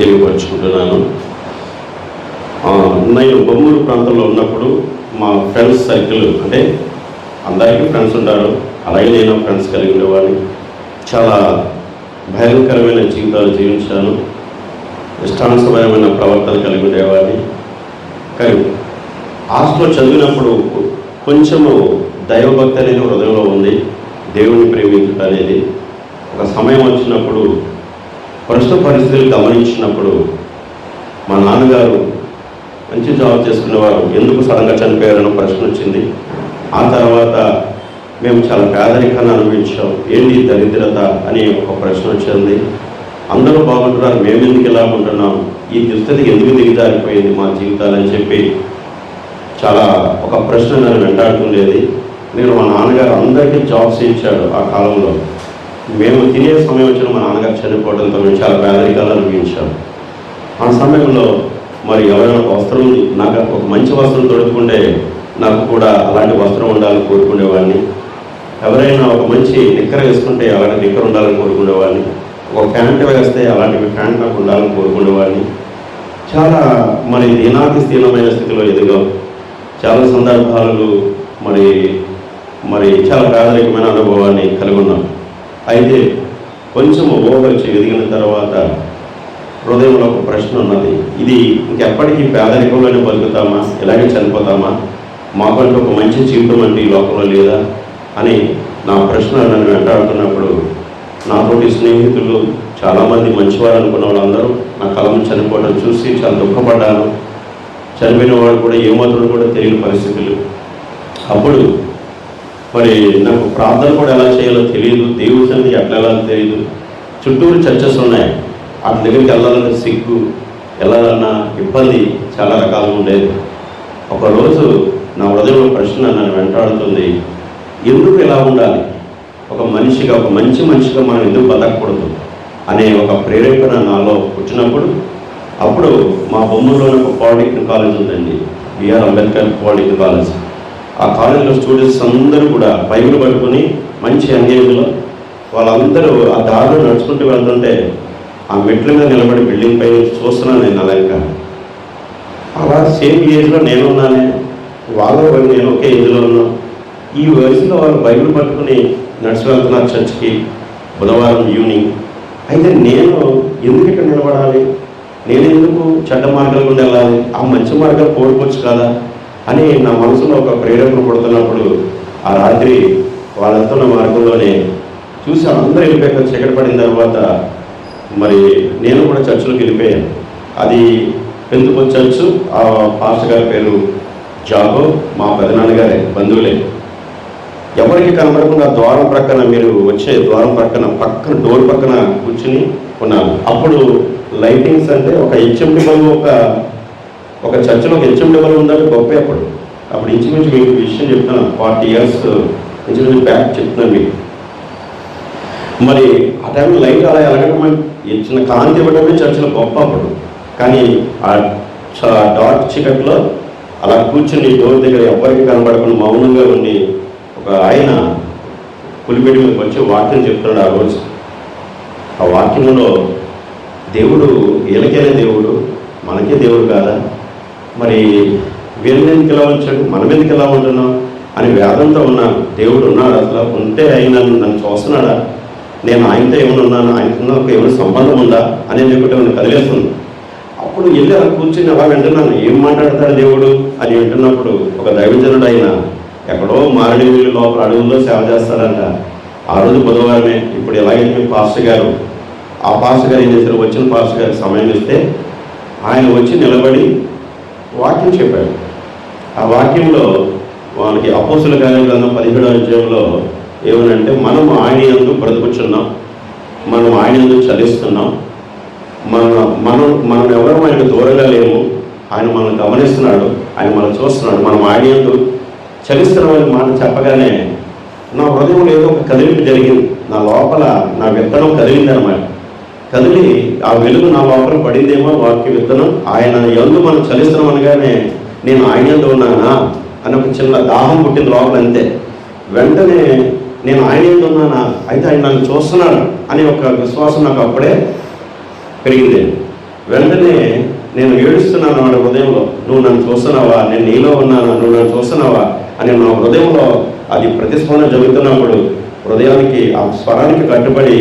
తెలియపరుచుకుంటున్నాను. నేను బొమ్మూరు ప్రాంతంలో ఉన్నప్పుడు మా ఫ్రెండ్స్ సర్కిల్, అంటే అందరికీ ఫ్రెండ్స్ ఉంటారు, అలాగే నేను ఫ్రెండ్స్ కలిగి ఉండేవాడిని. చాలా భయంకరమైన జీవితాలు జీవించాను, ఇష్టానుసరమైన ప్రవర్తన కలిగి ఉండేవాడిని. కానీ హాస్టల్లో చదివినప్పుడు కొంచెము దైవభక్తి అనేది హృదయంలో ఉంది, దేవుని ప్రేమించడం అనేది. ఒక సమయం వచ్చినప్పుడు ప్రస్తుత పరిస్థితులు గమనించినప్పుడు మా నాన్నగారు మంచి జాబ్ చేసుకునేవారు, ఎందుకు సడన్గా చనిపోయారన్న ప్రశ్న వచ్చింది. ఆ తర్వాత మేము చాలా పేదరికాన్ని అనుభవించాం, ఏంటి దరిద్రత అని ఒక ప్రశ్న వచ్చింది. అందరూ బాగుంటున్నారు, మేము ఎందుకు ఇలా ఉంటున్నాం, ఈ దుస్థితికి ఎందుకు దిగజారిపోయింది మా జీవితాలని చెప్పి చాలా ఒక ప్రశ్న నన్ను వెంటాడుతుండేది. నేను మా నాన్నగారు అందరికీ జాబ్స్ ఇచ్చాడు ఆ కాలంలో. మేము తినే సమయం వచ్చిన మా నాన్నగారు చనిపోవడంతో మేము చాలా పేదరికాలు అనుభవించాము. ఆ సమయంలో మరి ఎవరైనా వస్త్రం, నాకు ఒక మంచి వస్త్రం తొడుక్కుంటే నాకు కూడా అలాంటి వస్త్రం ఉండాలని కోరుకునేవాడిని. ఎవరైనా ఒక మంచి నిక్కర వేసుకుంటే అలాంటి నిక్కర ఉండాలని కోరుకునేవాడిని. ఒక ప్యాంట్ వేస్తే అలాంటి ప్యాంట్ నాకు ఉండాలని కోరుకునేవాడిని. చాలా మరి దీనాతిస్థీనమైన స్థితిలో ఎదిగాం. చాలా సందర్భాలు మరి చాలా పేదరికమైన అనుభవాన్ని కలిగి ఉన్నాం. అయితే కొంచెం వచ్చి ఎదిగిన తర్వాత హృదయంలో ఒక ప్రశ్న ఉన్నది, ఇది ఇంకెప్పటికీ పేదరికంలోనే బతుకుతామా, ఇలాగే చనిపోతామా, మాకంటూ ఒక మంచి జీవితం అంటే ఈ లోకంలో లేదా అని నా ప్రశ్న నన్ను వెంటాడుతున్నప్పుడు నాతోటి స్నేహితులు చాలామంది మంచివారు అనుకున్న వాళ్ళందరూ నా కలం చనిపోవడం చూసి చాలా దుఃఖపడ్డాను. చనిపోయిన వాడు కూడా ఏమవుతుందో కూడా తెలియని పరిస్థితులు. అప్పుడు మరి నాకు ప్రార్థన కూడా ఎలా చేయాలో తెలియదు, దేవుడి సన్నిధికి ఎట్లా వెళ్ళాలో తెలియదు. చుట్టూరు చర్చస్ ఉన్నాయి, వాటి దగ్గరికి వెళ్ళాలన్న సిగ్గు, వెళ్ళాలన్న ఇబ్బంది చాలా రకాలుగా ఉండేది. ఒకరోజు నా హృదయంలో ప్రశ్న నన్ను వెంటాడుతుంది, ఎందుకు ఇలా ఉండాలి, ఒక మనిషిగా, ఒక మంచి మనిషిగా మనం ఎందుకు బతకూడదు అనే ఒక ప్రేరేపణ నాలో వచ్చినప్పుడు, అప్పుడు మా బొమ్మలోనే ఒక పాలిటెక్నిక్ కాలేజ్ ఉందండి, బిఆర్ అంబేద్కర్ పాలిటెక్నిక్ కాలేజ్. ఆ కాలేజీలో స్టూడెంట్స్ అందరూ కూడా బైబిల్ పట్టుకుని మంచి ఎంగేజ్లో వాళ్ళందరూ ఆ దారిలో నడుచుకుంటూ వెళ్తుంటే ఆ మెట్ల మీద నిలబడి బిల్డింగ్ పై చూస్తున్నాను నేను. అలాగా అలా సేమ్ ఏజ్లో నేనున్నానే, వాళ్ళు నేను ఒకే ఏజ్లో ఉన్నాం. ఈ వయసులో వాళ్ళు బైబిల్ పట్టుకుని నడిచి వెళ్తున్నారు చర్చ్కి బుధవారం ఈవినింగ్. అయితే నేను ఎందుకు ఇక్కడ నిలబడాలి, నేను ఎందుకు చెడ్డ మార్గాల గుండా వెళ్ళాలి, ఆ మంచి మార్గాలు కోరుకోవచ్చు కదా అని నా మనసులో ఒక ప్రేరేపణ పడుతున్నప్పుడు ఆ రాత్రి వాళ్ళంతున్న మార్గంలోనే చూసి అందరూ వెళ్ళిపోయాక చీకటి పడిన తర్వాత మరి నేను కూడా చర్చిలోకి వెళ్ళిపోయాను. అది పెందుకొచ్చి చర్చు. ఆ పాస్టర్ గారి పేరు జాగో, మా పెదనాన్నగారే, బంధువులే. ఎవరికి కనబడకుండా ద్వారం ప్రక్కన, మీరు వచ్చే ద్వారం పక్కన డోర్ పక్కన కూర్చుని ఉన్నాను. అప్పుడు లైటింగ్స్ అంటే ఒక హెచ్ఎండి బల్బు, ఒక చర్చిలో ఒక హెచ్ఎండి బల్బు ఉందంటే గొప్ప. అప్పుడు ఇంచుమించు మీకు విషయం చెప్తున్నాను, 40 years ఇంచుమించు బ్యాక్ చెప్తున్నాను మీకు. మరి ఆ టైంలో లైట్ అలా ఎలగడం, చిన్న కాంతి ఇవ్వడమే చర్చిలో గొప్ప అప్పుడు. కానీ ఆ డార్క్ చీకట్లో అలా కూర్చుని డోర్ దగ్గర ఎవరికి కనబడకుండా మౌనంగా ఉండి ఒక ఆయన పులిపెట్టి మీకు వచ్చి వాక్యం చెప్తున్నాడు. ఆ రోజు ఆ వాక్యంలో దేవుడు వీళ్ళకైనా దేవుడు, మనకే దేవుడు కాదా, మరి వీళ్ళని ఎందుకు ఎలా ఉంచాడు, మనం ఎందుకు ఎలా ఉంటున్నాం అని వేదంతో ఉన్నాను. దేవుడు ఉన్నాడు, అసలు ఉంటే ఆయన నన్ను చూస్తున్నాడా, నేను ఆయనతో ఏమైనా ఉన్నాను, ఆయనతో ఏమైనా సంబంధం ఉందా అని లేకుంటే ఏమైనా కదిలేస్తుంది. అప్పుడు వెళ్ళి అలా కూర్చుని అలా వింటున్నాను, ఏం మాట్లాడతాడు దేవుడు అని వింటున్నప్పుడు ఒక దైవజనుడు ఆయన ఎక్కడో మారడి వీళ్ళు లోపల అడవుల్లో సేవ చేస్తారంట. ఆ రోజు బుధవారమే. ఇప్పుడు ఎలాగైతే మీ పాస్టర్ గారు, ఆ పాస్టర్ గారు ఏం చేశారు, వచ్చిన పాస్టర్ గారికి సమయం ఇస్తే ఆయన వచ్చి నిలబడి వాక్యం చెప్పాడు. ఆ వాక్యంలో వాళ్ళకి అపోస్తుల కార్యాల గ్రంథం 17వ అధ్యాయంలో ఏమనంటే, మనం ఆయన యందు బ్రతుకుచున్నాం, మనం ఆయన యందు చలిస్తున్నాం, మనం ఎవరో ఆయనకు దూరంగా లేము, ఆయన మనల్ని గమనిస్తున్నాడు, ఆయన మనం చూస్తున్నాడు, మనం ఆయన యందు చలిస్తున్నామని మాట చెప్పగానే నా హృదయంలో ఏదో ఒక కదిలింపు జరిగింది. నా లోపల నా విత్తనం కదిలిందనమాట. కదిలి ఆ వెలుగు నా లోపల పడిందేమో, వాక్య విత్తనం. ఆయన యందు మనం చలిస్తున్నాం అనగానే నేను ఆయన యందు ఉన్నానా అని ఒక చిన్న దాహం పుట్టింది లోపల, అంతే. వెంటనే నేను ఆయన యందు ఉన్నానా, అయితే ఆయన నన్ను చూస్తున్నాడు అనే ఒక విశ్వాసం నాకు అప్పుడే పెరిగింది. వెంటనే నేను ఏడుస్తున్నాను వాడి హృదయంలో, నువ్వు నన్ను చూస్తున్నావా, నేను నీలో ఉన్నాను, నువ్వు నన్ను చూస్తున్నావా అని నా హృదయంలో అది ప్రతిస్పందన జరుగుతున్నప్పుడు హృదయానికి ఆ స్వరానికి కట్టుబడి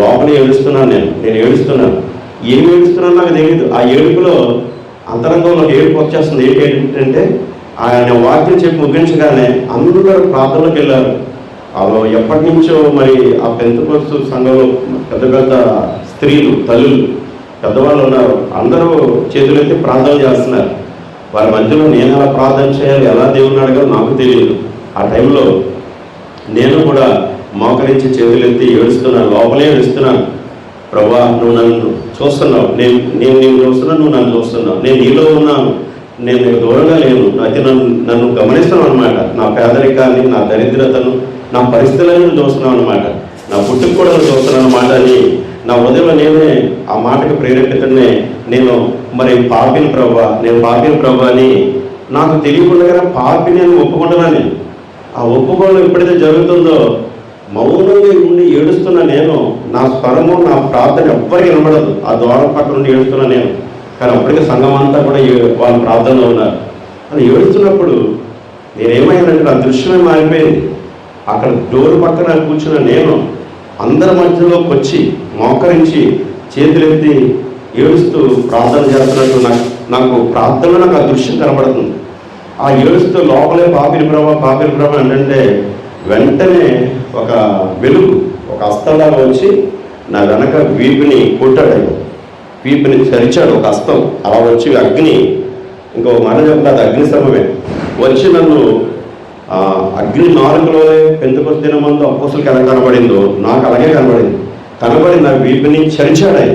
లోపల ఏడుస్తున్నాను. నేను ఏడుస్తున్నాను. ఏమి ఏడుస్తున్నాను నాకు తెలియదు. ఆ ఏడుపులో అంతరంగంలో ఏడుపు వచ్చేస్తుంది. ఏంటంటే ఆయన వాక్యం చెప్పి ముగించగానే అందరూ ప్రార్థనలోకి వెళ్ళారు. అలా ఎప్పటి నుంచో మరి ఆ పెంతెకోస్తు సంఘంలో పెద్ద పెద్ద స్త్రీలు, తల్లులు, పెద్దవాళ్ళు ఉన్నారు. అందరూ చేతులెత్తి ప్రార్థన చేస్తున్నారు. వారి మధ్యలో నేను ఎలా ప్రార్థన చేయాలి, ఎలా దేవుని అడగాలో నాకు తెలియదు. ఆ టైంలో నేను కూడా మోకరించి చేతులెత్తి ఏడుస్తున్నాను, లోపలే ఏడుస్తున్నాను. ప్రభువా, నువ్వు నన్ను చూస్తున్నావు, నేను చూస్తున్నాను, నువ్వు నన్ను చూస్తున్నావు, నేను నీలో ఉన్నాను, నేను నీకు దూరంగా లేను. అయితే నన్ను గమనిస్తున్నావు అనమాట. నా పేదరికాన్ని, నా దరిద్రతను, నా పరిస్థితులను చూస్తున్నావు అనమాట. నా పుట్టుకు కూడా చూస్తున్నాను అనమాట అని నా హృదయంలో నేనే ఆ మాటకు ప్రేరేపితనే నేను మరి పాపిని ప్రభువా, నేను పాపిని ప్రభువా అని నాకు తెలియకుండా పాపిని అని ఒప్పుకుంటున్నాను. నేను ఆ ఒప్పుకోవడం ఎప్పుడైతే జరుగుతుందో మౌనంగా ఉండి ఏడుస్తున్నా నేను. నా స్వరము, నా ప్రార్థన ఎవ్వరికి వినబడదు. ఆ ద్వారం పక్కన నుండి ఏడుస్తున్నా నేను. కానీ అప్పటికే సంఘం అంతా కూడా వాళ్ళ ప్రార్థనలో ఉన్నారు. అని ఏడుస్తున్నప్పుడు నేనేమైందంటే నా దృశ్యమే మారిపోయింది. అక్కడ డోర్ పక్కన కూర్చున్న నేను అందరి మధ్యలోకి వచ్చి మోకరించి చేతులెత్తి ఏడుస్తూ ప్రార్థన చేస్తున్నట్టు నాకు ప్రార్థనలో నాకు ఆ దృశ్యం కనబడుతుంది. ఆ ఏడుస్తూ లోపలే పాపిని ప్రభా అంటే వెంటనే ఒక వెలుగు, ఒక హస్తంలాగా వచ్చి నా వెనక వీపుని కొట్టాడు. వీపుని చరిచాడు ఒక హస్తం. అలా వచ్చి అగ్ని, ఇంకో మాట చెప్తే అది అగ్నిశ్రమమే, వచ్చి నన్ను అగ్ని నాలుగులో పెంతెకోస్తు దినం ముందు అపోస్తులకు ఎలా కనబడిందో నాకు అలాగే కనబడి నా వీపుని చరిచాడు. ఆయన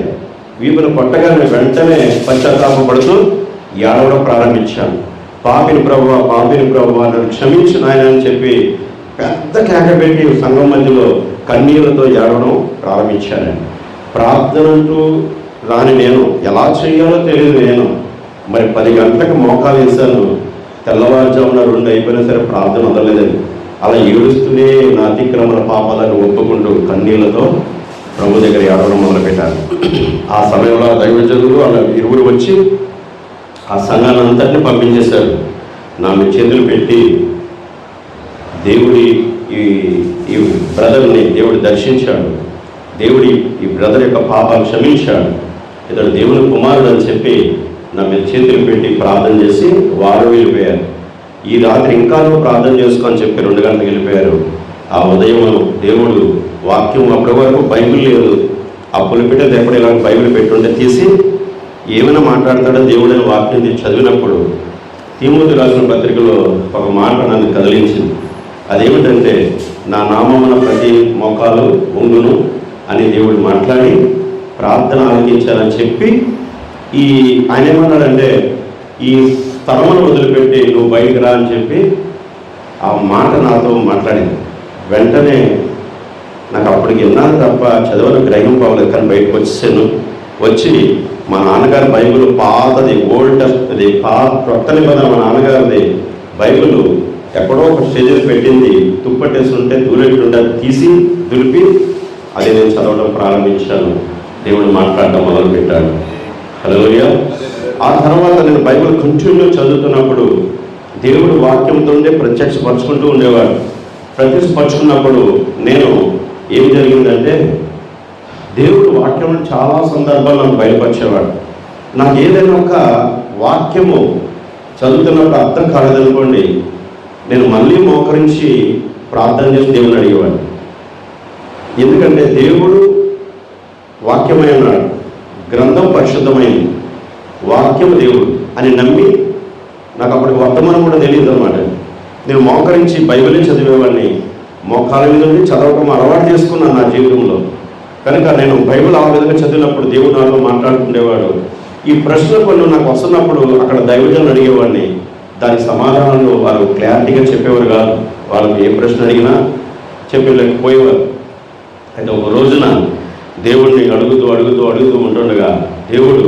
వీపుని కొట్టగానే వెంటనే పశ్చాత్తాపడుతూ ఏడవడం ప్రారంభించాను. పాపిని ప్రభువా నన్ను క్షమించు నాయన అని చెప్పి పెద్ద కేక పెట్టి సంఘం మధ్యలో కన్నీళ్లతో ఏడవడం ప్రారంభించాను. ప్రార్థన అంటూ రాని నేను ఎలా చేయాలో తెలియదు. నేను మరి 10 గంటలకు మోకాలు వేశాను. తెల్లవారుజామున 2 అయిపోయినా సరే ప్రార్థన వదలలేదని అలా ఏడుస్తూనే నా అతిక్రమణ పాపాలను ఒప్పుకుంటూ కన్నీళ్లతో ప్రభు దగ్గర ఏడవడం మొదలుపెట్టాను. ఆ సమయంలో దైవజనులు అలా ఇరువురు వచ్చి ఆ సంఘాన్ని అంతటిని పంపించేశారు. నా మీ చేతులు పెట్టి దేవుడి ఈ బ్రదర్ని దేవుడు దర్శించాడు, దేవుడి ఈ బ్రదర్ యొక్క పాపాలు క్షమించాడు, ఇతడు దేవుని కుమారుడు అని చెప్పి నా మీద చేతులు పెట్టి ప్రార్థన చేసి వారు వెళ్ళిపోయారు. ఈ రాత్రి ఇంకా నువ్వు ప్రార్థన చేసుకొని చెప్పి 2 గంటలకు వెళ్ళిపోయారు. ఆ ఉదయం దేవుడు వాక్యం, అప్పటి వరకు బైబిల్ లేదు, ఆ పులిపిట ఎప్పుడు ఇలాంటి బైబిల్ పెట్టుంటే తీసి ఏమైనా మాట్లాడతాడో దేవుడని వాక్యం చదివినప్పుడు తిమోతి రాసిన పత్రికలో ఒక మాట నన్ను కదిలించింది. అదేమిటంటే నా నామమున ప్రతి మోకాలు ఉండును అని దేవుడు మాట్లాడి ప్రార్థన ఆలకించాలని చెప్పి ఆయన ఏమన్నాడంటే ఈ స్థలమును వదిలిపెట్టి నువ్వు బయటకు రా అని చెప్పి ఆ మాట నాతో మాట్లాడింది. వెంటనే నాకు అప్పటికి విన్నాను తప్ప చదవని గ్రహం పోవలేదు. కానీ బయటకు వచ్చాను. వచ్చి మా నాన్నగారి బైబిల్ పాతది, ఓల్డ్ టెస్ట్ది, కొత్త నిబంధన మా నాన్నగారిది బైబిల్ ఎక్కడో ఒక స్టేజ్లో పెట్టింది, తుప్పట్టేసి ఉంటే దూరెట్టుంటే తీసి దులిపి అది నేను చదవడం ప్రారంభించాను. దేవుడు మాట్లాడటం మొదలుపెట్టాడు. హల్లెలూయా. ఆ తర్వాత నేను బైబిల్ కంటిన్యూ చదువుతున్నప్పుడు దేవుడు వాక్యంతోనే ప్రత్యక్షపరుచుకుంటూ ఉండేవాడు. ప్రత్యక్షపరుచుకున్నప్పుడు నేను ఏం జరిగిందంటే దేవుడు వాక్యం చాలా సందర్భాలు నాకు బయలుపరిచేవాడు. నాకు ఏదైనా ఒక వాక్యము చదువుతున్నప్పుడు అర్థం కాలేదనుకోండి, నేను మళ్ళీ మోకరించి ప్రార్థన చేసి దేవుని అడిగేవాడు. ఎందుకంటే దేవుడు వాక్యమై ఉన్నాడు, గ్రంథం పరిశుద్ధమైంది, వాక్యం దేవుడు అని నమ్మి నాకు అప్పటికి వర్తమానం కూడా తెలియదు అనమాట. నేను మోకరించి బైబిల్ చదివేవాడిని, మోకాల మీద చదవటం అలవాటు చేసుకున్నాను నా జీవితంలో. కనుక నేను బైబిల్ ఆ విధంగా చదివినప్పుడు దేవుడు నాతో మాట్లాడుతుండేవాడు. ఈ ప్రశ్నలు కొన్ని నాకు వస్తున్నప్పుడు అక్కడ దైవజనులు అడిగేవాడిని, దానికి సమాధానాలు వారు క్లారిటీగా చెప్పేవారు కాదు. వాళ్ళకి ఏ ప్రశ్న అడిగినా చెప్పలేకపోయేవారు. అయితే ఒక రోజున దేవుడిని అడుగుతూ ఉంటుండగా దేవుడు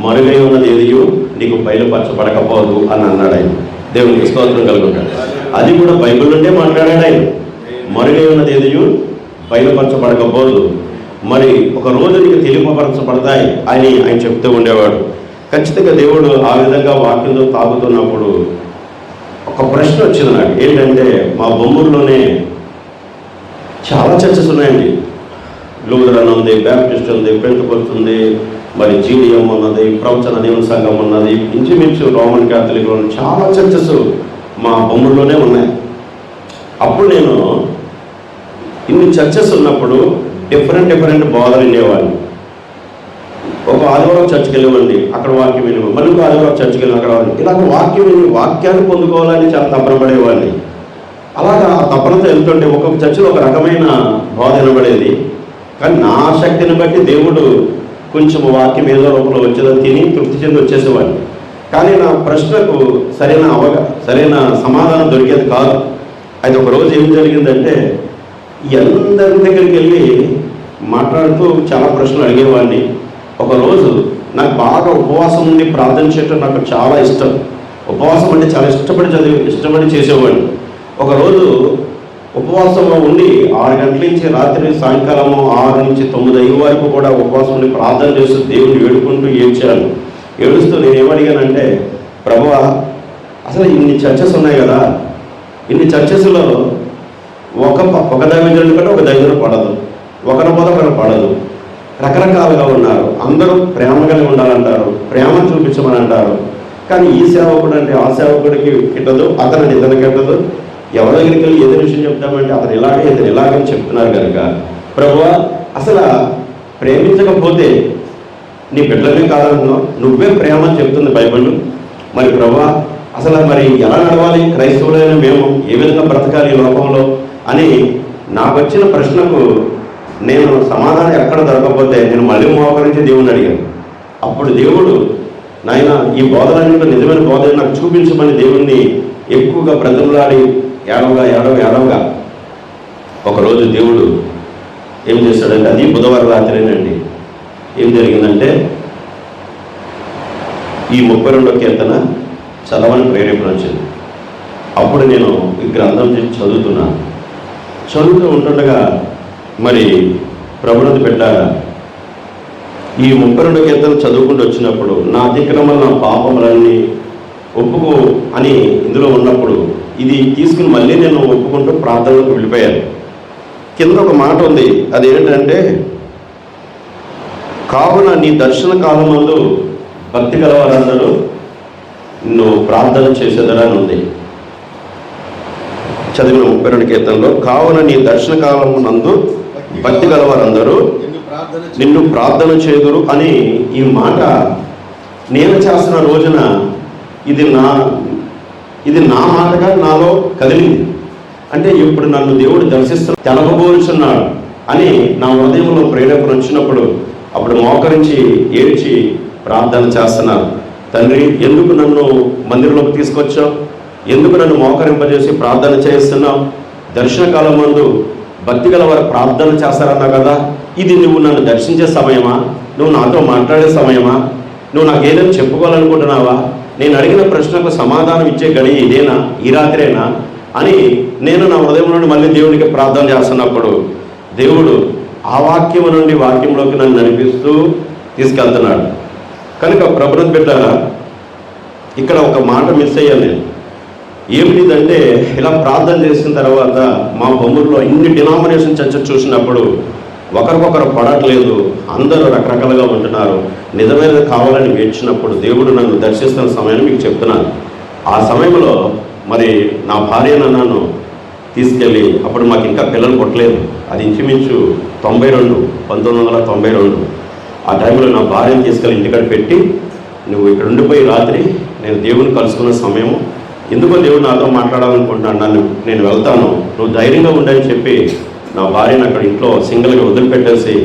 మరుగై ఉన్నది ఏదియో నీకు బయలుపరచబడకపోదు అని అన్నాడు. ఆయన దేవునికి స్తోత్రం కలుగుతాడు. అది కూడా బైబిల్ నుండే మాట్లాడాడు ఆయన. మరుగై ఉన్నది ఏదియో బయలుపరచబడకపోదు, మరి ఒక రోజు నీకు తెలియపరచబడతాయి అని ఆయన చెప్తూ ఉండేవాడు. ఖచ్చితంగా దేవుడు ఆ విధంగా వాక్యంతో తాగుతున్నప్పుడు ఒక ప్రశ్న వచ్చింది నాకు. ఏంటంటే మా బొమ్మూరులోనే చాలా చర్చెస్ ఉన్నాయండి. లూథరన్ ఉంది, బ్యాప్టిస్ట్ ఉంది, పెంతెకోస్తు ఉంది, మరి జీడిఎం ఉన్నది, ప్రవచన దేవుని సంఘం ఉన్నది, ఇంచుమించు రోమన్ క్యాథలిక్ చాలా చర్చెస్ మా బొమ్మూరులోనే ఉన్నాయి. అప్పుడు నేను ఇన్ని చర్చెస్ ఉన్నప్పుడు డిఫరెంట్ బోధలు వినేవాడిని. ఒక ఆదివారం చర్చికి వెళ్ళేవాడిని, అక్కడ వాక్యం వినేవాడు. మళ్ళీ ఒక ఆదివారం చర్చికి వెళ్ళి అక్కడ ఇలాగ వాక్యం విని వాక్యాన్ని పొందుకోవాలని చాలా తపన పడేవాడిని. అలాగా ఆ తపనతో వెళ్తుంటే ఒక్కొక్క చర్చిలో ఒక రకమైన బోధ వినబడేది. కానీ నా శక్తిని బట్టి దేవుడు కొంచెం వాక్యం ఏదో రూపంలో వచ్చేదో తిని తృప్తి చెంది వచ్చేసేవాడిని. కానీ నా ప్రశ్నకు సరైన సమాధానం దొరికేది కాదు. అయితే ఒకరోజు ఏం జరిగిందంటే, అందరి దగ్గరికి వెళ్ళి మాట్లాడుతూ చాలా ప్రశ్నలు అడిగేవాడిని. ఒకరోజు నాకు బాగా ఉపవాసం ఉండి ప్రార్థన చేయటం నాకు చాలా ఇష్టం. ఉపవాసం అంటే చాలా ఇష్టపడి చేసేవాడిని. ఒకరోజు ఉపవాసంలో ఉండి 6 గంటల నుంచి రాత్రి సాయంకాలము 6 నుంచి 9 అయ్యే వరకు కూడా ఉపవాసం ఉండి ప్రార్థన చేస్తూ దేవుని వేడుకుంటూ ఏడ్చాను. ఏడుస్తూ నేను ఏమడిగానంటే, ప్రభువా, అసలు ఇన్ని చర్చెస్ ఉన్నాయి కదా, ఇన్ని చర్చెస్లో ఒక దైవజనుడి కంటే ఒక దైవజనుడు పడదు, ఒకరి పోత ఒకరు పడదు, రకరకాలుగా ఉన్నారు. అందరూ ప్రేమ కలిగి ఉండాలంటారు, ప్రేమ చూపించమని అంటారు. కానీ ఈ సేవకుడు అంటే ఆ సేవకుడికి కిట్టదు, అతను ఇతనికి కిట్టదు. ఎవరి దగ్గరికి వెళ్ళి ఏదో విషయం చెప్తామంటే అతను ఇలాగే ఇతను ఇలాగని చెప్తున్నారు కనుక, ప్రభువా, అసలు ప్రేమించకపోతే నీ బిడ్డలనే కాదంటున్నావు, నువ్వే ప్రేమ అని చెప్తుంది బైబిల్. మరి ప్రభువా, అసలు మరి ఎలా నడవాలి, క్రైస్తవులైన మేము ఏ విధంగా బ్రతకాలి ఈ లోకంలో అని నాకు వచ్చిన ప్రశ్నకు నేను సమాధానం ఎక్కడ దొరకకపోతే నేను మళ్ళీ మోకరించి దేవుణ్ణి అడిగాను. అప్పుడు దేవుడు, నాయన ఈ బోధనలో నిజమైన బోధన నాకు చూపించమని దేవుణ్ణి ఎక్కువగా బ్రతిమలాడి ఏడవగా ఒకరోజు దేవుడు ఏం చేశాడంటే, అది బుధవారం రాత్రినండి. ఏం జరిగిందంటే, ఈ 32వ కీర్తన చదవని ప్రేరేపణ వచ్చింది. అప్పుడు నేను ఈ గ్రంథం చదువుతూ ఉంటుండగా మరి ప్రభునందు బిడ్డ ఈ 32వ కీర్తన చదువుకుంటూ వచ్చినప్పుడు నా అతిక్రమం నా పాపములన్నీ ఒప్పుకో అని ఇందులో ఉన్నప్పుడు ఇది తీసుకుని మళ్ళీ నేను ఒప్పుకుంటూ ప్రార్థనలోకి వెళ్ళిపోయాను. కింద ఒక మాట ఉంది, అది ఏంటంటే, కావున నీ దర్శన కాలమందు భక్తి గలవారందరూ నువ్వు ప్రార్థన చేసేదరని ఉంది. చదివిన 32 కీర్తనలో, కావున నీ దర్శన కాలమునందు భక్తి గలవారందరూ నిన్ను ప్రార్థన చేదురు అని ఈ మాట నేను చేస్తున్న రోజున ఇది నా మాటగా నాలో కదిలింది. అంటే ఇప్పుడు నన్ను దేవుడు దర్శిస్తూ తెలగబోల్చున్నాడు అని నా హృదయంలో ప్రేరేపణ వచ్చినప్పుడు అప్పుడు మోకరించి ఏడ్చి ప్రార్థన చేస్తున్నాను. తండ్రి, ఎందుకు నన్ను మందిరంలోకి తీసుకొచ్చావు, ఎందుకు నన్ను మోకరింపజేసి ప్రార్థన చేస్తున్నావు? దర్శనకాలం ముందు భక్తి గల వారు ప్రార్థన చేస్తారన్నా కదా, ఇది నువ్వు నన్ను దర్శించే సమయమా, నువ్వు నాతో మాట్లాడే సమయమా, నువ్వు నాకు ఏదైనా చెప్పుకోవాలనుకుంటున్నావా, నేను అడిగిన ప్రశ్నకు సమాధానం ఇచ్చే గడియ ఇదేనా, ఈ రాత్రేనా అని నేను నా హృదయం నుండి మళ్ళీ దేవుడికి ప్రార్థన చేస్తున్నప్పుడు దేవుడు ఆ వాక్యం నుండి వాక్యంలోకి నన్ను నడిపిస్తూ తీసుకెళ్తున్నాడు. కనుక ప్రభునందు బిడ్డ, ఇక్కడ ఒక మాట మిస్ అయ్యాను నేను. ఏమిటిదంటే, ఇలా ప్రార్థన చేసిన తర్వాత మా బొమ్మూరులో ఇన్ని డినామినేషన్ చర్చ్ చూసినప్పుడు ఒకరికొకరు పడట్లేదు, అందరూ రకరకాలుగా ఉంటున్నారు. నిజమైనది కావాలని వేచినప్పుడు దేవుడు నన్ను దర్శిస్తున్న సమయాన్ని మీకు చెప్తున్నాను. ఆ సమయంలో మరి నా భార్య నన్ను తీసుకెళ్ళి, అప్పుడు మాకు ఇంకా పిల్లలు పుట్టలేదు, అది ఇంచుమించు 1992 ఆ టైంలో నా భార్యను తీసుకెళ్ళి ఇంటికాడ పెట్టి, నువ్వు ఇక్కడ ఉండిపోయి రాత్రి నేను దేవుని కలుసుకున్న సమయము, ఎందుకో దేవుడు నాతో మాట్లాడాలనుకుంటున్నాను, నేను వెళ్తాను, నువ్వు ధైర్యంగా ఉండని చెప్పి నా భార్యను అక్కడ ఇంట్లో సింగిల్గా వదిలిపెట్టేసి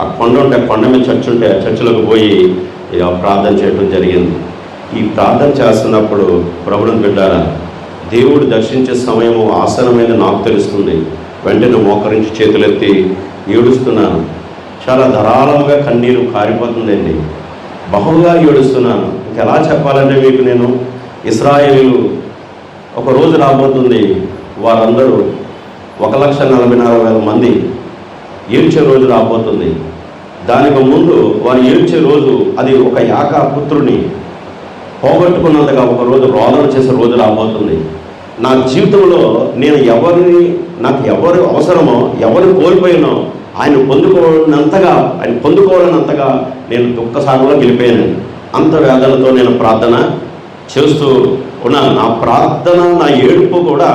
ఆ కొండ ఉంటే కొండ మీద చర్చ్ ఉంటే ఆ చర్చిలోకి పోయి ఇక ప్రార్థన చేయడం జరిగింది. ఈ ప్రార్థన చేస్తున్నప్పుడు ప్రభువుని బిడ్డారా, దేవుడు దర్శించే సమయము ఆసనమైన నాకు తెలుస్తుంది. వెంటనే మోకరించి చేతులెత్తి ఏడుస్తున్నాను. చాలా ధారాళంగా కన్నీరు కారిపోతుందండి. బహుగా ఏడుస్తున్నాను. ఇంకెలా చెప్పాలంటే మీకు నేను, ఇశ్రాయేలీయులు ఒక రోజు రాబోతుంది, వారందరూ 1,44,000 మంది ఏడ్చే రోజు రాబోతుంది. దానికి ముందు వారు ఏడ్చే రోజు అది ఒక యాకా పుత్రుని పోగొట్టుకున్నంతగా ఒక రోజు రోదన చేసే రోజు రాబోతుంది. నా జీవితంలో నేను నాకు ఎవరు అవసరమో, ఎవరు కోల్పోయినో ఆయన పొందుకోవాలన్నంతగా నేను దుఃఖసాగంలో గెలిపోయాను. అంత వేదనతో నేను ప్రార్థన చేస్తూ ఉన్నాను. నా ప్రార్థన, నా ఏడుపు కూడా,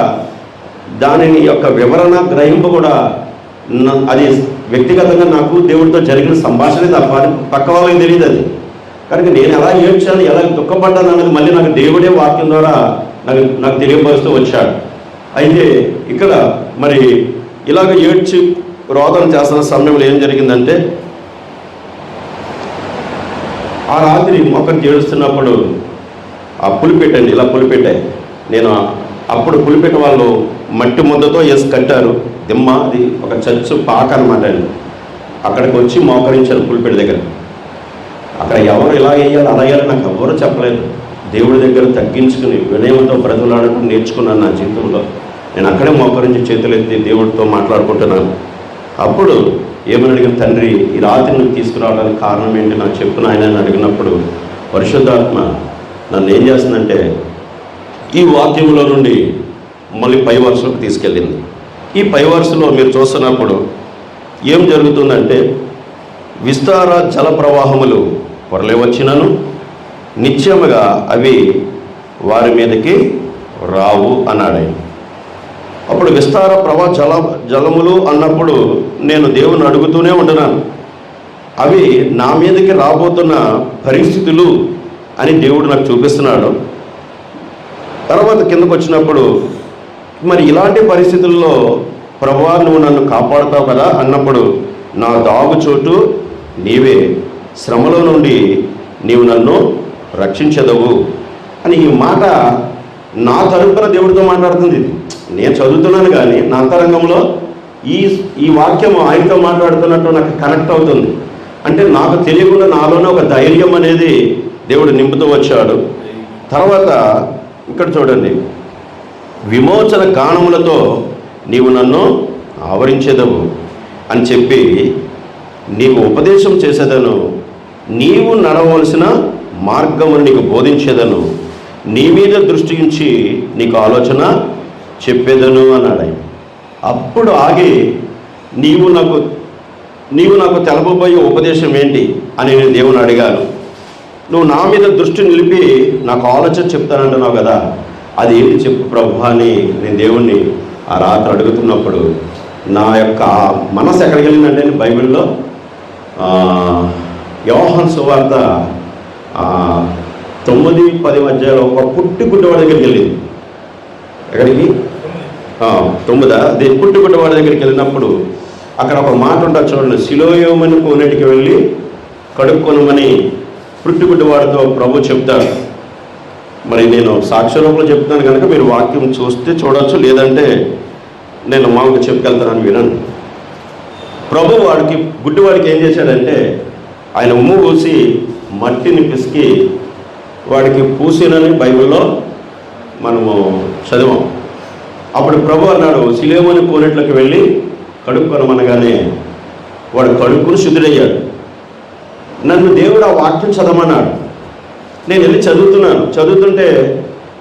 దానిని యొక్క వివరణ గ్రహింపు కూడా అది వ్యక్తిగతంగా నాకు దేవుడితో జరిగిన సంభాషణ తప్ప పక్క వాళ్ళకి తెలియదు. అది కనుక నేను ఎలా ఏడ్చాను, ఎలా దుఃఖపడ్డాను అనేది మళ్ళీ నాకు దేవుడే వాక్యం ద్వారా నాకు తెలియపరుస్తూ వచ్చాడు. అయితే ఇక్కడ మరి ఇలాగ ఏడ్చి రోదన చేస్తున్న సమయంలో ఏం జరిగిందంటే, ఆ రాత్రి మొక్కకి ఏడుస్తున్నప్పుడు ఆ పులిపెట్టండి, ఇలా పులిపెట్టాయి. నేను అప్పుడు పులిపెట్ట వాళ్ళు మట్టి ముద్దతో వేసి కట్టారు దిమ్మ. అది ఒక చర్చ్ పాక అనమాట అండి. అక్కడికి వచ్చి మోకరించారు పులిపెట్ట దగ్గర. అక్కడ ఎవరు ఇలా వేయాలి అలా వేయాలి నాకు ఎవరు చెప్పలేదు. దేవుడి దగ్గర తగ్గించుకుని వినయంతో బ్రతులాడటం నేర్చుకున్నాను నా జీవితంలో. నేను అక్కడే మోకరించి చేతులు ఎత్తి దేవుడితో మాట్లాడుకుంటున్నాను. అప్పుడు ఏమని అడిగిన, తండ్రి ఈ రాత్రి నువ్వు తీసుకురావడానికి కారణం ఏంటి నాకు చెప్పిన ఆయన అడిగినప్పుడు పరిశుద్ధాత్మ నన్ను ఏం చేస్తుందంటే ఈ వాక్యంలో నుండి మళ్ళీ పై వరుసలోకి తీసుకెళ్ళింది. ఈ పై వరుసలో మీరు చూస్తున్నప్పుడు ఏం జరుగుతుందంటే, విస్తార జల ప్రవాహములు పొరలే వచ్చినను నిత్యముగా అవి వారి మీదకి రావు అన్నాడు. అప్పుడు విస్తార జలములు అన్నప్పుడు నేను దేవుని అడుగుతూనే ఉంటున్నాను, అవి నా మీదకి రాబోతున్న పరిస్థితులు అని దేవుడు నాకు చూపిస్తున్నాడు. తర్వాత కిందకు వచ్చినప్పుడు మరి ఇలాంటి పరిస్థితుల్లో ప్రభువా నువ్వు నన్ను కాపాడుతావు కదా అన్నప్పుడు, నా దాగు చోటు నీవే, శ్రమలో నుండి నీవు నన్ను రక్షించదవు అని ఈ మాట నా తరపున దేవుడితో మాట్లాడుతుంది. నేను చదువుతున్నాను కానీ నా అంతరంగంలో ఈ వాక్యం ఆయనతో మాట్లాడుతున్నట్టు నాకు కనెక్ట్ అవుతుంది. అంటే నాకు తెలియకుండా నాలోనే ఒక ధైర్యం అనేది దేవుడు నింపుతూ వచ్చాడు. తర్వాత ఇక్కడ చూడండి, విమోచన గానములతో నీవు నన్ను ఆవరించేదవు అని చెప్పి నీకు ఉపదేశం చేసేదను, నీవు నడవలసిన మార్గమును నీకు బోధించేదను, నీ మీద దృష్టి ఉంచి నీకు ఆలోచన చెప్పేదను అన్నాడు ఆయన. అప్పుడు ఆగి నీవు నాకు తెలపబోయే ఉపదేశం ఏంటి అని నేను దేవుని అడిగాను. నువ్వు నా మీద దృష్టి నిలిపి నాకు ఆలోచన చెప్తానంటున్నావు కదా, అది ఏంటి చెప్పు ప్రభు అని నేను దేవుణ్ణి ఆ రాత్రి అడుగుతున్నప్పుడు నా యొక్క మనసు ఎక్కడికి వెళ్ళిందంటే, బైబిల్లో యోహాను సువార్త 9-10 మధ్యలో ఒక పుట్టిగుడ్డవాడి దగ్గరికి వెళ్ళింది. ఎక్కడికి 9 అది పుట్టిగుడ్డవాడి దగ్గరికి వెళ్ళినప్పుడు అక్కడ ఒక మాట ఉంటుంది చూడండి, సిలోయోమని కోనేటికి వెళ్ళి కడుక్కొనమని పుట్టిగుడ్డవాడితో ప్రభు చెప్తాడు. మరి నేను సాక్ష్యరూపంలో చెప్తాను కనుక మీరు వాక్యం చూస్తే చూడవచ్చు, లేదంటే నేను మామూలుగా చెప్పుకెళ్తానని వినండి. ప్రభు గుడ్డివాడికి ఏం చేశాడంటే, ఆయన ఉమ్ము పూసి మట్టిని పిసికి వాడికి పూసినని బైబిల్లో మనము చదివాం. అప్పుడు ప్రభు అన్నాడు, సిలోయోమని కోనేట్లోకి వెళ్ళి కడుక్కొనమనగానే వాడు కడుక్కుని శుద్ధుడయ్యాడు. నన్ను దేవుడు ఆ వాక్యం చదవమన్నాడు. నేను వెళ్ళి చదువుతుంటే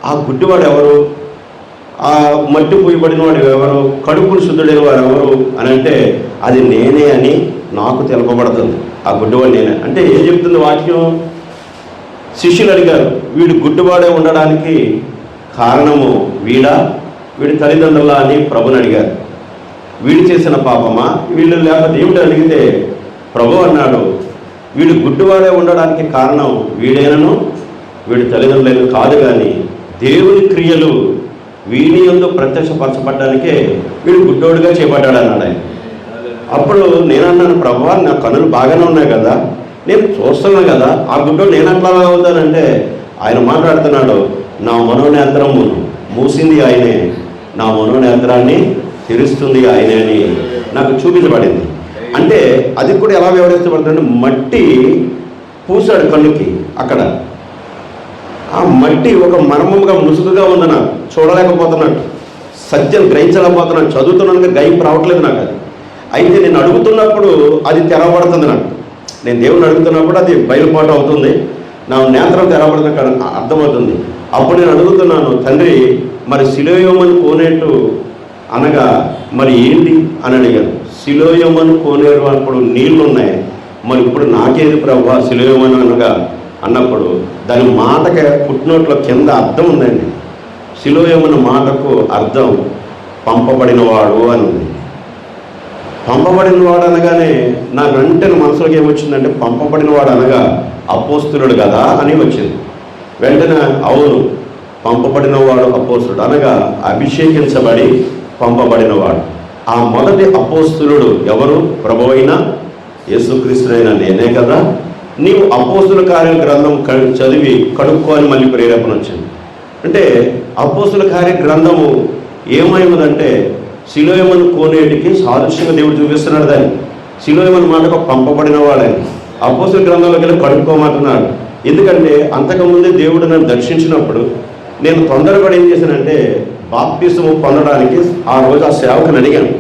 ఆ గుడ్డివాడు ఎవరు, ఆ మట్టి పూయబడిన వాడు ఎవరు, కడుపును శుద్ధుడైన వాడు ఎవరు అని అంటే అది నేనే అని నాకు తెలపబడుతుంది. ఆ గుడ్డివాడు నేనే అంటే ఏం చెప్తుంది వాక్యం? శిష్యులు అడిగారు, వీడు గుడ్డివాడే ఉండడానికి కారణము వీడి తల్లిదండ్రులా అని ప్రభుని అడిగారు. వీడు చేసిన పాపమా వీళ్ళు లేకపోతే ఏమిటి అడిగితే ప్రభు అన్నాడు, వీడు గుడ్డివాడే ఉండడానికి కారణం వీడేనను వీడి తల్లిదండ్రులను కాదు, కానీ దేవుని క్రియలు వీడి యందు ప్రత్యక్షపరచబడ్డానికే వీడు గుడ్డోడుగా చేపట్టాడు అన్నాడు ఆయన. అప్పుడు నేనన్నాను, ప్రభువా నా కనులు బాగానే ఉన్నాయి కదా, నేను చూస్తున్నాను కదా, ఆ గుడ్డోడు నేను అట్లా అవుతానంటే ఆయన మాట్లాడుతున్నాడు, నా మనోనేత్రము మూసింది ఆయనే, నా మనోనేత్రాన్ని తెరుస్తుంది ఆయనే అని నాకు చూపించబడింది. అంటే అది కూడా ఎలా వివరించబడుతుందంటే, మట్టి పూసాడు కన్నుకి, అక్కడ ఆ మట్టి ఒక మర్మముగా ముసుగుగా ఉంది, నాకు చూడలేకపోతున్నాడు, సత్యం గ్రహించలేకపోతున్నాడు, చదువుతున్నాను గ్రహింపు రావట్లేదు నాకు. అయితే నేను అడుగుతున్నప్పుడు అది తెరవబడుతుంది నాకు. నేను దేవుని అడుగుతున్నప్పుడు అది బయలుపాటు అవుతుంది, నా నేత్రం తెరవబడుతుంది, అర్థమవుతుంది. అప్పుడు నేను అడుగుతున్నాను, తండ్రి మరి సిలోయమని కోనేటు అనగా మరి ఏంటి అని అడిగాను. సిలోయమని కోనేరు అప్పుడు నీళ్లు ఉన్నాయి, మరి ఇప్పుడు నాకేది ప్రభువా సిలోయమని అనగా అన్నప్పుడు దాని మాటకి పుట్టినోట్లో కింద అర్థం ఉందండి. సిలోయమన్న మాటకు అర్థం పంపబడినవాడు అని ఉంది. పంపబడినవాడు అనగానే నా వెంటనే మనసులోకి ఏమొచ్చిందంటే, పంపబడినవాడు అనగా అపోస్తులుడు కదా అని వచ్చింది. వెంటనే అవును, పంపబడినవాడు అపోస్తులుడు అనగా అభిషేకించబడి పంపబడినవాడు. ఆ మొదటి అపోస్తులుడు ఎవరు? ప్రభువైన యేసుక్రీస్తునైన నేనే కదా. నీవు అపోస్తుల కార్య గ్రంథం చదివి కడుక్కోని మళ్ళీ ప్రేరేపణ వచ్చింది. అంటే అపోస్తుల కార్య గ్రంథము ఏమైందంటే సిలోయమను కోనేటికి సాదృశ్యంగా దేవుడు చూపిస్తున్నాడు. దాన్ని సిలోయమని మాటకు పంపబడిన వాడని అపోస్తుల గ్రంథంలోకి వెళ్ళి కడుక్కోమంటున్నాడు. ఎందుకంటే అంతకుముందే దేవుడు నన్ను దర్శించినప్పుడు నేను తొందరపడి ఏం చేశానంటే బాప్తిసము పొందడానికి ఆ రోజు ఆ సేవకుని అడిగాను.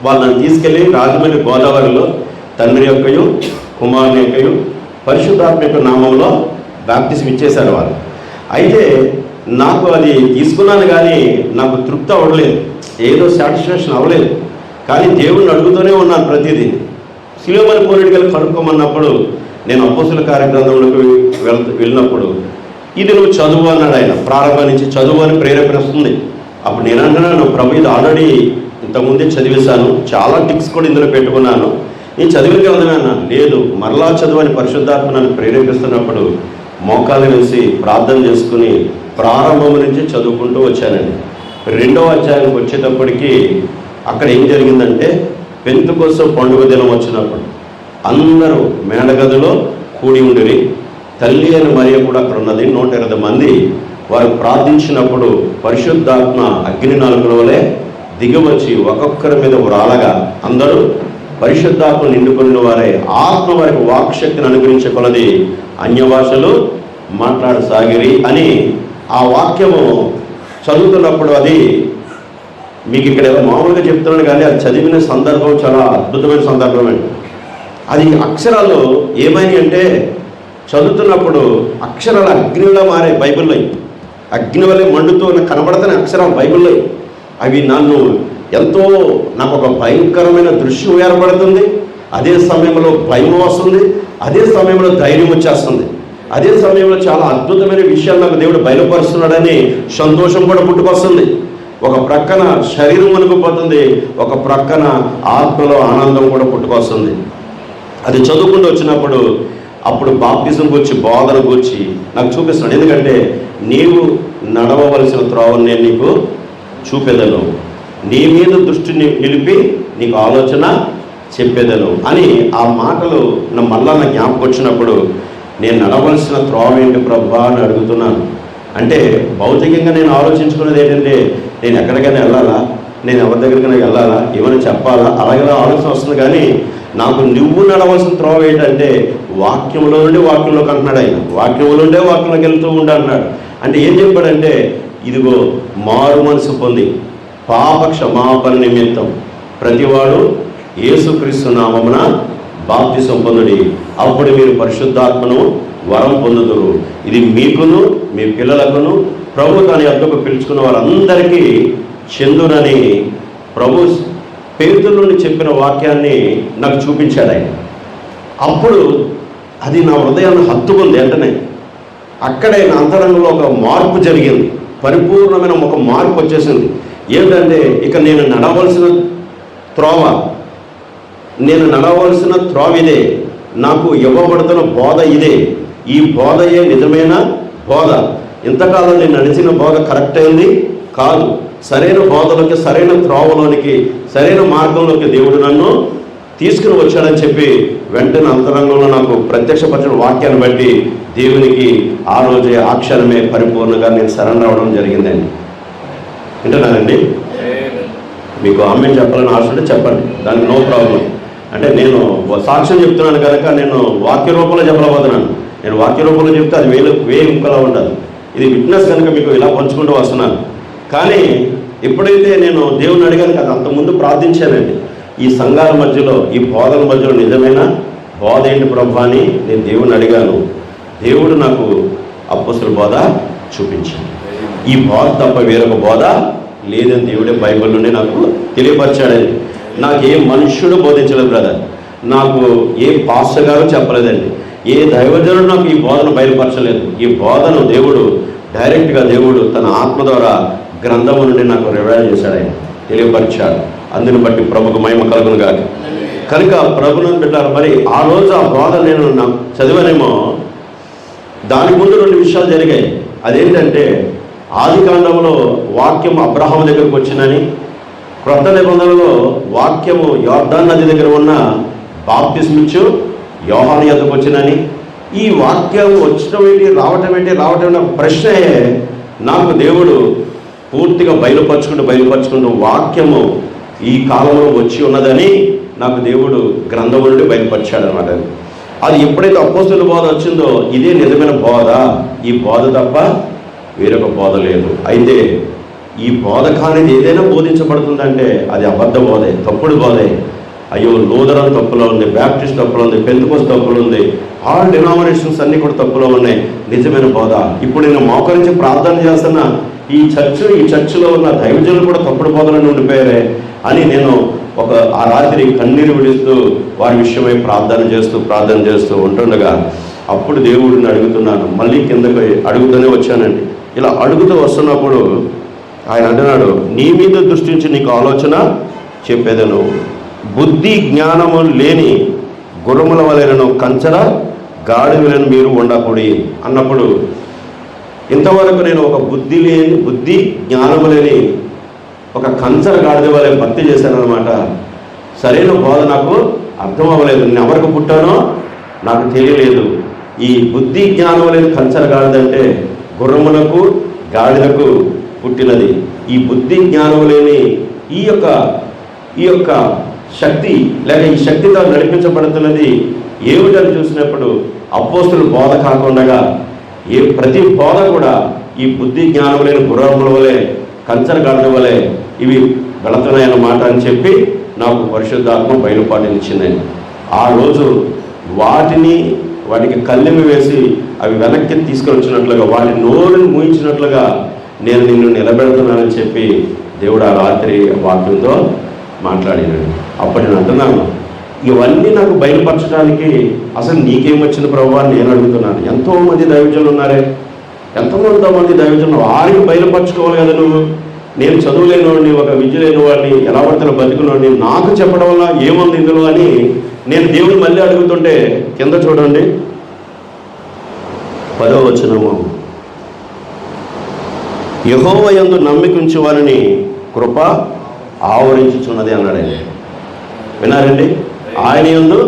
వాళ్ళు నన్ను తీసుకెళ్ళి రాజమండ్రి గోదావరిలో తండ్రి యొక్కయు కుమారుని యొక్కయు పరిశుద్ధాత్మ యొక్క నామంలో బాప్తిసం ఇచ్చేశారు వాళ్ళు. అయితే నాకు అది తీసుకున్నాను కానీ నాకు తృప్తి అవ్వలేదు, ఏదో సాటిస్ఫాక్షన్ అవ్వలేదు. కానీ దేవుణ్ణి అడుగుతూనే ఉన్నాను ప్రతిదీ. సిలోయమను కోనేటికి వెళ్ళి కడుక్కోమన్నప్పుడు నేను అపోస్తుల కార్యగ్రంథంలోకి వెళ్ళినప్పుడు ఇది నువ్వు చదువు అన్నాడు ఆయన. ప్రారంభం నుంచి చదువు అని ప్రేరేపణిస్తుంది. అప్పుడు నేను అంటున్నాను, ప్రభు ఇది ఆల్రెడీ ఇంతకుముందే చదివేశాను, చాలా టిక్స్ కూడా ఇందులో పెట్టుకున్నాను, నేను చదివిన గ్రంథమే అన్నాను. లేదు, మరలా చదువు అని పరిశుద్ధాత్మ నన్ను ప్రేరేపిస్తున్నప్పుడు మోకాలు వేసి ప్రార్థన చేసుకుని ప్రారంభం నుంచి చదువుకుంటూ వచ్చానండి. 2వ అధ్యాయానికి వచ్చేటప్పటికి అక్కడ ఏం జరిగిందంటే, పెంతెకొస్తు పండుగ దినం వచ్చినప్పుడు అందరూ మేడగదిలో కూడి ఉండిరి. తల్లి అయిన మరియ కూడా అక్కడ ఉన్నది. 120 మంది వారు ప్రార్థించినప్పుడు పరిశుద్ధాత్మ అగ్ని నాలుకల వలె దిగివచ్చి ఒక్కొక్కరి మీద రాలగా అందరూ పరిశుద్ధాత్మ నిండుకున్న వారే ఆత్మ వారికి వాక్శక్తిని అనుగ్రహించే కొలది అన్య భాషలు మాట్లాడసాగిరి అని ఆ వాక్యము చదువుతున్నప్పుడు అది మీకు ఇక్కడ ఏదో మామూలుగా చెప్తున్నాను కానీ అది చదివిన సందర్భం చాలా అద్భుతమైన సందర్భం అండి. అది అక్షరాలు ఏమైనాయి అంటే చదువుతున్నప్పుడు అక్షరాలు అగ్నిలా మారే బైబిల్లో, అగ్ని వల్లే మండుతూ కనబడుతున్న అక్షరాలు బైబిల్లో. అవి నన్ను ఎంతో, నాకు ఒక భయంకరమైన దృశ్యం ఏర్పడుతుంది, అదే సమయంలో భయం వస్తుంది, అదే సమయంలో ధైర్యం వచ్చేస్తుంది, అదే సమయంలో చాలా అద్భుతమైన విషయాలు నాకు దేవుడు బయలుపరుస్తున్నాడని సంతోషం కూడా పుట్టుకొస్తుంది. ఒక ప్రక్కన శరీరం వణుకుపోతుంది, ఒక ప్రక్కన ఆత్మలో ఆనందం కూడా పుట్టుకొస్తుంది. అది చదువుకుంటూ వచ్చినప్పుడు అప్పుడు బాప్తిజం గురించి బోధన గురించి నాకు చూపిస్తున్నాడు. ఎందుకంటే నీవు నడవవలసిన త్రోవను నేను నీకు చూపెదను, నీ మీద దృష్టిని నిలిపి నీకు ఆలోచన చెప్పేదను అని ఆ మాటలు మళ్ళా నా జ్ఞాపకం వచ్చినప్పుడు నేను నడవలసిన త్రోవ ఏంటి ప్రభువా అని అడుగుతున్నాను. అంటే భౌతికంగా నేను ఆలోచించుకున్నది ఏంటంటే, నేను ఎక్కడికైనా వెళ్ళాలా, నేను ఎవరి దగ్గరికైనా వెళ్ళాలా, ఏమైనా చెప్పాలా, అలాగే ఆలోచన వస్తుంది. కానీ నాకు నువ్వు నడవలసిన త్రోవ ఏంటంటే వాక్యంలో నుండి వాక్యంలోకి అంటున్నాడు ఆయన. వాక్యంలో నుండే వాక్యంలోకి వెళ్తూ ఉండి అంటున్నాడు. అంటే ఏం చెప్పాడంటే, ఇదిగో మారు మనసు పొంది పాప క్షమాపణ నిమిత్తం ప్రతివాడు యేసుక్రీస్తు నామమున బాప్తిసం పొందుడి, అప్పుడు మీరు పరిశుద్ధాత్మను వరం పొందుదురు. ఇది మీకును మీ పిల్లలకును ప్రభు తన యొద్దకు పిలుచుకున్న వారందరికీ చెందునని ప్రభు పేతురు నుండి చెప్పిన వాక్యాన్ని నాకు చూపించాడు ఆయన. అప్పుడు అది నా హృదయాన్ని హత్తుకుంది. వెంటనే అక్కడే నా అంతరంగంలో ఒక మార్పు జరిగింది, పరిపూర్ణమైన ఒక మార్పు వచ్చేసింది. ఏమిటంటే ఇక నేను నడవలసిన త్రోవ ఇదే, నాకు ఇవ్వబడుతున్న బోధ ఇదే, ఈ బోధయే నిజమైన బోధ. ఇంతకాలం నేను నడిచిన బోధ కరెక్ట్ అయింది కాదు, సరైన బోధలోకి, సరైన త్రోవలోనికి, సరైన మార్గంలోకి దేవుడు నన్ను తీసుకుని వచ్చాడని చెప్పి వెంటనే అంతరంగంలో నాకు ప్రత్యక్షపరిచిన వాక్యాన్ని బట్టి దేవునికి ఆ రోజే ఆ క్షణమే పరిపూర్ణంగా నేను సరెండర్ అవ్వడం జరిగిందండి. వింటున్నానండి? మీకు ఆమె చెప్పాలని ఆశ ఉంటే చెప్పండి, దానికి నో ప్రాబ్లం. అంటే నేను సాక్ష్యం చెప్తున్నాను కనుక నేను వాక్య రూపంలో చెప్పలేకపోతున్నాను. నేను వాక్య రూపంలో చెప్తే అది వేయి ఇంకలా ఉంటుంది. ఇది విట్నెస్ కనుక మీకు ఇలా పంచుకుంటూ వస్తున్నాను. కానీ ఎప్పుడైతే నేను దేవుని అడిగాను కదా, అంతకుముందు ప్రార్థించానండి. ఈ సంఘాల మధ్యలో, ఈ బోధల మధ్యలో నిజమైన బోధ ఏంటి ప్రభు అని నేను దేవుని అడిగాను. దేవుడు నాకు అపోస్తలుల బోధ చూపించాడు. ఈ బోధ తప్ప వేరొక బోధ లేదని దేవుడే బైబిల్లోనే నాకు తెలియపరిచాడండి. నాకు ఏ మనుష్యుడు బోధించలేదు బ్రదర్, నాకు ఏ పాస్టర్ గారు చెప్పలేదండి, ఏ దైవజనుడు నాకు ఈ బోధను బయలుపరచలేదు. ఈ బోధను దేవుడు డైరెక్ట్గా దేవుడు తన ఆత్మ ద్వారా గ్రంథము నుండి నాకు రివైల్ చేశాడు, ఆయన తెలియపరిచాడు. అందుని బట్టి ప్రభుకు మహిమ కలుగును గాక. కనుక ప్రభుని పెట్టారు. మరి ఆ రోజు ఆ బోధ నేను చదివానేమో, దానికి ముందు 2 విషయాలు జరిగాయి. అదేంటంటే ఆదికాండంలో వాక్యం అబ్రహాము దగ్గరకు వచ్చిందని, క్రొత్త నిబంధనలో వాక్యము యోర్దాను నది దగ్గర ఉన్న బాప్తిస్మిచ్చు యోహాను యొద్దకు వచ్చిందని. ఈ వాక్యం వచ్చడం ఏంటి, రావటం ఏంటి ఒక ప్రశ్నే నాకు దేవుడు పూర్తిగా బయలుపరుచుకుంటూ వాక్యము ఈ కాలంలో వచ్చి ఉన్నదని నాకు దేవుడు గ్రంథం నుండి బయలుపరిచాడు అనమాట. అది ఎప్పుడైతే అపోస్తలుల బోధ వచ్చిందో ఇదే నిజమైన బోధ, ఈ బోధ తప్ప వేరొక బోధ లేదు. అయితే ఈ బోధ కానిది ఏదైనా బోధించబడుతుందంటే అది అబద్ధ బోధే, తప్పుడు బోధే. అయ్యో లూథరన్ తప్పులో ఉంది, బ్యాప్టిస్ట్ తప్పులో ఉంది, పెంతెకోస్తు తప్పులో ఉంది, ఆల్ డినామినేషన్స్ అన్నీ కూడా తప్పులో ఉన్నాయి. నిజమైన బోధ ఇప్పుడు నేను మోకరించి ప్రార్థన చేస్తున్న ఈ చర్చిలో ఉన్న దైవజనులు కూడా తప్పుడు బోధలను ఉండిపోయారే అని నేను ఆ రాత్రి కన్నీరు విడుస్తూ వారి విషయమై ప్రార్థన చేస్తూ ఉంటుండగా అప్పుడు దేవుడిని అడుగుతున్నాను. మళ్ళీ కిందకి అడుగుతూనే వచ్చానండి. ఇలా అడుగుతూ వస్తున్నప్పుడు ఆయన అంటున్నాడు, నీ మీద దృష్టించి నీకు ఆలోచన చెప్పేదను, బుద్ధి జ్ఞానము లేని గుర్రముల వలెను కంచర గాడిదలను మీరు ఉండకూడి అన్నప్పుడు, ఇంతవరకు నేను ఒక బుద్ధి జ్ఞానము లేని ఒక కంచర గాడిద వలె భక్తి చేశానన్నమాట. సరైన బోధ నాకు అర్థం అవ్వలేదు. నేను ఎవరికి పుట్టానో నాకు తెలియలేదు. ఈ బుద్ధి జ్ఞానం అనేది కంచర గాడిద అంటే గుర్రములకు గాడిదకు పుట్టినది. ఈ బుద్ధి జ్ఞానం లేని ఈ యొక్క శక్తి లేక ఈ శక్తితో నడిపించబడుతున్నది ఏమిటని చూసినప్పుడు అపోస్తలుల బోధ కాకుండా ప్రతి బోధ కూడా ఈ బుద్ధి జ్ఞానం లేని గుర్రముల వలె కంచర గాడిద వలె ఇవి వెళుతున్నాయన్నమాట అని చెప్పి నాకు పరిశుద్ధాత్మ బయలుపాటినిచ్చిందని. ఆ రోజు వాటికి కళ్ళెమి వేసి అవి వెనక్కి తీసుకొని వచ్చినట్లుగా, వాటి నోరుని మూయించినట్లుగా నేను నిన్ను నిలబెడుతున్నానని చెప్పి దేవుడు ఆ రాత్రి వాక్యంతో మాట్లాడినాడు. అప్పుడు నేను అంటున్నాను, ఇవన్నీ నాకు బయలుపరచడానికి అసలు నీకేమొచ్చింది ప్రభు అని నేను అడుగుతున్నాను. ఎంతోమంది దైవజనులు ఉన్నారే, ఎంతమంది దైవజనులు, వారికి బయలుపరచుకోవాలి కదా నువ్వు. నేను చదువులేని వాడిని, ఒక విద్య లేని వాడిని, ఎలా పడితే బతుకున్నవాడిని, నాకు చెప్పడం వల్ల ఏముంది ఇందులో అని నేను దేవుని మళ్ళీ అడుగుతుంటే కింద చూడండి 10వ వచనము, యెహోవా యందు నమ్మికుంచు వారిని కృప ఆవరించుచున్నది అన్నాడు. విన్నారండి? ఆయన యందు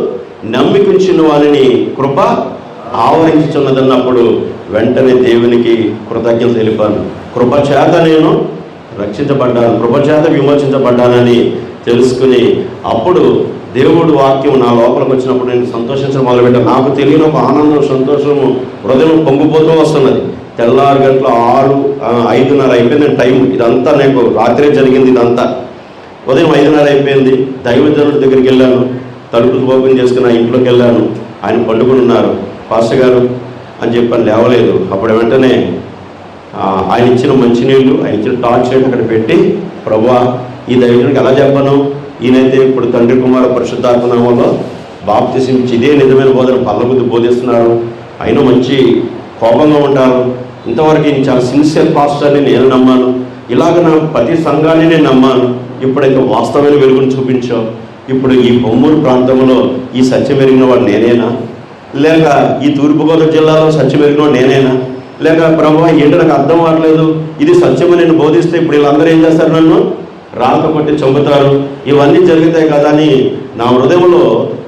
నమ్మికుంచిన వారిని కృప ఆవరించుచున్నది అన్నప్పుడు వెంటనే దేవునికి కృతజ్ఞత తెలిపాను. కృపచేత నేను రక్షించబడ్డాను, కృపచేత విమోచించబడ్డానని తెలుసుకుని అప్పుడు దేవుడు వాక్యం నా లోపలికి వచ్చినప్పుడు నేను సంతోషించడం మొదలుపెట్టాను. నాకు తెలియని ఒక ఆనందం, సంతోషము హృదయం పొంగిపోతూ వస్తున్నది. తెల్లారు గంటల 5:30 అయిపోయింది టైం. ఇదంతా నాకు రాత్రే జరిగింది. ఇదంతా ఉదయం 5:30 అయిపోయింది. దైవజనుడి దగ్గరికి వెళ్ళాను, తలుపులు ఓపెన్ చేసుకుని ఆ ఇంట్లోకి వెళ్ళాను. ఆయన పండుకొని ఉన్నారు. పాస్టర్ గారు అని చెప్పని లేవలేదు. అప్పుడు వెంటనే ఆయన ఇచ్చిన మంచినీళ్ళు, ఆయన ఇచ్చిన టార్చ్ లైట్ అక్కడ పెట్టి, ప్రభువా ఈ దైవజనుడికి ఎలా చెప్పను, ఈయనైతే ఇప్పుడు తండ్రి కుమార పరిశుద్ధాత్మ నామములో బాప్తిసం ఇచ్చి ఇదే నిజమైన బోధన పల్లబుద్ధి బోధిస్తున్నారు, అయినా మంచి కోపంగా ఉంటారు, ఇంతవరకు ఈయన చాలా సిన్సియర్ పాస్టర్ అని నేను నమ్మాను, ఇలాగ నా ప్రతి సంఘాన్ని నేను నమ్మాను, ఇప్పుడైతే వాస్తవమైన వెలుగును చూపించావు, ఇప్పుడు ఈ బొమ్మూరు ప్రాంతంలో ఈ సత్యం ఎరిగిన వాడు నేనేనా, లేక ఈ తూర్పుగోదావరి జిల్లాలో సత్యం ఎరిగిన వాడు నేనేనా, లేక ప్రభువా ఏంటో నాకు అర్థం అవ్వట్లేదు, ఇది సత్యమని నేను బోధిస్తే ఇప్పుడు వీళ్ళందరూ ఏం చేస్తారు, నన్ను రాళ్ళతో కొట్టి చంపుతారు, ఇవన్నీ జరుగుతాయి కదా అని నా హృదయంలో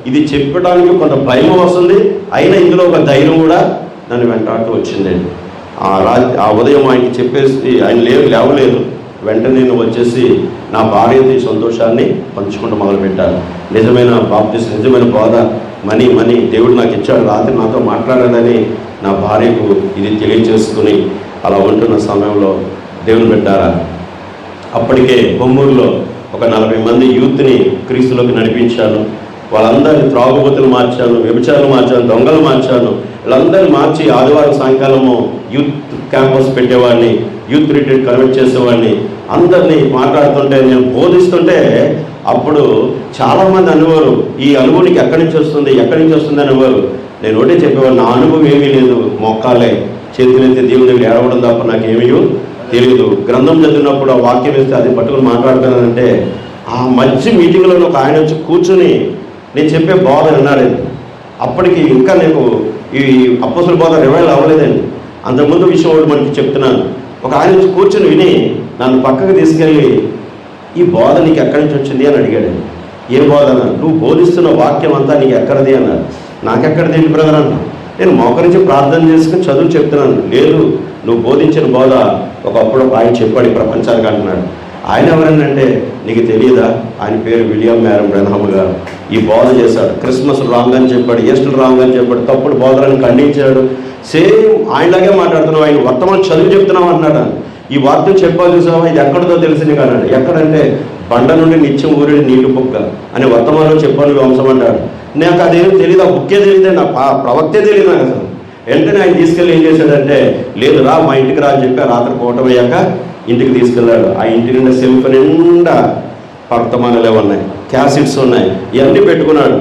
ఇది చెప్పడానికి కొంత భయం వస్తుంది. అయినా ఇందులో ఒక ధైర్యం కూడా నన్ను వెంటాడుతూ వచ్చిందండి. ఆ ఉదయం ఆయనకి చెప్పేసి ఆయన లేవలేదు. వెంటనే నేను వచ్చేసి నా భార్యతో ఈ సంతోషాన్ని పంచుకుంటూ మొదలుపెట్టాను. నిజమైన బాప్తిసం, నిజమైన బోధ, మనీ దేవుడు నాకు ఇచ్చాడు, రాత్రి నాతో మాట్లాడాలని నా భార్యకు ఇది తెలియచేసుకుని అలా ఉంటున్న సమయంలో దేవుని పెట్టారా, అప్పటికే బొమ్మూరులో ఒక 40 మంది యూత్ని క్రీస్తులోకి నడిపించాను. వాళ్ళందరినీ త్రాగుబోతులు మార్చాను, వ్యభిచారులు మార్చాను, దొంగలు మార్చాను. వీళ్ళందరినీ మార్చి ఆదివారం సాయంకాలము యూత్ క్యాంపస్ పెట్టేవాడిని, యూత్ రిట్రీట్ కన్వర్ట్ చేసేవాడిని. అందరినీ మాట్లాడుతుంటే, నేను బోధిస్తుంటే అప్పుడు చాలామంది అనేవారు, ఈ అనుభవం నీకు ఎక్కడి నుంచి వస్తుంది అనేవారు. నేను ఒకటే చెప్పేవాడు, నా అనుభవం ఏమీ లేదు, మొక్కాలే, చేతులైతే దేవుని దగ్గర ఏడవడం తప్ప నాకేమీ తెలియదు. గ్రంథం చదివినప్పుడు ఆ వాక్యం వేస్తే అది పట్టుకుని మాట్లాడుతున్నానంటే, ఆ మంచి మీటింగ్లో ఒక ఆయన వచ్చి కూర్చుని నేను చెప్పే బోధ విన్నాడండి. అప్పటికి ఇంకా నేను ఈ అపోస్తుల బోధ రివైల్ అవ్వలేదండి. అంతకుముందు విషయం ఒకటి మనకి చెప్తున్నాను. ఒక ఆయన వచ్చి కూర్చుని విని నన్ను పక్కకు తీసుకెళ్ళి, ఈ బోధ నీకు ఎక్కడి నుంచి వచ్చింది అని అడిగాడు. ఏ బోధ అన్నాను. నువ్వు బోధిస్తున్న వాక్యం అంతా నీకు ఎక్కడిది అన్నారు. నాకెక్కడిది ఏంటి బ్రదర్ అన్నా. నేను మోకరించి ప్రార్థన చేసుకుని చదువు చెప్తున్నాను. లేదు, నువ్వు బోధించిన బోధ ఒకప్పుడు ఆయన చెప్పాడు ప్రపంచానికి అంటున్నాడు. ఆయన ఎవరనంటే, నీకు తెలియదా, ఆయన పేరు విలియం మ్యారన్ బ్రెన్హామ్ గారు. ఈ బోధ చేశాడు. క్రిస్మస్ రాంగ్ అని చెప్పాడు, ఈస్టర్ రాంగ్ అని చెప్పాడు, తప్పుడు బోధలను ఖండించాడు. సేమ్ ఆయనలాగే మాట్లాడుతున్నావు, ఆయన వర్తమానం చదువు చెప్తున్నావు అంటున్నాడు. ఈ వార్తలు చెప్పాలి చూసావా, ఇది ఎక్కడితో తెలిసింది కానండి. ఎక్కడంటే, బండ నుండి నిత్యం ఊరేది నీటి బుక్క అని వర్తమానంలో చెప్పాను వంశం అంటాడు. నాకు అదేం తెలియదు, ఆ బుక్కే తెలియదు, నా ప్రవక్తే తెలియదు నాకు అసలు. వెంటనే ఆయన తీసుకెళ్ళి ఏం చేశాడంటే, లేదు రా మా ఇంటికి రా అని చెప్పి రాత్రి పోవటమయ్యాక ఇంటికి తీసుకెళ్ళాడు. ఆ ఇంటి నిండా సెల్ఫ్ నిండా వర్తమానాలే ఉన్నాయి, క్యాసెట్స్ ఉన్నాయి, ఇవన్నీ పెట్టుకున్నాడు.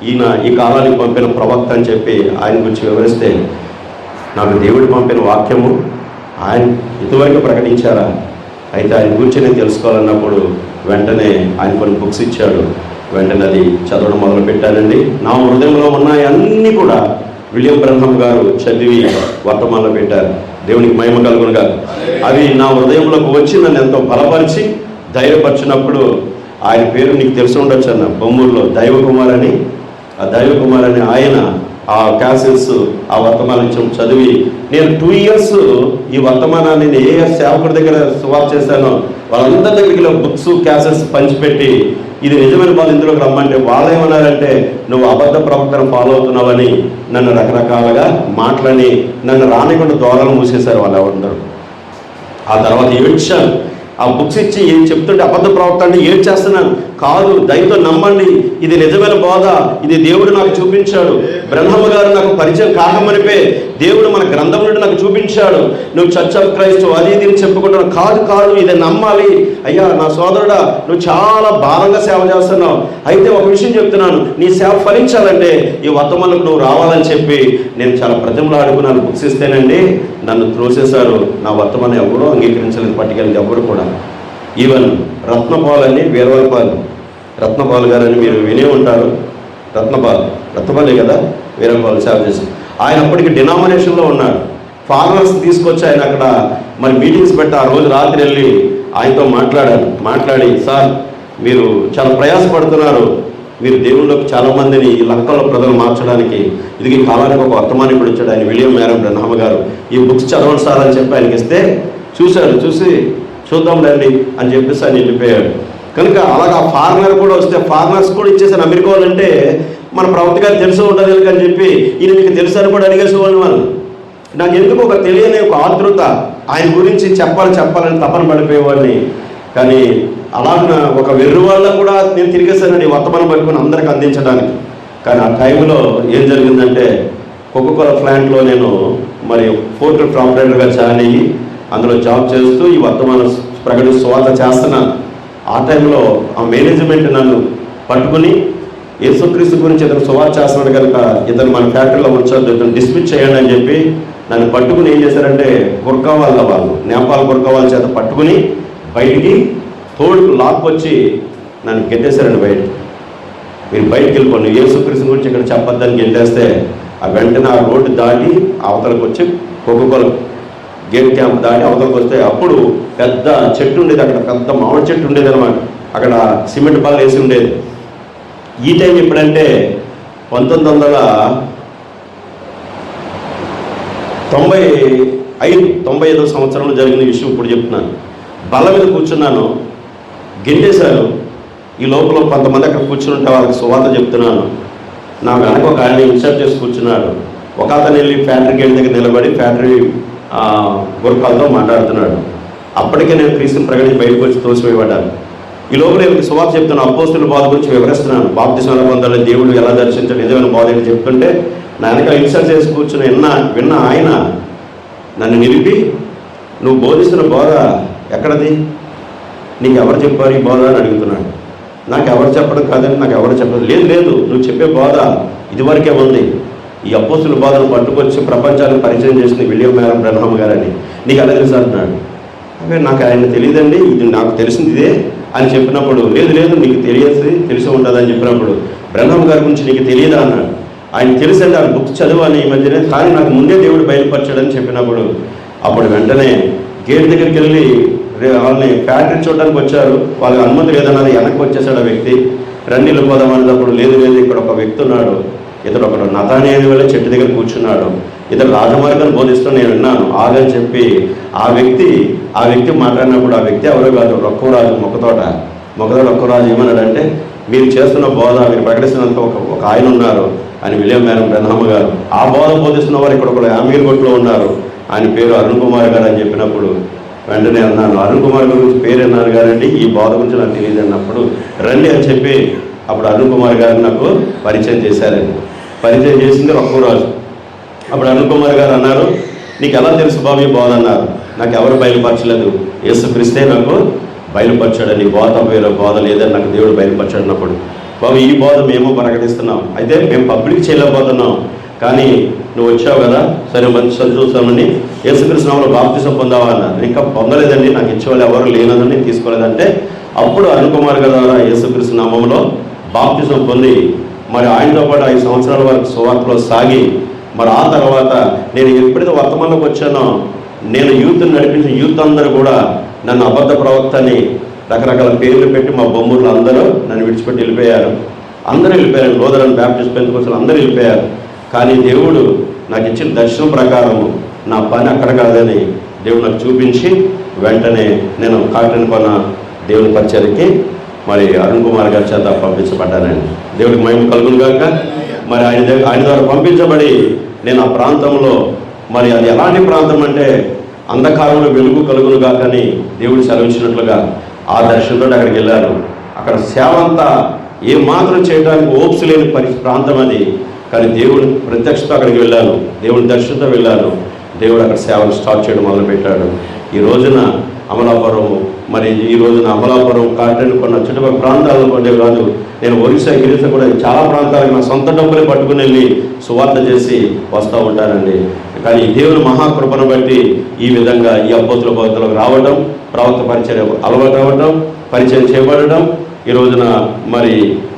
ఈయన ఈ కాలానికి పంపిన ప్రవక్త అని చెప్పి ఆయన గురించి వివరిస్తే, నాకు దేవుడు పంపిన వాక్యము ఆయన ఇదివరకు ప్రకటించారా, అయితే ఆయన గురించి నేను తెలుసుకోవాలన్నప్పుడు వెంటనే ఆయన కొన్ని బుక్స్ ఇచ్చాడు. వెంటనే అది చదవడం మొదలు పెట్టానండి. నా హృదయంలో ఉన్నాయి అన్నీ కూడా విలియం బ్రెన్హామ్ గారు చదివి వర్తమానంలో పెట్టారు. దేవునికి మహిమ కలుగునుగా. అవి నా హృదయంలోకి వచ్చి నన్ను ఎంతో బలపరిచి ధైర్యపరిచినప్పుడు, ఆయన పేరు నీకు తెలిసి ఉండొచ్చు అన్న, బొమ్మూరులో దైవకుమార్ అని, ఆ దైవకుమార్ అని ఆయన ఆ క్యాసెట్స్ ఆ వర్తమానం చదివి, నేను 2 years ఈ వర్తమానాన్ని నేను ఏ సేవకుడి దగ్గర సువార్త చేశానో వాళ్ళందరి దగ్గరికి బుక్స్ క్యాసెట్స్ పంచిపెట్టి, ఇది నిజమైన వాళ్ళు ఇందులోకి రమ్మంటే వాళ్ళు ఏమన్నారంటే, నువ్వు అబద్ధ ప్రవక్తను ఫాలో అవుతున్నావని నన్ను రకరకాలుగా మాట్లాడి నన్ను రానికుండా దూరాలు మూసేశారు వాళ్ళు ఎవరందరూ. ఆ తర్వాత ఏడ్చాను. ఆ బుక్స్ ఇచ్చి ఏం చెప్తుంటే అబద్ధ ప్రవక్త అంటే ఏడ్చేస్తున్నాను. కాదు, దయతో నమ్మండి, ఇది నిజమైన బోధ, ఇది దేవుడు నాకు చూపించాడు. బ్రహ్మ గారు నాకు పరిచయం కాకమనిపే దేవుడు మన గ్రంథం నుండి నాకు చూపించాడు. నువ్వు చర్చ్ ఆఫ్ క్రైస్ట్ అది ఇది చెప్పుకుంటున్నావు, కాదు ఇదే నమ్మాలి. అయ్యా నా సోదరుడా, నువ్వు చాలా భారంగా సేవ చేస్తున్నావు. అయితే ఒక విషయం చెప్తున్నాను, నీ సేవ ఫలించాలంటే ఈ వర్తమానంకు నువ్వు రావాలని చెప్పి నేను చాలా ప్రతిమలాడుకున్నాను. బుక్స్ ఇస్తేనండి నన్ను త్రోసేశారు. నా వర్తమానం ఎవరో అంగీకరించలేదు, పట్టుకెళ్ళి ఎవరు కూడా. ఈవెన్ రత్నపాల్ అని వీరవల్పాల్, రత్నపాల్ గారు అని మీరు వినే ఉంటారు. రత్నపాలే కదా వీరవల్పాల్ సేవ చేసి, ఆయన అప్పటికి డినామినేషన్లో ఉన్నాడు. ఫార్మర్స్ తీసుకొచ్చి ఆయన అక్కడ మరి మీటింగ్స్ పెట్టి ఆ రోజు రాత్రి వెళ్ళి ఆయనతో మాట్లాడి, సార్ మీరు చాలా ప్రయాసపడుతున్నారు, మీరు దేవుళ్ళకి చాలామందిని ఈ లంకలో ప్రజలు మార్చడానికి, ఇది కాలానికి ఒక వర్తమానికుడు ఇచ్చాడు ఆయన విలియం మ్యారన్ బ్రెన్హామ్ గారు, ఈ బుక్స్ చదవండి సార్ అని చెప్పి ఆయనకి ఇస్తే చూశాడు. చూసి చూద్దాం రండి అని చెప్పేసి ఆయన వెళ్ళిపోయాడు. కనుక అలాగా ఫారినర్ కూడా వస్తే ఫారినర్స్ కూడా ఇచ్చేసాను. అమెరికా వాళ్ళంటే మన ప్రవక్త గారు తెలుసు ఉంటుంది అని చెప్పి ఈయన మీకు తెలుసు అని కూడా అడిగేసేవాళ్ళు వాళ్ళు. నాకు ఎందుకు ఒక తెలియని ఒక ఆతృత, ఆయన గురించి చెప్పాలని తపన పడిపోయేవాడిని. కానీ అలాగ ఒక వెర్రి వాళ్ళ కూడా నేను తిరిగేశానండి వర్తమానం పట్టుకొని అందరికి అందించడానికి. కానీ ఆ టైంలో ఏం జరిగిందంటే, కోకోకోలా ప్లాంట్లో నేను మరి ఫోర్త్ ఆపరేటర్గా జాయిన్ అయ్యి అందులో జాబ్ చేస్తూ ఈ వర్తమానం ప్రకటిస్తూ స్వార్థ చేస్తున్నాను. ఆ టైంలో ఆ మేనేజ్మెంట్ నన్ను పట్టుకుని, యేసుక్రీస్తు గురించి ఇతను సువార్త చేస్తున్నాడు కనుక ఇతను మన ఫ్యాక్టరీలో ఉంచొద్దు, ఇతను డిస్మిస్ చేయండి అని చెప్పి నన్ను పట్టుకుని ఏం చేశారంటే, గుర్కా వాళ్ళు నేపాల్ గుర్కా వాళ్ళ చేత పట్టుకుని బయటికి లాక్కొచ్చి నన్ను గెట్టేశారండి. మీరు బయటికి వెళ్ళిపోండి, యేసుక్రీస్తు గురించి ఇక్కడ చెప్పొద్దని గెట్టేస్తే ఆ వెంటనే ఆ రోడ్డు దాటి అవతలకు వచ్చి కోకోకోలా గేట్ క్యాంప్ దాటి అవతలకు వస్తే అప్పుడు పెద్ద చెట్టు ఉండేది, అక్కడ పెద్ద మామిడి చెట్టు ఉండేది అనమాట. అక్కడ సిమెంట్ బాల్ వేసి ఉండేది. ఈ టైం ఎప్పుడంటే 1995 సంవత్సరంలో జరిగిన విషయం ఇప్పుడు చెప్తున్నాను. బల్ల మీద కూర్చున్నాను, గెంటేశారు. ఈ లోపల కొంతమంది అక్కడ కూర్చుంటే వాళ్ళకి సువార్త చెప్తున్నాను. నా వెనక ఒక ఆయన ఇన్సర్ట్ చేసి కూర్చున్నాడు. ఒక అతను వెళ్ళి ఫ్యాక్టరీ గేట్ దగ్గర నిలబడి ఫ్యాక్టరీ గురకాలతో మాట్లాడుతున్నాడు. అప్పటికే నేను క్రీస్తుని ప్రకటించి బయటకు వచ్చి తోసివేయబడ్డాను. ఈ లోపల వీళ్ళకి సువార్త చెప్తున్నాను, అపోస్తుల బాధ గురించి వివరిస్తున్నాను. బాప్తిస్మాల పొందాలని దేవుడు ఎలా దర్శించాలి, నిజమైన బాధ ఏంటి చెప్తుంటే నా వెనక ఇన్సల్ట్ చేసి కూర్చుని విన్న ఆయన నన్ను నిలిపి, నువ్వు బోధిస్తున్న బోధ ఎక్కడది, నీకు ఎవరు చెప్పారు ఈ బోధ అని అడుగుతున్నాడు. నాకు ఎవరు చెప్పడం కాదని, నాకు ఎవరు చెప్పదు. లేదు, నువ్వు చెప్పే బోధ ఇదివరకే ఉంది. ఈ అపోస్తుల బోధను పట్టుకొచ్చి ప్రపంచానికి పరిచయం చేసింది విలియం మేరం బ్రహ్మ గారని, నీకు ఎలా తెలుసు అంటున్నాడు. అంటే నాకు ఆయన తెలియదండి, ఇది నాకు తెలిసింది ఇదే అని చెప్పినప్పుడు, లేదు నీకు తెలిసి ఉంటుంది అని చెప్పినప్పుడు, బ్రహ్మ గారి గురించి నీకు తెలియదా అన్నాడు. ఆయన తెలిసండి, ఆయన బుక్స్ చదివాను ఈ మధ్యనే, కానీ నాకు ముందే దేవుడు బయలుపరచాడని చెప్పినప్పుడు, అప్పుడు వెంటనే గేట్ దగ్గరికి వెళ్ళి వాళ్ళని ఫ్యాక్టరీ చూడడానికి వచ్చారు. వాళ్ళకి అనుమతి లేదన్నారు. వెనక్కి వచ్చేసాడు ఆ వ్యక్తి. రండి వెళ్ళిపోదాం అనేటప్పుడు, లేదు ఇక్కడ ఒక వ్యక్తి ఉన్నాడు, ఇతడు ఒకడు నతానియేలు వెళ్ళి చెట్టు దగ్గర కూర్చున్నాడు, ఇతడు రాజమార్గాన్ని బోధిస్తూ నేను విన్నాను ఆగని చెప్పి ఆ వ్యక్తి మాట్లాడినప్పుడు, ఆ వ్యక్తి ఎవరో కాదు, రొక్కరాజు మొక్కతోట రొక్కరాజు ఏమన్నాడంటే, మీరు చేస్తున్న బోధ, మీరు ప్రకటిస్తున్నంత ఒక ఆయన ఉన్నారు అని విలియం మేరం బ్రహ్మ గారు, ఆ బోధ బోధిస్తున్న వారు ఇక్కడ ఒక అమీర్గొట్లో ఉన్నారు, ఆయన పేరు అరుణ్ కుమార్ గారు అని చెప్పినప్పుడు వెంటనే అన్నాను, అరుణ్ కుమార్ గారి గురించి పేరు అన్నారు గారండి, ఈ బోధ గురించి నాకు తెలియదు అన్నప్పుడు, రండి అని చెప్పి అప్పుడు అరుణ్ కుమార్ గారు నాకు పరిచయం చేశారండి. పరిచయం చేసింది రొక్కరాజు. అప్పుడు అరుణ్ కుమార్ గారు అన్నారు, నీకు ఎలా తెలుసు బాబు ఈ బోధ అన్నారు. నాకు ఎవరు బయలుపరచలేదు, యేసుక్రీస్తే నాకు బయలుపరచాడని, బోధ వేరే బోధ లేదని నాకు దేవుడు బయలుపరచాడన్నప్పుడు, బాబు ఈ బోధ మేము ప్రకటిస్తున్నాం, అయితే మేము పబ్లిక్ చేయలేకపోతున్నాం, కానీ నువ్వు వచ్చావు కదా, సరే మంచి చదువుతామని యేసుక్రీస్తు నామములో బాప్తిసం పొందావా అన్నారు. ఇంకా పొందలేదండి, నాకు ఇచ్చేవాళ్ళు ఎవరు లేనని నేను తీసుకోలేదంటే, అప్పుడు అరుణ్ కుమార్ గారి ద్వారా యేసుక్రీస్తు నామములో బాప్తిసం పొంది మరి ఆయనతో పాటు 5 సంవత్సరాల వరకు సువార్తలో సాగి, మరి ఆ తర్వాత నేను ఎప్పుడైతే వర్తమానంలోకి వచ్చానో, నేను యూత్ని నడిపించిన యూత్ అందరూ కూడా నన్ను అబద్ధ ప్రవక్త అని రకరకాల పేర్లు పెట్టి మా బొమ్మూరులు అందరూ నన్ను విడిచిపెట్టి వెళ్ళిపోయారు. అందరూ వెళ్ళిపోయారు, లోదరన్ బ్యాప్టిస్ట్ పెంతెకోస్తలు అందరూ వెళ్ళిపోయారు. కానీ దేవుడు నాకు ఇచ్చిన దర్శనం ప్రకారము నా పని అక్కడ కాదని దేవుడు నాకు చూపించి, వెంటనే నేను కాటన్కొన దేవుని పరిచర్యకి మరి అరుణ్ కుమార్ గారి చేత పంపించబడ్డానండి. దేవుడికి మహిమ కలుగును గాక. మరి ఆయన ద్వారా పంపించబడి నేను ఆ ప్రాంతంలో, మరి అది ఎలాంటి ప్రాంతం అంటే అంధకారంలో వెలుగు కలుగును గాకని దేవుడు సెలవిచ్చినట్లుగా ఆ దర్శనంతో అక్కడికి వెళ్ళాను. అక్కడ సేవ అంతా ఏమాత్రం చేయడానికి ఓప్స్ లేని ప్రాంతం అది. కానీ దేవుని ప్రత్యక్షతో అక్కడికి వెళ్ళాను, దేవుని దర్శనంతో వెళ్ళాను. దేవుడు అక్కడ సేవను స్టార్ట్ చేయడం మొదలుపెట్టాడు. ఈ రోజున అమలాపురం, మరి ఈ రోజున అమలాపురం, కాటన్కొన చుట్టుపక్కల ప్రాంతాలను కొనే కాదు, నేను ఒరిస్సా గిరిసా కూడా చాలా ప్రాంతాలకు నా సొంత డబ్బులే పట్టుకుని వెళ్ళి సువార్త చేసి వస్తూ ఉంటానండి. కానీ దేవుని మహాకృపను బట్టి ఈ విధంగా ఈ అపోస్తుల బోధనలోకి రావడం, ప్రవక్త పరిచయం అలవాటు అవ్వడం, పరిచయం చేయబడడం, ఈ రోజున మరి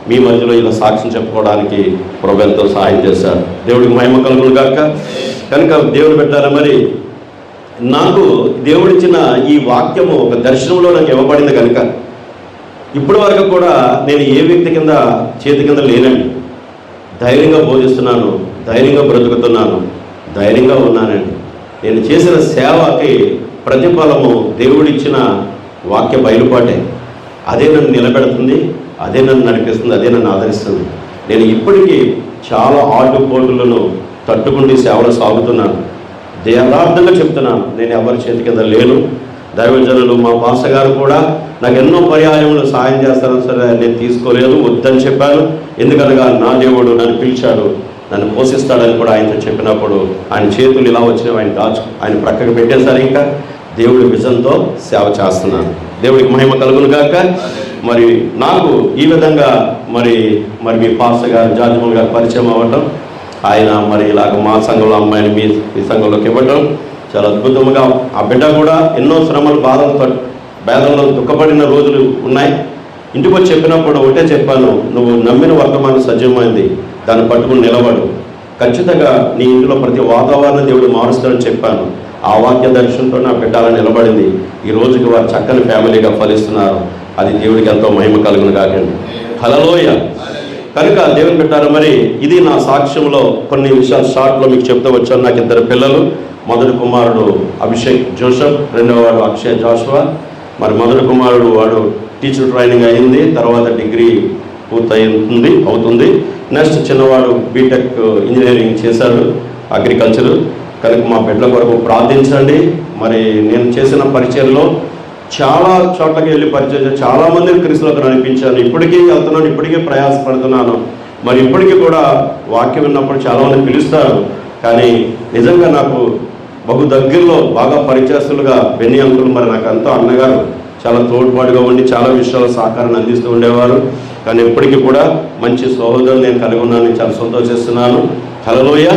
మీ మధ్యలో ఇలా సాక్ష్యం చెప్పుకోవడానికి ప్రభు ఎంతో సహాయం చేశారు. దేవుడికి మహిమ కలుగును గాక. కనుక దేవుడు పెట్టాలి. మరి నాకు దేవుడిచ్చిన ఈ వాక్యము ఒక దర్శనంలో నాకు ఇవ్వబడింది కనుక ఇప్పటి వరకు కూడా నేను ఏ వ్యక్తి కింద చేతి కింద లేనండి. ధైర్యంగా బోధిస్తున్నాను, ధైర్యంగా బ్రతుకుతున్నాను, ధైర్యంగా ఉన్నానండి. నేను చేసిన సేవకి ప్రతిఫలము దేవుడిచ్చిన వాక్య బయలుపాటే. అదే నన్ను నిలబెడుతుంది, అదే నన్ను నడిపిస్తుంది, అదే నన్ను ఆదరిస్తుంది. నేను ఇప్పటికీ చాలా ఆటుపోటులను తట్టుకుండి సేవలు సాగుతున్నాను. యథార్థంగా చెప్తున్నాను, నేను ఎవరి చేతి కింద లేను. దైవజనులు మా పాస్టర్ కూడా నాకు ఎన్నో పర్యాయములు సాయం చేస్తారని సరే నేను తీసుకోలేదు, వద్దని చెప్పాను. ఎందుకనగా నా దేవుడు నన్ను పిలిచాడు, నన్ను పోషిస్తాడని కూడా ఆయనతో చెప్పినప్పుడు ఆయన చేతులు ఇలా వచ్చినవి ఆయన ప్రక్కకు పెట్టేశారు. ఇంకా దేవుడి విజన్తో సేవ చేస్తున్నాను. దేవుడికి మహిమ కలుగును గాక. మరి నాకు ఈ విధంగా మరి మీ పాస్టర్ గారు జార్జిమల్ గారు పరిచయం అవ్వటం, ఆయన మరి ఇలాగ మా సంఘంలో అమ్మాయిని మీ సంఘంలోకి ఇవ్వటం చాలా అద్భుతంగా. ఆ బిడ్డ కూడా ఎన్నో శ్రమలు బాధల్లో దుఃఖపడిన రోజులు ఉన్నాయి. ఇంటికి వచ్చి చెప్పినప్పుడు ఒకటే చెప్పాను, నువ్వు నమ్మిన వర్తమానం సజీవమైంది, దాన్ని పట్టుకుని నిలబడు, ఖచ్చితంగా నీ ఇంట్లో ప్రతి వాతావరణం దేవుడు మారుస్తాడని చెప్పాను. ఆ వాక్య దర్శనంతో నా బిడ్డ నిలబడింది. ఈ రోజుకి వారు చక్కని ఫ్యామిలీగా ఫలిస్తున్నారు. అది దేవుడికి ఎంతో మహిమ కలుగును కాకండి. హల్లెలూయా. కనుక దేవుని పెట్టారు. మరి ఇది నా సాక్ష్యంలో కొన్ని విషయాలు షార్ట్లో మీకు చెప్తూ వచ్చాను. నాకు 2 పిల్లలు. మొదటి కుమారుడు అభిషేక్ జోసెఫ్, రెండవ వాడు అక్షయ్ జాషువా. మరి మొదటి కుమారుడు వాడు టీచర్ ట్రైనింగ్ అయింది, తర్వాత డిగ్రీ అవుతుంది. నెక్స్ట్ చిన్నవాడు బీటెక్ ఇంజనీరింగ్ చేశాడు, అగ్రికల్చర్. కనుక మా బిడ్డల కొరకు ప్రార్థించండి. మరి నేను చేసిన పరిచయంలో చాలా చోట్లకి వెళ్ళి పరిచయం, చాలామంది క్రీస్తులకు నడిపించాను. ఇప్పటికీ వెళ్తున్నాను, ఇప్పటికీ ప్రయాసపడుతున్నాను. మరి ఇప్పటికీ కూడా వాక్యం విన్నప్పుడు చాలామంది పిలుస్తారు. కానీ నిజంగా నాకు బహు దగ్గరలో బాగా పరిచయస్తులుగా బెన్నీ అంకుల్ మరి నాకు ఎంతో అన్నగారు చాలా తోడ్పాటుగా ఉండి చాలా విషయాల సహకారాన్ని అందిస్తూ ఉండేవారు. కానీ ఇప్పటికీ కూడా మంచి సహోదరులు నేను కలిగి ఉన్నానని చాలా సంతోషిస్తున్నాను. హల్లెలూయా.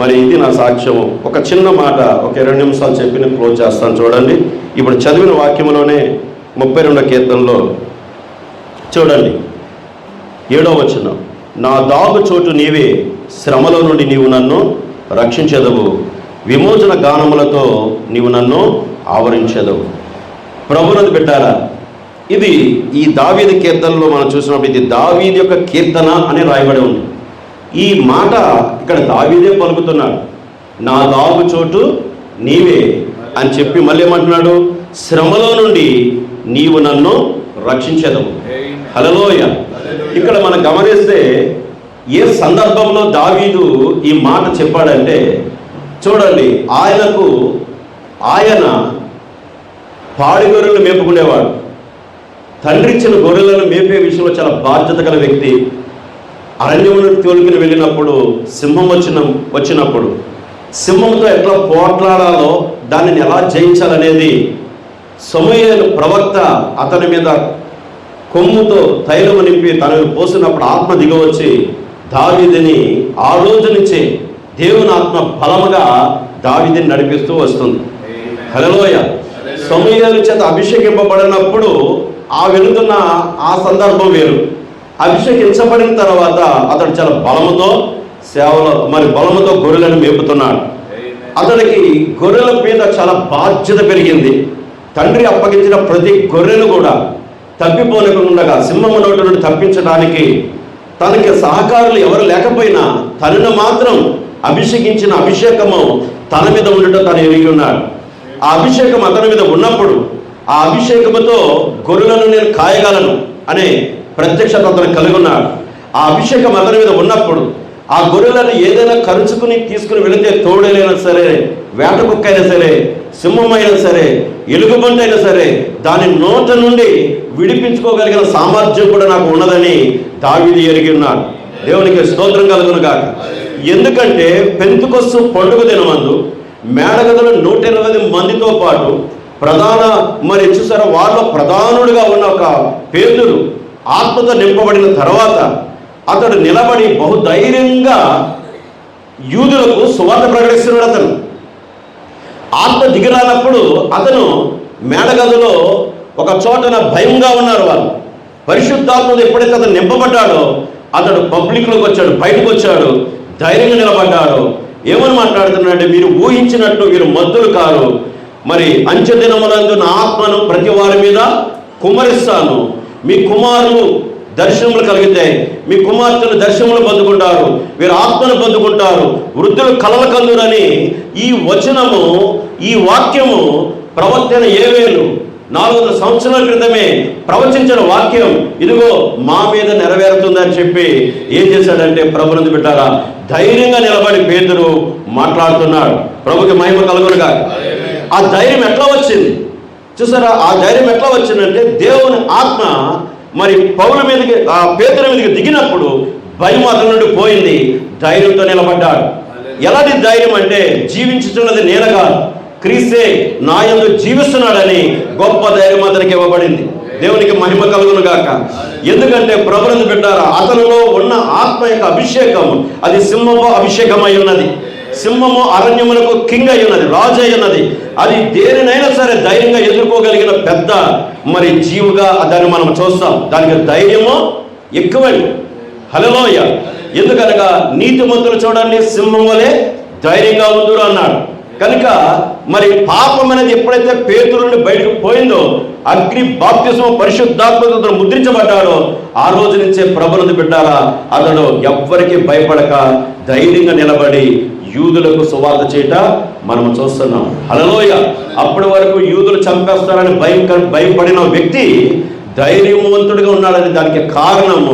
మరి ఇది నా సాక్ష్యము. ఒక చిన్న మాట ఒక 2 నిమిషాలు చెప్పి నేను క్లోజ్ చేస్తాను. చూడండి, ఇప్పుడు చదివిన వాక్యంలోనే 32వ కీర్తనలో చూడండి 7వ వచనం, నా దాగు చోటు నీవే, శ్రమలో నుండి నీవు నన్ను రక్షించెదవు, విమోచన గానములతో నీవు నన్ను ఆవరించెదవు. ప్రభువునందు బిడ్డారా, ఇది ఈ దావీదు కీర్తనలో మనం చూసినప్పుడు ఇది దావీదు యొక్క కీర్తన అని రాయబడి ఉంది. ఈ మాట ఇక్కడ దావీదే పలుకుతున్నాడు. నా దాగు చోటు నీవే అని చెప్పి మళ్ళీ ఏమంటున్నాడు, శ్రమలో నుండి నీవు నన్ను రక్షించెదవు. హల్లెలూయా. ఇక్కడ మనం గమనిస్తే ఏ సందర్భంలో దావీదు ఈ మాట చెప్పాడంటే చూడండి, ఆయన పాడి గొర్రెలను మేపుకునేవాడు. తండ్రి ఇచ్చిన గొర్రెలను మేపే విషయంలో చాలా బాధ్యత గల వ్యక్తి. అరణ్యమును తోలుకుని వెళ్ళినప్పుడు సింహం వచ్చినప్పుడు సింహంతో ఎట్లా పోట్లాడాలో, దానిని ఎలా జయించాలనేది సమూయేలు ప్రవక్త అతని మీద కొమ్ముతో తైలము నింపి తనను పోసినప్పుడు ఆత్మ దిగవచ్చి దావీదుని ఆ రోజు నుంచే దేవుని ఆత్మ బలముగా దావీదుని నడిపిస్తూ వస్తుంది. హల్లెలూయా. సమూయేలు చేత అభిషేకింపబడినప్పుడు ఆ వెళుతున్న ఆ సందర్భం వేరు. అభిషేకించబడిన తర్వాత అతడు చాలా బలముతో సేవలో బలముతో గొర్రెలను మేపుతున్నాడు. అతడికి గొర్రెల మీద చాలా బాధ్యత పెరిగింది. తండ్రి అప్పగించిన ప్రతి గొర్రెను కూడా తప్పిపోలేకుండా సింహము నోటి నుండి తప్పించడానికి తనకి సహకారులు ఎవరు లేకపోయినా తనను మాత్రం అభిషేకించిన అభిషేకము తన మీద ఉండటం తను ఎరిగి ఉన్నాడు. ఆ అభిషేకం అతని మీద ఉన్నప్పుడు ఆ అభిషేకముతో గొర్రెలను నేను కాయగలను అనే ప్రత్యక్షత అతను కలిగి ఉన్నాడు. ఆ అభిషేకం అతని మీద ఉన్నప్పుడు ఆ గొర్రెలను ఏదైనా ఖర్చుకుని తీసుకుని వెళితే తోడేలైనా సరే, వేట కుక్క అయినా సరే, సింహం అయినా సరే, ఎలుగుబంటి అయినా సరే, దాని నోట నుండి విడిపించుకోగలిగిన సామర్థ్యం కూడా నాకు ఉన్నదని దావీదు ఎరిగి ఉన్నాడు. దేవునికి స్తోత్రం కలుగును గాక. ఎందుకంటే పెంతెకొస్తు పండుగ దినమందు మేడగదులు 120 మందితో పాటు చూసారా, వాళ్ళలో ప్రధానుడిగా ఉన్న ఒక పేతురు ఆత్మతో నింపబడిన తర్వాత అతడు నిలబడి బహుధైర్యంగా యూదులకు సువార్త ప్రకటిస్తున్నాడు. అతను ఆత్మ దిగిరానప్పుడు అతను మేడగదిలో ఒక చోటన భయంగా ఉన్నారు వాళ్ళు. పరిశుద్ధాత్మతో ఎప్పుడైతే అతను నింపబడ్డాడో అతడు పబ్లిక్లోకి వచ్చాడు, బయటకు వచ్చాడు, ధైర్యంగా నిలబడ్డాడు. ఏమని మాట్లాడుతున్నాడంటే, మీరు ఊహించినట్టు వీరు మద్దులు కారు. అంచె దినములందు నా ఆత్మను ప్రతి వారి మీద కుమ్మరిస్తాను. మీ కుమారులు దర్శనములు కలిగితే మీ కుమార్తెలు దర్శనములు పొందుకుంటారు, వీరు ఆత్మను పొందుకుంటారు, వృద్ధులు కలలు కందురని ఈ వచనము, ఈ వాక్యము ప్రవక్త యేవేలు 400 సంవత్సరాల క్రితమే ప్రవచించిన వాక్యం ఇదిగో మా మీద నెరవేరుతుందని చెప్పి ఏం చేశాడంటే, ప్రభునందు బిడ్డారా, ధైర్యంగా నిలబడి పేతురు మాట్లాడుతున్నాడు. ప్రభుకి మహిమ కలుగునుగా. ఆ ధైర్యం ఎట్లా వచ్చింది చూసారా? ఆ ధైర్యం ఎట్లా వచ్చిందంటే దేవుని ఆత్మ పౌలు మీదకి, ఆ పేతురు మీదకి దిగినప్పుడు భయం అతని నుండి పోయింది. ధైర్యంతో నిలబడ్డాడు. ఎలాంటి ధైర్యం అంటే, జీవించుతున్నది నేను కాదు, క్రీస్తే నా యందు జీవిస్తున్నాడని గొప్ప ధైర్యం అతనికి ఇవ్వబడింది. దేవునికి మహిమ కలుగును గాక. ఎందుకంటే ప్రభునందు బిడ్డారా, అతనిలో ఉన్న ఆత్మ యొక్క అభిషేకం అది సింహపు అభిషేకం అయి ఉన్నది. సింహము అరణ్యములకు కింగ్ అయి ఉన్నది, రాజు అయి ఉన్నది. అది దేనినైనా సరే ధైర్యంగా ఎదుర్కోగలిగిన పెద్ద జీవుగా దాన్ని మనం చూస్తాం. దానికి ధైర్యము ఎక్కువండి. హల్లెలూయా. ఎందుకనగా నీతిమంతులు చూడండి సింహం వలె ధైర్యంగా ఉందురు అన్నాడు. కనుక పాపం అనేది ఎప్పుడైతే పేతురు నుండి బయటకు పోయిందో, అగ్ని బాప్తిస్మం పరిశుద్ధాత్మతో ముద్రించబడ్డాడో, ఆ రోజు నుంచే ప్రభునందు బిడ్డారా అతడు ఎవ్వరికి భయపడక ధైర్యంగా నిలబడి యూదులకు సువార్త చేయట మనం చూస్తున్నాం. హల్లెలూయా. అప్పటి వరకు యూదులు చంపేస్తారని భయపడిన వ్యక్తి ధైర్యవంతుడిగా ఉన్నాడని దానికి కారణము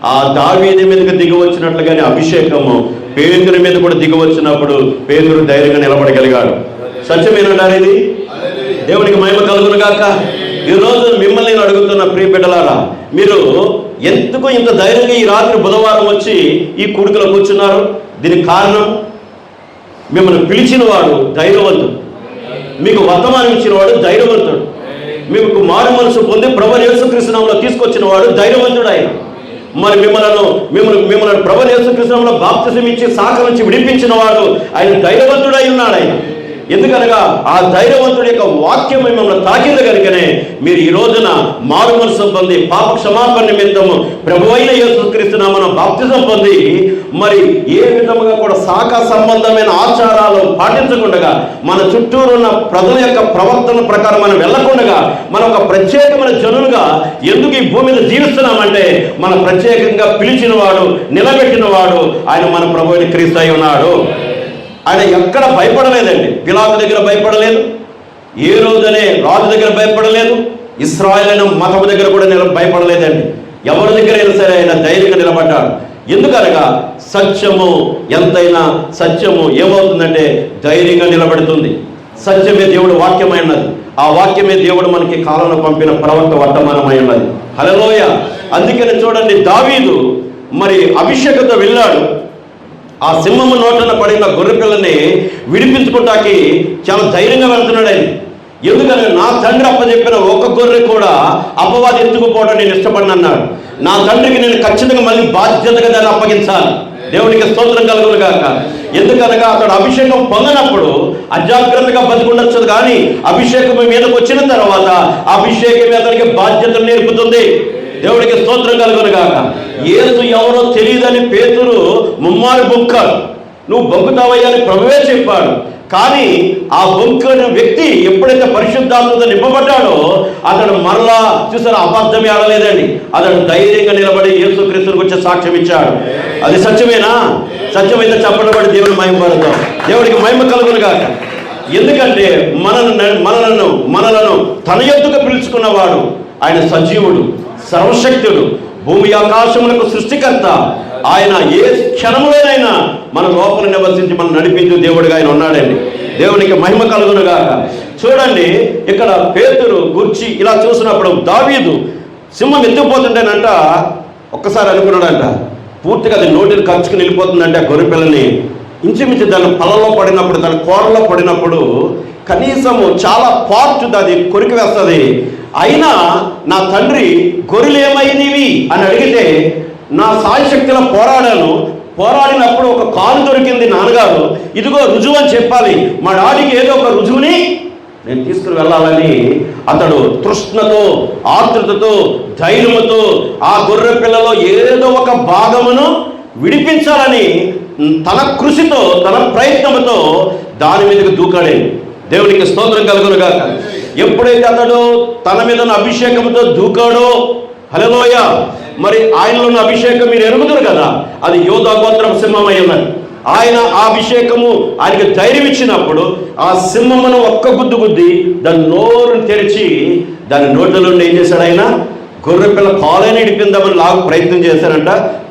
ఆ దావీదు మీదకి దిగి వచ్చినట్లుగానే అభిషేకము పేతురు మీద కూడా దిగి వచ్చినప్పుడు పేతురు ధైర్యంగా నిలబడగలిగాడు. సత్యమేనంటారు ఇది. దేవునికి మహిమ కలుగును గాక. ఈరోజు మిమ్మల్ని నేను అడుగుతున్న ప్రియ బిడ్డలారా, మీరు ఎందుకు ఇంత ధైర్యంగా ఈ రాత్రి బుధవారం వచ్చి ఈ కూడికలో కూర్చున్నారు? దీనికి కారణం, మిమ్మల్ని పిలిచిన వాడు ధైర్యవంతుడు, మీకు వర్తమానం ఇచ్చిన వాడు ధైర్యవంతుడు, మీకు మారు మనసు పొంది ప్రభువైన యేసుక్రీస్తు నామములో తీసుకొచ్చిన వాడు ధైర్యవంతుడు. ఆయన మరి మిమ్మల్ని ప్రభువైన యేసుక్రీస్తు నామములో బాప్తిసం ఇచ్చి శాఖ నుంచి విడిపించిన వాడు ఆయన ధైర్యవంతుడై ఉన్నాడు. ఆయన ఎందుకనగా ఆ ధైర్యవంతుడి యొక్క వాక్యం మిమ్మల్ని తాకింది కనుకనే మీరు ఈ రోజున మారు మనసు పొంది పాప క్షమాపణ నిమిత్తము ప్రభువైన యేసుక్రీస్తు నామమున బాప్తిసం పొంది మరి ఏ విధముగా కూడా శాఖ సంబంధమైన ఆచారాలు పాటించకుండా మన చుట్టూరు ఉన్న ప్రజల యొక్క ప్రవర్తన ప్రకారం మనం వెళ్ళకుండా మన ఒక ప్రత్యేకమైన జనులుగా ఎందుకు ఈ భూమి మీద జీవిస్తున్నామంటే మన ప్రత్యేకంగా పిలిచిన వాడు, నిలబెట్టిన వాడు ఆయన మన ప్రభువైన క్రీస్తు అయి ఉన్నాడు. ఆయన ఎక్కడ భయపడలేదండి. పిలాతు దగ్గర భయపడలేదు, ఏ రోజునే రాజు దగ్గర భయపడలేదు, ఇశ్రాయేలు మతము దగ్గర కూడా భయపడలేదండి. ఎవరి దగ్గర అయినా సరే ఆయన ధైర్యంగా నిలబడ్డాడు. ఎందుకనగా సత్యము, ఎంతైనా సత్యము ఏమవుతుందంటే ధైర్యంగా నిలబడుతుంది. సత్యమే దేవుడు వాక్యమై ఉన్నది. ఆ వాక్యమే దేవుడు మనకి కాలంలో పంపిన ప్రవక్త వర్తమానమై ఉన్నది. హల్లెలూయా. అందుకని చూడండి, దావీదు మరి అభిషేకంతో వెళ్ళాడు. ఆ సింహము నోటన పడిన గొర్రె పిల్లని విడిపించుకుంటాకి చాలా ధైర్యంగా వెళ్తున్నాడు ఆయన. ఎందుకని నా తండ్రి అప్పచెప్పిన ఒక గొర్రె కూడా అపవాది ఎత్తుకుపోవడం నేను ఇష్టపడిన అన్నాడు. నా తండ్రికి నేను ఖచ్చితంగా మళ్ళీ బాధ్యతగా దాన్ని అప్పగించాలి. దేవునికి స్తోత్రం కలుగును గాక. ఎందుకనగా అతడు అభిషేకం పొందనప్పుడు అజాగ్రత్తగా బతికుండొచ్చు, కానీ అభిషేకం మీదకి వచ్చిన తర్వాత అభిషేకం అతనికి బాధ్యతలు నేర్పుతుంది. దేవుడికి స్తోత్రం కలుగును గాక. యేసు ఎవరో తెలియదని పేతురు ముమ్మారు బొంకాడు. నువ్వు బొంకుతావయ్యా అని ప్రభువే చెప్పాడు. కానీ ఆ బొంకిన వ్యక్తి ఎప్పుడైతే పరిశుద్ధాత్మతో నింపబడ్డాడో అతడు మరలా చూసారా, అబద్ధమే ఆడలేదండి. అతడు ధైర్యంగా నిలబడి యేసుక్రీస్తుని గురించి సాక్ష్యం ఇచ్చాడు. అది సత్యమేనా? సత్యమైతే చెప్పబడి దేవుని మహిమ పడతాం. దేవుడికి మహిమ కలుగును గాక. ఎందుకంటే మనలను తన యొద్దకు పిలుచుకున్నవాడు ఆయన సజీవుడు, సర్వశక్తుడు, భూమి ఆకాశములకు సృష్టికర్త. ఆయన ఏ క్షణంలోనైనా మన లోపల నివసించి మనం నడిపించే దేవుడిగా ఆయన ఉన్నాడండి. దేవునికి మహిమ కలుగునుగాక. చూడండి, ఇక్కడ పేతురు గుర్చి ఇలా చూసినప్పుడు దావీదు సింహం ఎత్తుకుపోతుంటేనంట ఒక్కసారి అనుకున్నాడంట, పూర్తిగా అది నోటిని ఖర్చుకుని వెళ్ళిపోతుందంటే ఆ గొర్రె పిల్లని ఇంచుమించు దాని పళ్ళలో పడినప్పుడు, దాని కోరలో పడినప్పుడు కనీసము చాలా పార్ట్ అది కొరికి వేస్తుంది. అయినా నా తండ్రి గొర్రెలు ఏమైనవి అని అడిగితే నా సాయశక్తిలో పోరాడినప్పుడు ఒక కాలు దొరికింది నాన్నగారు, ఇదిగో రుజువు అని చెప్పాలి, మా డాడీకి ఏదో ఒక రుజువుని నేను తీసుకుని వెళ్ళాలని అతడు తృష్ణతో, ఆతృతతో, ధైర్యముతో ఆ గొర్రె పిల్లలో ఏదో ఒక భాగమును విడిపించాలని తన కృషితో, తన ప్రయత్నంతో దాని మీదకి దూకాడే. దేవునికి స్తోత్రం కలుగునుగాక. ఎప్పుడైతే అతడు తన మీద అభిషేకంతో దూకాడో, హల్లెలూయా, మరి ఆయనలో ఉన్న అభిషేకం మీరు ఎరుగుతారు కదా, అది యోధా గోత్రం సింహం అయి ఉన్నది. ఆయన ఆ అభిషేకము ఆయనకి ధైర్యం ఇచ్చినప్పుడు ఆ సింహమును ఒక్క గుద్దు గుద్ది దాని నోరుని తెరిచి దాని నోట్లో ఏం చేశాడు ఆయన? గొర్రెపిల్ల కాలేని ఇడిపిందామని లాగు ప్రయత్నం చేశారంట.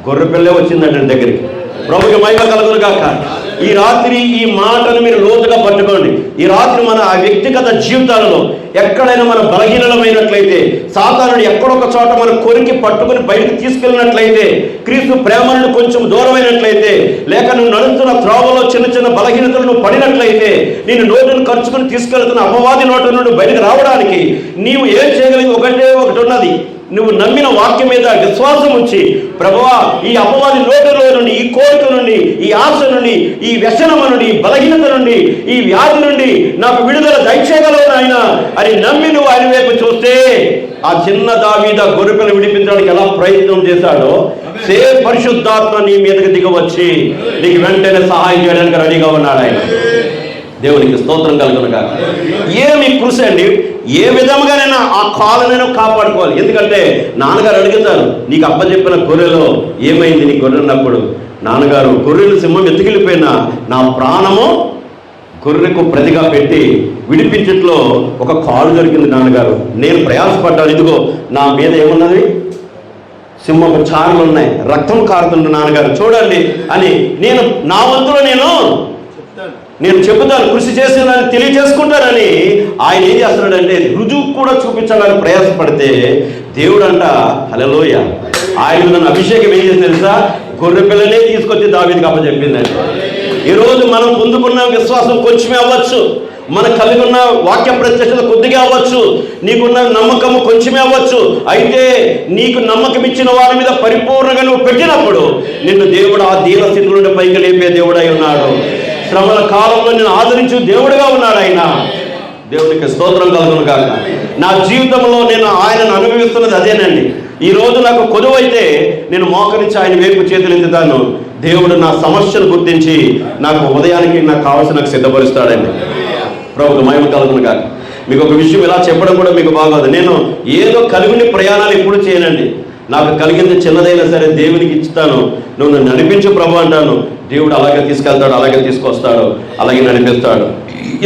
గొర్రెపిల్లే వచ్చిందంట దగ్గరికి. ప్రభుకి మహిమ కలుగును గాక. ఈ రాత్రి ఈ మాటను మీరు లోతుగా పట్టుకోండి. ఈ రాత్రి మన ఆ వ్యక్తిగత జీవితాలలో ఎక్కడైనా మన బలహీనమైనట్లయితే, సాతానుడు ఎక్కడొక చోట మన కొరికి పట్టుకుని బయటకు తీసుకెళ్ళినట్లయితే, క్రీస్తు ప్రేమను కొంచెం దూరమైనట్లయితే, లేక నువ్వు నడుస్తున్న త్రోవలో చిన్న చిన్న బలహీనతలు నువ్వు పడినట్లయితే, నేను నోటును ఖర్చుకుని తీసుకెళ్తున్న అపవాది నోటు నుండి బయటకు రావడానికి నీవు ఏం చేయగలిగి ఒకటి ఉన్నది. నువ్వు నమ్మిన వాక్యం మీద విశ్వాసం ఉంచి, ప్రభువా ఈ అపవాది నోటులో నుండి, ఈ కోరిక నుండి, ఈ ఆశ నుండి, ఈ వ్యసనము నుండి, ఈ బలహీనత నుండి, ఈ వ్యాధి నుండి నాకు విడుదల దయచేయగలవు ఆయన అని నమ్మి నువ్వు ఆయన వైపు చూస్తే, ఆ చిన్న దావీదు గొర్రెపిల్లను విడిపించడానికి ఎలా ప్రయత్నం చేశాడో సేమ్ పరిశుద్ధాత్మ నీ మీదకి దిగవచ్చి నీకు వెంటనే సహాయం చేయడానికి రెడీగా ఉన్నాడు ఆయన. దేవునికి స్తోత్రం కలుగునుగా. ఏమి కృషి అండి, ఏ విధముగానైనా ఆ కాలనైనా కాపాడుకోవాలి. ఎందుకంటే నాన్నగారు అడుగుతారు, నీకు అప్పచెప్పిన గొర్రెలో ఏమైంది నీ గొర్రె అన్నప్పుడు, నాన్నగారు గొర్రెలు సింహం ఎత్తుకెళ్ళిపోయినా నా ప్రాణము గొర్రెకు ప్రతిగా పెట్టి విడిపించట్లో ఒక కాలు దొరికింది నాన్నగారు, నేను ప్రయాసపడ్డాను, ఇదిగో నా మీద ఏమున్నది, సింహపు చారులు ఉన్నాయి, రక్తం కారుతుంది నాన్నగారు చూడండి అని నేను నా వంతులో నేను చెబుతాను, కృషి చేసి తెలియజేసుకుంటానని ఆయన ఏం చేస్తున్నాడంటే రుజువు కూడా చూపించాలని ప్రయాసపడితే దేవుడు అంట హల్లెలూయా ఆయన నన్ను అభిషేకం ఏం చేసి తెలుసా, గొర్రె పిల్లనే తీసుకొచ్చి దావీదుకి అప్పచెప్పిందండి. ఈరోజు మనం పొందుకున్న విశ్వాసం కొంచెమే అవ్వచ్చు, మనకు కలిగి ఉన్న వాక్య ప్రత్యక్షత కొద్దిగా అవ్వచ్చు, నీకున్న నమ్మకము కొంచెమే అవ్వచ్చు. అయితే నీకు నమ్మకం ఇచ్చిన వారి మీద పరిపూర్ణంగా నువ్వు పెట్టినప్పుడు నిన్ను దేవుడు ఆ దీన స్థితి నుండి పైకి లేపే దేవుడై ఉన్నాడు. శ్రమల కాలంలో నేను ఆదరించు దేవుడుగా ఉన్నాడు ఆయన. దేవునికి స్తోత్రం కలుగును గాక. నా జీవితంలో నేను ఆయనను అనుభవిస్తున్నది అదేనండి. ఈరోజు నాకు కొదువైతే నేను మోకరించి ఆయన వైపు చేతులు ఎత్తుతాను. దేవుడు నా సమస్యను గుర్తించి నాకు ఉదయానికి నాకు కావాల్సిన నాకు సిద్ధపరుస్తాడండి. ప్రభుకు మహిమ కలుగును గాక. మీకు ఒక విషయం ఇలా చెప్పడం కూడా మీకు బాగోదు. నేను ఏదో కలిగిన ప్రయాణాలు ఎప్పుడు చేయనండి. నాకు కలిగింది చిన్నదైనా సరే దేవునికి ఇస్తాను, నువ్వు నన్ను నడిపించు ప్రభు అంటాను. దేవుడు అలాగే తీసుకెళ్తాడు, అలాగే తీసుకొస్తాడు, అలాగే నడిపిస్తాడు.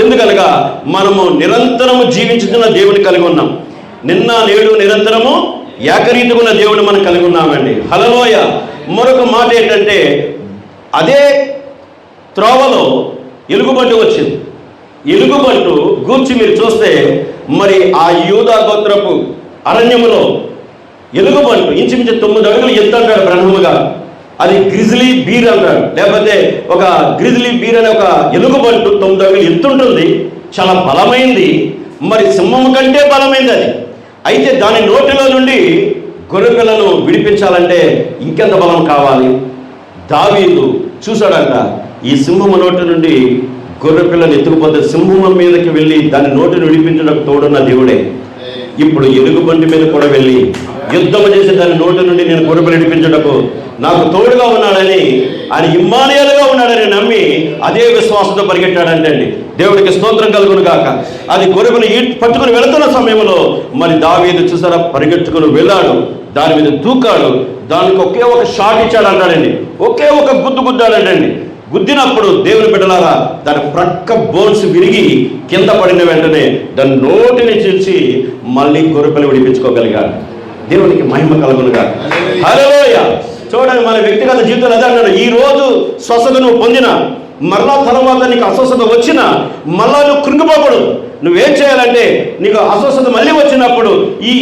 ఎందుకనగా మనము నిరంతరము జీవించుతున్న దేవుని కలిగి ఉన్నాం. నిన్న నేడు నిరంతరము ఏకరీతిగా ఉన్న దేవుని మనం కలిగి ఉన్నామండి. హల్లెలూయా. మరొక మాట ఏంటంటే అదే త్రోవలో ఎలుగుబంటి వచ్చింది. ఎలుగుబంటు గూర్చి మీరు చూస్తే మరి ఆ యూదా గోత్రపు అరణ్యములో ఎలుగుబంటు ఇంచుమించు 9 అడుగులు ఎత్తు అంటాడు బ్రహ్మగా. అది గ్రిజ్లీ బీర్ అంటాడు, లేకపోతే ఒక గ్రిజ్లీ బీర్ అనే ఒక ఎలుగుబంటు 9 అడుగులు ఎత్తుంటుంది. చాలా బలమైంది, మరి సింహం కంటే బలమైంది అది. అయితే దాని నోటిలో నుండి గొర్రె పిల్లను విడిపించాలంటే ఇంకెంత బలం కావాలి. దావీదు చూశాడంట, ఈ సింహము నోటి నుండి గొర్రె పిల్లని ఎత్తుకుపోతే సింహం మీదకి వెళ్ళి దాని నోటిని విడిపించడానికి తోడున్న దేవుడే ఇప్పుడు ఎలుగుబంటి మీద కూడా వెళ్ళి యుద్ధం చేసి దాని నోటి నుండి నేను గొర్రెపిల్ల విడిపించటకు నాకు తోడుగా ఉన్నాడని, ఆయన ఇమ్మానుయేలుగా ఉన్నాడని నమ్మి అదే విశ్వాసంతో పరిగెట్టాడంటే అండి. దేవుడికి స్తోత్రం కలుగును గాక. అది గొర్రెపిల్లని పట్టుకుని వెళుతున్న సమయంలో మరి దావీదు చూసారా పరిగెత్తుకుని వెళ్ళాడు, దాని మీద దూకాడు, దానికి ఒకే ఒక షాట్ ఇచ్చాడు అంటాడండి, ఒకే ఒక గుద్దు గుద్దాడంటండి. గుద్దినప్పుడు దేవుని బిడ్డలారా దాని ప్రక్క బోన్స్ విరిగి కింద పడిన వెంటనే దాని నోటిని చీల్చి మళ్ళీ గొర్రెపిల్ల విడిపించుకోగలిగాడు. దేవునికి మహిమ కలుగునుగా. హల్లెలూయా. చూడండి, మన వ్యక్తిగత జీవితంలో అదే అన్నాడు. ఈ రోజు స్వస్థత నువ్వు పొందిన మరలా తర్వాత నీకు అస్వస్థత వచ్చినా మళ్ళా నువ్వు కృంగిపోకూడదు. నువ్వేం చేయాలంటే నీకు అస్వస్థత మళ్ళీ వచ్చినప్పుడు ఈ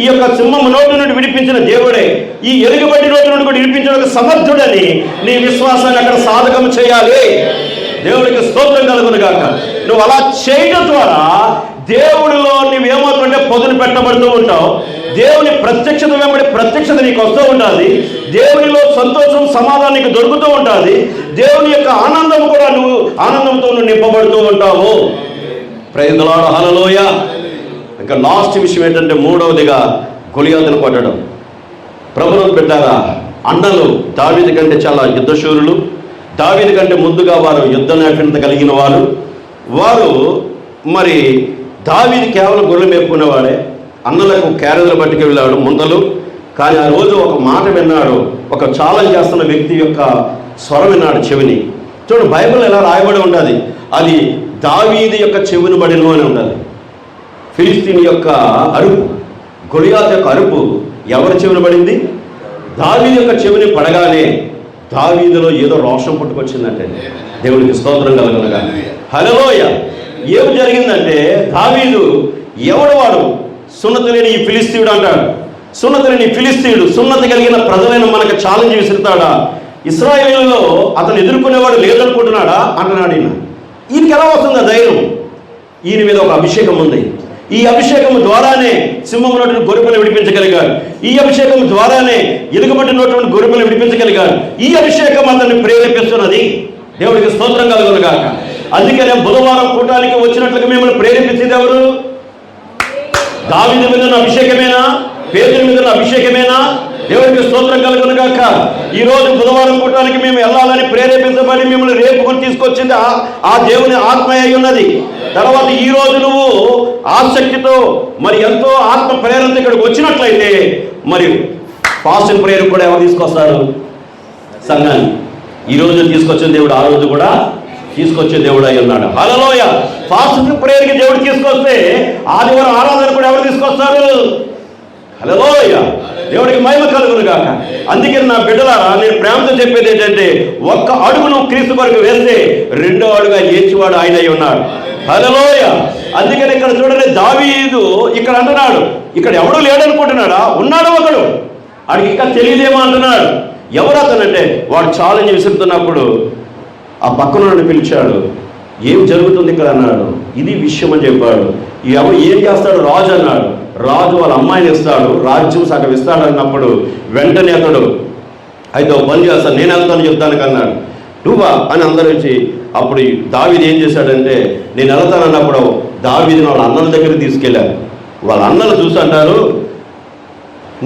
యొక్క సింహం నోటి నుండి విడిపించిన దేవుడే ఈ ఎలుగుబంటి నోటి నుండి కూడా విడిపించడానికి సమర్థుడని నీ విశ్వాసాన్ని అక్కడ సాధకం చేయాలి. దేవుడికి స్తోత్రం కలుగును గాక. నువ్వు అలా చేయడం ద్వారా దేవుడిలో నువ్వేమవుతుంటే పొదును పెట్టబడుతూ ఉంటావు. దేవుని ప్రత్యక్షత వెంబడి ప్రత్యక్షత నీకు వస్తూ ఉంటుంది. దేవునిలో సంతోషం సమాధానం నీకు దొరుకుతూ ఉంటుంది. దేవుని యొక్క ఆనందం కూడా నువ్వు ఆనందంతో నువ్వు నింపబడుతూ ఉంటావు. Praise the Lord. హల్లెలూయా. ఇంకా లాస్ట్ విషయం ఏంటంటే మూడవదిగా గొలియాతును కొట్టడం. ప్రభువును పెట్టారా అన్నలు దావీదు కంటే చాలా యుద్ధశూరులు. దావీదు కంటే ముందుగా వారు యుద్ధ నైపుణ్యత కలిగిన వారు మరి దావీదు కేవలం గొర్రెలు మేపుకునేవాడే. అన్నలకు క్యారేజీలు పట్టుకు వెళ్ళాడు ముందలు. కానీ ఆ రోజు ఒక మాట విన్నాడు, ఒక ఛాలెంజ్ చేస్తున్న వ్యక్తి యొక్క స్వరం విన్నాడు చెవిని. చూడండి, బైబిల్ ఎలా రాయబడి ఉంటుంది, అది దావీదు యొక్క చెవిని బడిను అని ఉంటుంది. ఫిలిస్తీన్ యొక్క అరుపు, గొలియాతు యొక్క అరుపు ఎవరి చెవిని పడింది? దావీదు యొక్క చెవిని పడగానే దావీదులో ఏదో రోషం పుట్టుకొచ్చిందంటే. దేవునికి స్తోత్రం కలుగునుగా. హల్లెలూయా. ఏమి జరిగిందంటే దావీదు ఎవడు వాడు? సున్నతి లేని ఈ ఫిలిస్తీయుడు అంటాడు. సున్నతి లేని ఫిలిస్తీయుడు సున్నతి కలిగిన ప్రజలైన మనకు ఛాలెంజ్ విసురుతాడా? ఇశ్రాయేలులో అతను ఎదుర్కొనేవాడు లేదనుకుంటున్నాడా అంటున్నాడు. ఈయనకి ఎలా వస్తుంది ధైర్యం? ఈయన మీద ఒక అభిషేకం ఉంది. ఈ అభిషేకం ద్వారానే సింహం నోటిని గొర్రెపిల్లను విడిపించగలిగాడు. ఈ అభిషేకం ద్వారానే ఎలుగుబంటి నోటిని గొర్రెపిల్లను విడిపించగలిగాడు. ఈ అభిషేకం అతన్ని ప్రేరేపిస్తున్నది. దేవుడికి స్తోత్రం కలుగును గాక. అందుకనే బుధవారం కూటానికి వచ్చినట్లుగా మిమ్మల్ని ప్రేరేపించేది ఎవరు? దావీదు మీద ఉన్న అభిషేకమేనా? పేతురు మీద ఉన్న అభిషేకమేనా? దేవుడికి స్తోత్రం కలుగును గాక. ఈ రోజు బుధవారం కూటానికి మేము వెళ్ళాలని ప్రేరేపించబడి మిమ్మల్ని రేపుకొని తీసుకొచ్చింది ఆ దేవుని ఆత్మ అయి ఉన్నది. తర్వాత ఈ రోజు నువ్వు ఆసక్తితో మరి ఎంతో ఆత్మ ప్రేరణతో ఇక్కడికి వచ్చినట్లయితే మరి ఫాస్టింగ్ ప్రేయర్ కూడా ఎవరు తీసుకొస్తారు? సంఘాన్ని. ఈ రోజు తీసుకొచ్చిన దేవుడు ఆ రోజు కూడా తీసుకొచ్చే దేవుడు అయి ఉన్నాడు. హల్లెలూయా. ఫాస్టింగ్ ప్రేయర్కి దేవుడు తీసుకొస్తే ఆదివారం ఆరాధన కూడా ఎవరు తీసుకొస్తారు? హల్లెలూయా, దేవుడికి మహిమ కలుగును గాక. అందుకే నా బిడ్డలారా, నేను ప్రేమతో చెప్పేది ఏంటంటే, ఒక్క అడుగు నువ్వు క్రీస్తు కొరకు వేస్తే రెండో అడుగా ఏడ్చేవాడు ఆయన అయి ఉన్నాడు. హల్లెలూయా. అందుకని ఇక్కడ చూడండి, దావీదు ఇక్కడ అంటున్నాడు, ఇక్కడ ఎవడు లేడనుకుంటున్నాడా, ఉన్నాడు ఒకడు, వాడికి ఇంకా తెలియదేమో అంటున్నాడు. ఎవరు అతనంటే, వాడు ఛాలెంజ్ విసురుతున్నప్పుడు ఆ పక్కన నన్ను పిలిచాడు, ఏం జరుగుతుంది ఇక్కడ అన్నాడు. ఇది విషయం అని చెప్పాడు. ఎవరు ఏం చేస్తాడు, రాజు అన్నాడు. రాజు వాళ్ళ అమ్మాయిని ఇస్తాడు, రాజ్యం సగం ఇస్తాడు అన్నప్పుడు వెంటనే అతడు, అయితే ఒక పని చేస్తాను, నేను వెళ్తాను చెప్తానికి అన్నాడు. నువ్వా అని అందరూ వచ్చి, అప్పుడు దావీదు ఏం చేశాడంటే, నేను వెళ్తాను అన్నప్పుడు దావీదుని వాళ్ళ అన్నల దగ్గరికి తీసుకెళ్ళారు. వాళ్ళ అన్నలు చూసి అంటారు,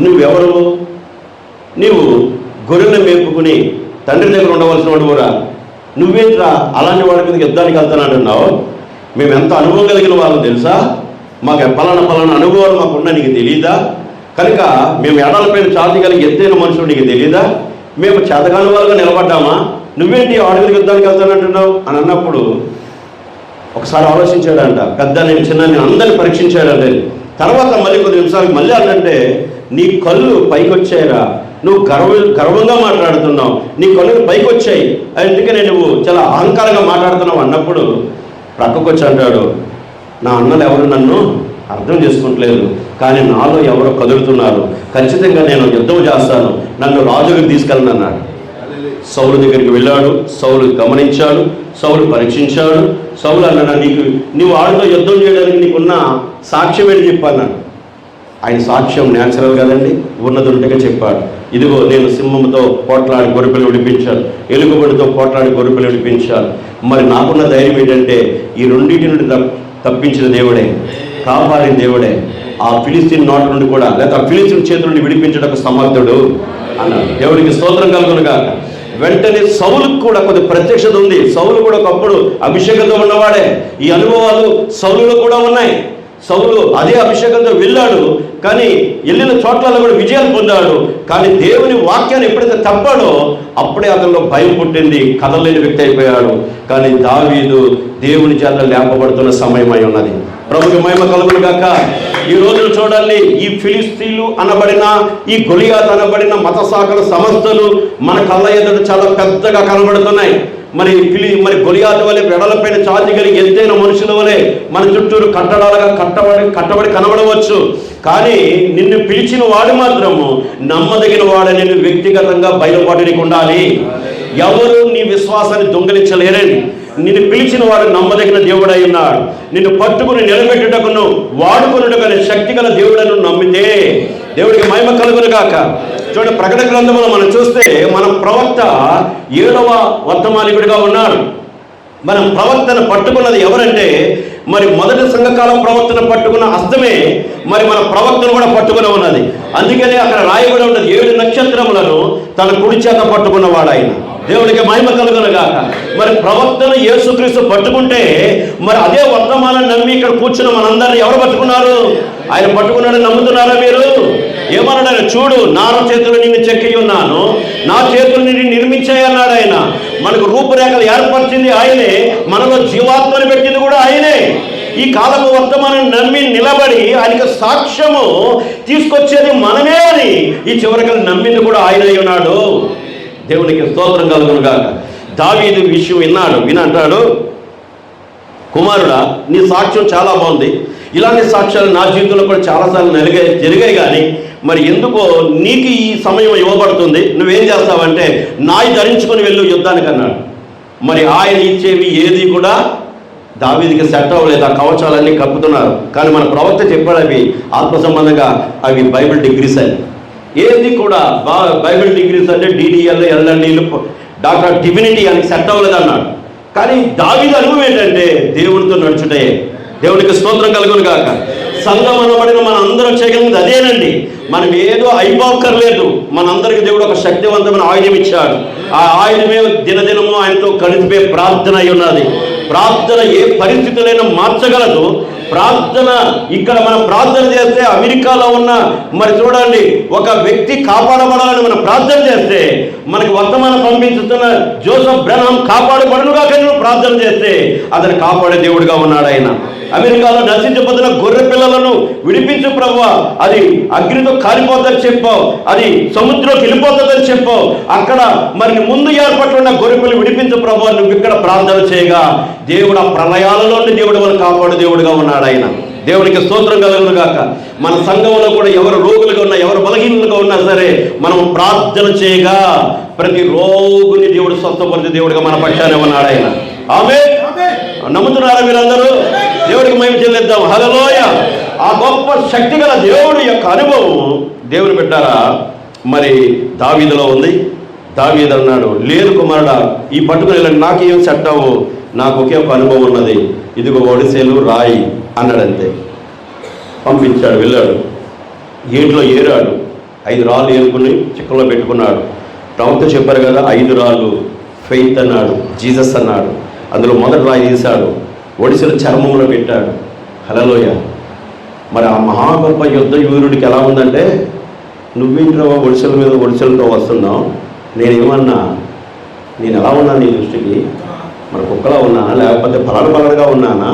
నువ్వెవరు, నీవు గొర్రెలను మేపుకుని తండ్రి దగ్గర ఉండవలసిన వాడు కూడా, నువ్వేంట్రా అలాంటి వాడి మీద యుద్ధానికి వెళ్తానంటున్నావు, మేము ఎంత అనుభవం కలిగిన వాళ్ళం తెలుసా, మాకు పలానా అనుభవాలు మాకున్నా నీకు తెలియదా, కనుక మేము ఎడాలపైన చాతి కలిగి ఎత్తైన మనుషులు నీకు తెలియదా, మేము చేతగాని వాళ్ళగా నిలబడ్డామా, నువ్వేంటి ఆడుగుల యుద్ధానికి వెళ్తానంటున్నావు అని అన్నప్పుడు ఒకసారి ఆలోచించాడంట. పెద్ద నేను చిన్న నేను అందరిని పరీక్షించాడంటే, తర్వాత మళ్ళీ కొద్ది నిమిషాలకు మళ్ళీ అంటే, నీ కళ్ళు పైకి వచ్చాయిరా, నువ్వు గర్వంగా మాట్లాడుతున్నావు, నీ కళ్ళు పైకి వచ్చాయి, అందుకనే నువ్వు చాలా అహంకారంగా మాట్లాడుతున్నావు అన్నప్పుడు ప్రక్కకు వచ్చి అంటాడు, నా అన్నలు ఎవరు నన్ను అర్థం చేసుకుంటలేదు, కానీ నాలో ఎవరో కదులుతున్నారు, ఖచ్చితంగా నేను యుద్ధం చేస్తాను, నన్ను రాజుకి తీసుకెళ్ళను అన్నాడు. సౌలు దగ్గరికి వెళ్ళాడు, సౌలు గమనించాడు, సౌలు పరీక్షించాడు. సౌలు అన్నాడు, నీవు వాళ్ళతో యుద్ధం చేయడానికి నీకున్న సాక్ష్యం ఏంటి చెప్పన్నాడు. ఆయన సాక్ష్యం న్యాచురల్ కదండి, ఉన్నదుంటగా చెప్పాడు. ఇదిగో నేను సింహంతో పోట్లాడి గొర్రెపిల్ల విడిపించాను, ఎలుగుబడితో పోట్లాడి గొర్రెపిల్ల విడిపించాను. మరి నాకున్న ధైర్యం ఏంటంటే, ఈ రెండింటి నుండి తప్పించిన దేవుడే, కాపాడిన దేవుడే, ఆ ఫిలిస్తీన్ నోటి నుండి కూడా, లేకపోతే ఆ ఫిలిస్తీన్ చేతుల నుండి విడిపించడానికి సమర్థుడు అన్నాడు. దేవుడికి స్తోత్రం కలుగునుగా. వెంటనే సౌలుకు కూడా కొద్ది ప్రత్యక్షత ఉంది. సౌలు కూడా ఒకప్పుడు అభిషేకంతో ఉన్నవాడే. ఈ అనుభవాలు సౌలులో కూడా ఉన్నాయి. సౌలు అదే అభిషేకంతో వెళ్ళాడు, కానీ వెళ్ళిన చోట్లలో కూడా విజయాలు పొందాడు. కానీ దేవుని వాక్యాన్ని ఎప్పుడైతే తప్పాడో అప్పుడే అతనిలో భయం పుట్టింది, కదలేని వ్యక్తి అయిపోయాడు. కానీ దావీదు దేవుని చేత లేపబడుతున్న సమయమై ఉన్నది. ప్రభుకి మహిమ కలుగును గాక. ఈ రోజులు చూడాలి, ఈ ఫిలిస్తీన్లు అనబడిన, ఈ గొలియాత్ అనబడిన మత శాఖల సంస్థలు మన కళ్ళ ఎదుట చాలా పెద్దగా కనబడుతున్నాయి. మరి గొలియాత్ వలె వెడలపైన చాతి కలిగి ఎత్తైన మనుషుల వలె మన చుట్టూరు కట్టడాలుగా కట్టబడి కనబడవచ్చు. కానీ నిన్ను పిలిచిన వాడు మాత్రము నమ్మదగిన వాడని నిన్ను వ్యక్తిగతంగా బయలుపాటు ఉండాలి. ఎవరు నీ విశ్వాసాన్ని దొంగలించలేరండి. నిన్ను పిలిచిన వాడు నమ్మదగిన దేవుడై ఉన్నాడు. నిన్ను పట్టుకుని నిలబెట్టుటకును వాడుకున్నట్టుగా శక్తి గల దేవుడను నమ్మితే దేవుడికి మహిమ కలుగును గాక. చూడండి, ప్రకటన గ్రంథంలో మనం చూస్తే మన ప్రవక్త 7వ వర్తమానికుడిగా ఉన్నాడు. మన ప్రవక్తను పట్టుకున్నది ఎవరంటే, మరి మొదటి సంఘకాలం ప్రవక్తను పట్టుకున్న హస్తమే మరి మన ప్రవక్తను కూడా పట్టుకుని ఉన్నది. అందుకనే అక్కడ రాయబడి ఉన్నది, 7 నక్షత్రములను తన కుడి చేత పట్టుకున్నవాడు ఆయన. దేవుడికి మహిమ కలుగును గాక. మరి ప్రవక్తను యేసుక్రీస్తు పట్టుకుంటే మరి అదే వర్తమానాన్ని నమ్మి ఇక్కడ కూర్చున్న మనందరినీ ఎవరు పట్టుకున్నారు? ఆయన పట్టుకున్నాడని నమ్ముతున్నారా మీరు? ఏమన్నాడు? చూడు, నా చేతులు నిన్ను చెక్కి ఉన్నాను, నా చేతులు నిన్ను నిర్మించాయి అన్నాడు ఆయన. మనకు రూపురేఖలు ఏర్పరిచింది ఆయనే, మనలో జీవాత్మని పెట్టింది కూడా ఆయనే. ఈ కాలపు వర్తమానం నమ్మి నిలబడి ఆయనకు సాక్ష్యము తీసుకొచ్చేది మనమే అని ఈ చివరికి నమ్మింది కూడా ఆయన అయి ఉన్నాడు. దేవునికి స్తోత్రం కలుగును గాక. దావీదు విషయం వినంటాడు, కుమారుడా, నీ సాక్ష్యం చాలా బాగుంది, ఇలాంటి సాక్ష్యాలు నా జీవితంలో కూడా చాలాసార్లు జరిగాయి, కానీ మరి ఎందుకో నీకు ఈ సమయం ఇవ్వబడుతుంది, నువ్వేం చేస్తావంటే నాయి ధరించుకొని వెళ్ళు యుద్ధానికి అన్నాడు. మరి ఆయన ఇచ్చేవి ఏది కూడా దావీదుకి సెట్ అవ్వలేదు. ఆ కవచాలన్నీ కప్పుతున్నారు. కానీ మన ప్రవక్త చెప్పాడు అవి ఆత్మ సంబంధంగా అవి బైబిల్ డిగ్రీస్ అని. ఏది కూడా బైబిల్ డిగ్రీస్ అంటే DDL, LLDలు, డాక్టర్ డివినిటీ అని సెట్ అవ్వలేదు అన్నాడు. కానీ దావీదు అనుభవం ఏంటంటే దేవుడితో నడుచుటే. దేవుడికి స్తోత్రం కలుగును గాక. సంఘం అనబడిన మన అందరం చేయగలిగింది అదేనండి. మనం ఏదో అయిపోక్కర్లేదు. మనందరికి దేవుడు ఒక శక్తివంతమైన ఆయుధం ఇచ్చాడు. ఆ ఆయుధమే దినదినము ఆయనతో కలిపే ప్రార్థన అయి ఉన్నది. ప్రార్థన ఏ పరిస్థితులైనా మార్చగలదు. ప్రార్థన ఇక్కడ మనం ప్రార్థన చేస్తే, అమెరికాలో ఉన్న మరి చూడండి ఒక వ్యక్తి కాపాడబడాలని మనం ప్రార్థన చేస్తే, మనకు వర్తమానం పంపించుతున్న జోసెఫ్ బ్రహ్నాం కాపాడబడునుగా ప్రార్థన చేస్తే అతను కాపాడే దేవుడిగా ఉన్నాడు ఆయన. అమెరికాలో నశించిపోతున్న గొర్రె పిల్లలను విడిపించు ప్రభువా, అది అగ్నితో కాలిపోతుందని చెప్పావు, అది సముద్రంలోకి వెళ్ళిపోతుందని చెప్పావు. అక్కడ మరి ముందు ఏర్పాటు ఉన్న గొర్రె పిల్లలు విడిపించు ప్రభువా. నువ్వు ఇక్కడ ప్రార్థన చేయగా దేవుడు ఆ ప్రళయాలలో దేవుడు మనం కాపాడు దేవుడుగా ఉన్నాడు ఆయన. దేవునికి స్తోత్రం కలుగును గాక. మన సంఘంలో కూడా ఎవరు రోగులుగా ఉన్నా, ఎవరు బలహీనులుగా ఉన్నా సరే, మనం ప్రార్థన చేయగా ప్రతి రోగుని దేవుడు స్వస్థపరిచే దేవుడిగా మన పక్షానే ఉన్నాడు ఆయన. ఆమేన్. నమ్ముతున్నారా మీరందరూ? దేవుడికి మహిమ చెల్లిద్దాం. హల్లెలూయా. ఆ గొప్ప శక్తి గల దేవుడి యొక్క అనుభవం దేవుని పెట్టారా మరి దావీదులో ఉంది. దావీదు అన్నాడు, లేదు కుమారుడా, ఈ పట్టుకుని నాకేం సెట్ అవ్వు, నాకు ఒకే ఒక అనుభవం ఉన్నది, ఇదిగో ఒడిసేలు రాయి అన్నాడంతే. పంపించాడు, వెళ్ళాడు, ఏట్లో ఏరాడు, 5 రాళ్ళు ఏరుకుని చిక్కలో పెట్టుకున్నాడు. ప్రవక్త చెప్పారు కదా, 5 రాళ్ళు ఫెయిత్ అన్నాడు, జీసస్ అన్నాడు. అందులో మొదటి రాయి తీశాడు, ఒడిసెలు చర్మంలో పెట్టాడు. హల్లెలూయా. మరి ఆ మహా గొప్ప యుద్ధ వీరుడికి ఎలా ఉందంటే, నువ్వేంట్రా ఒడిసెల మీద ఒడిసెలతో వస్తున్నావు, నేనేమన్నా, నేను ఎలా ఉన్నాను నీ దృష్టికి, మరి కుక్కలా ఉన్నానా లేకపోతే పలడగా ఉన్నానా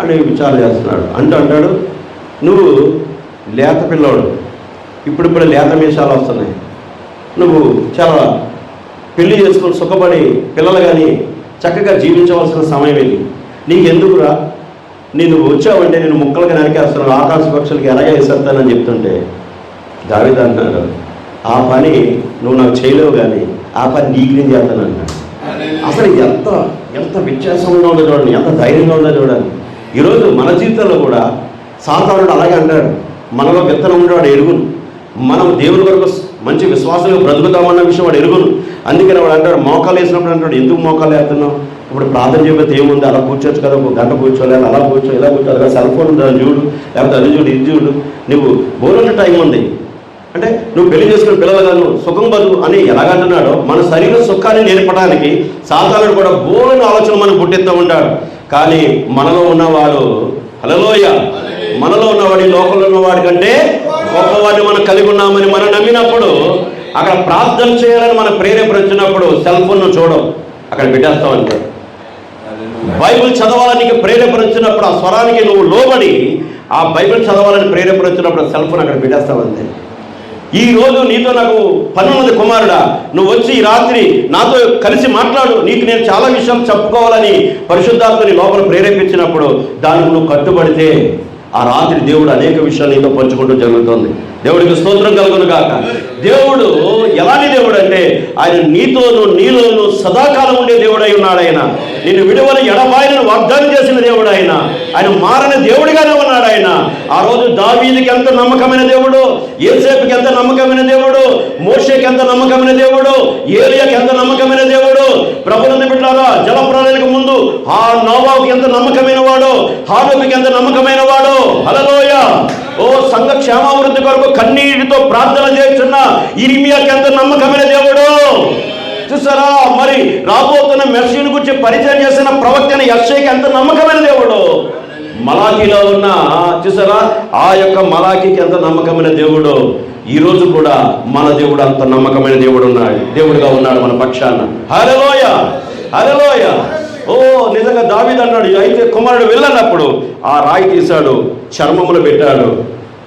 అని విచారణ చేస్తున్నాడు. అంటాడు, నువ్వు లేత పిల్లోడు, ఇప్పుడిప్పుడే లేత మీసాలు వస్తున్నాయి, నువ్వు చాలా పెళ్లి చేసుకొని సుఖపడి పిల్లలు కానీ చక్కగా జీవించవలసిన సమయం ఇది, నీకెందుకురా, నేను వచ్చావంటే నేను ముక్కలుగా నరికేస్తున్నాను, ఆకాశ పక్షులకి ఎలాగే వేసేస్తానని చెప్తుంటే దావీదు అంటున్నాడు, ఆ పని నువ్వు నాకు చేయలేవు కానీ ఆ పని నీకు నేను చేస్తాను అన్నాడు. అసలు ఎంత వ్యత్యాసంగా ఉందో చూడండి, ఎంత ధైర్యంగా ఉందో చూడండి. ఈరోజు మన జీవితంలో కూడా సాతానుడు అలాగే అంటాడు, మనలో విత్తనం ఉండేవాడు ఎరుగును, మనం దేవుని వరకు మంచి విశ్వాసంగా బ్రతుకుతామన్న విషయం వాడు ఎరుగును. అందుకని వాడు అంటాడు, మోకాలు వేసినప్పుడు అంటాడు, ఎందుకు మోకాలు వేస్తున్నావు, ఇప్పుడు ప్రార్థన చేయకపోతే ఏముంది, అలా కూర్చోచ్చు కదా, ఒక గంట కూర్చోలేదు, అలా కూర్చో ఇలా కూర్చో, అలా సెల్ ఫోన్ ఉంది చూడు, లేకపోతే అది చూడు ఇది చూడు, నువ్వు బోరంటే టైం ఉంది అంటే నువ్వు పెళ్లి చేసుకున్న పిల్లలుగాను సుఖం బతుకు అని ఎలాగంటున్నాడో, మన శరీర సుఖాన్ని నేర్పడానికి సాతానుడు కూడా బోలని ఆలోచన మనం పుట్టిస్తూ ఉంటాడు. కానీ మనలో ఉన్నవాడు, హల్లెలూయా, మనలో ఉన్నవాడి లోకంలో ఉన్నవాడి కంటే గొప్పవాడిని మనం కలిగి ఉన్నామని మనం నమ్మినప్పుడు, అక్కడ ప్రార్థన చేయాలని మనం ప్రేరేపరించినప్పుడు సెల్ ఫోన్ చూడవు, అక్కడ పెట్టేస్తావు అంటే. బైబిల్ చదవాలని ప్రేరేపరించినప్పుడు ఆ స్వరానికి నువ్వు లోబడి ఆ బైబిల్ చదవాలని ప్రేరేపరించినప్పుడు సెల్ ఫోన్ అక్కడ పెట్టేస్తావంతే. ఈ రోజు నీతో నాకు పని ఉన్నది కుమారుడా, నువ్వు వచ్చి ఈ రాత్రి నాతో కలిసి మాట్లాడు, నీకు నేను చాలా విషయాలు చెప్పుకోవాలని పరిశుద్ధాత్మని లోపల ప్రేరేపించినప్పుడు దానికి నువ్వు కట్టుబడితే ఆ రాత్రి దేవుడు అనేక విషయాలు నీతో పంచుకుంటూ జరుగుతుంది. దేవుడికి స్తోత్రం కలుగును గాక. దేవుడు ఎలాంటి దేవుడు అంటే ఆయన నీతోనూ నీలోనూ సదాకాలం ఉండే దేవుడై ఉన్నాడు. ఆయన నిన్ను విడువని ఎడబాయిలను వాగ్దానం చేసిన దేవుడు. ఆయన మారని దేవుడిగానే ఉన్నాడు. ఆయన ఆ రోజు దావీదుకి ఎంత నమ్మకమైన దేవుడు, యేసేపుకి ఎంత నమ్మకమైన దేవుడు, మోషేకి ఎంత నమ్మకమైన దేవుడు, ఏలియాకి ఎంత నమ్మకమైన దేవుడు. ప్రభువుని బిడ్డలారా, జలప్రళయానికి ముందు ఆ నోవాహుకి ఎంత నమ్మకమైన వాడు, హానోకుకి ఎంత నమ్మకమైన వాడు. హల్లెలూయా. ఓ సంఘ క్షేమాభివృద్ధి కొరకు కన్నీటితో ప్రార్థన చేస్తున్న ఇర్మియాకి ఎంత నమ్మకమైన దేవుడు. చూసారా, మరి రాబోతున్న మెస్సీయుని గురించి పరిచయం చేసిన ప్రవక్తని యెషయాకి ఎంత నమ్మకమైన దేవుడు. మలాకీలో ఉన్న చూసారా, ఆ యొక్క మలాకీకి ఎంత నమ్మకమైన దేవుడు. ఈ రోజు కూడా మన దేవుడు అంత నమ్మకమైన దేవుడు ఉన్నాడు, దేవుడుగా ఉన్నాడు మన పక్షాన. హల్లెలూయా, హల్లెలూయా. ఓ నిజంగా దావీదు అన్నాడు, అయితే కుమారుడు వెళ్ళన్నప్పుడు ఆ రాయి తీశాడు, చర్మములు పెట్టాడు.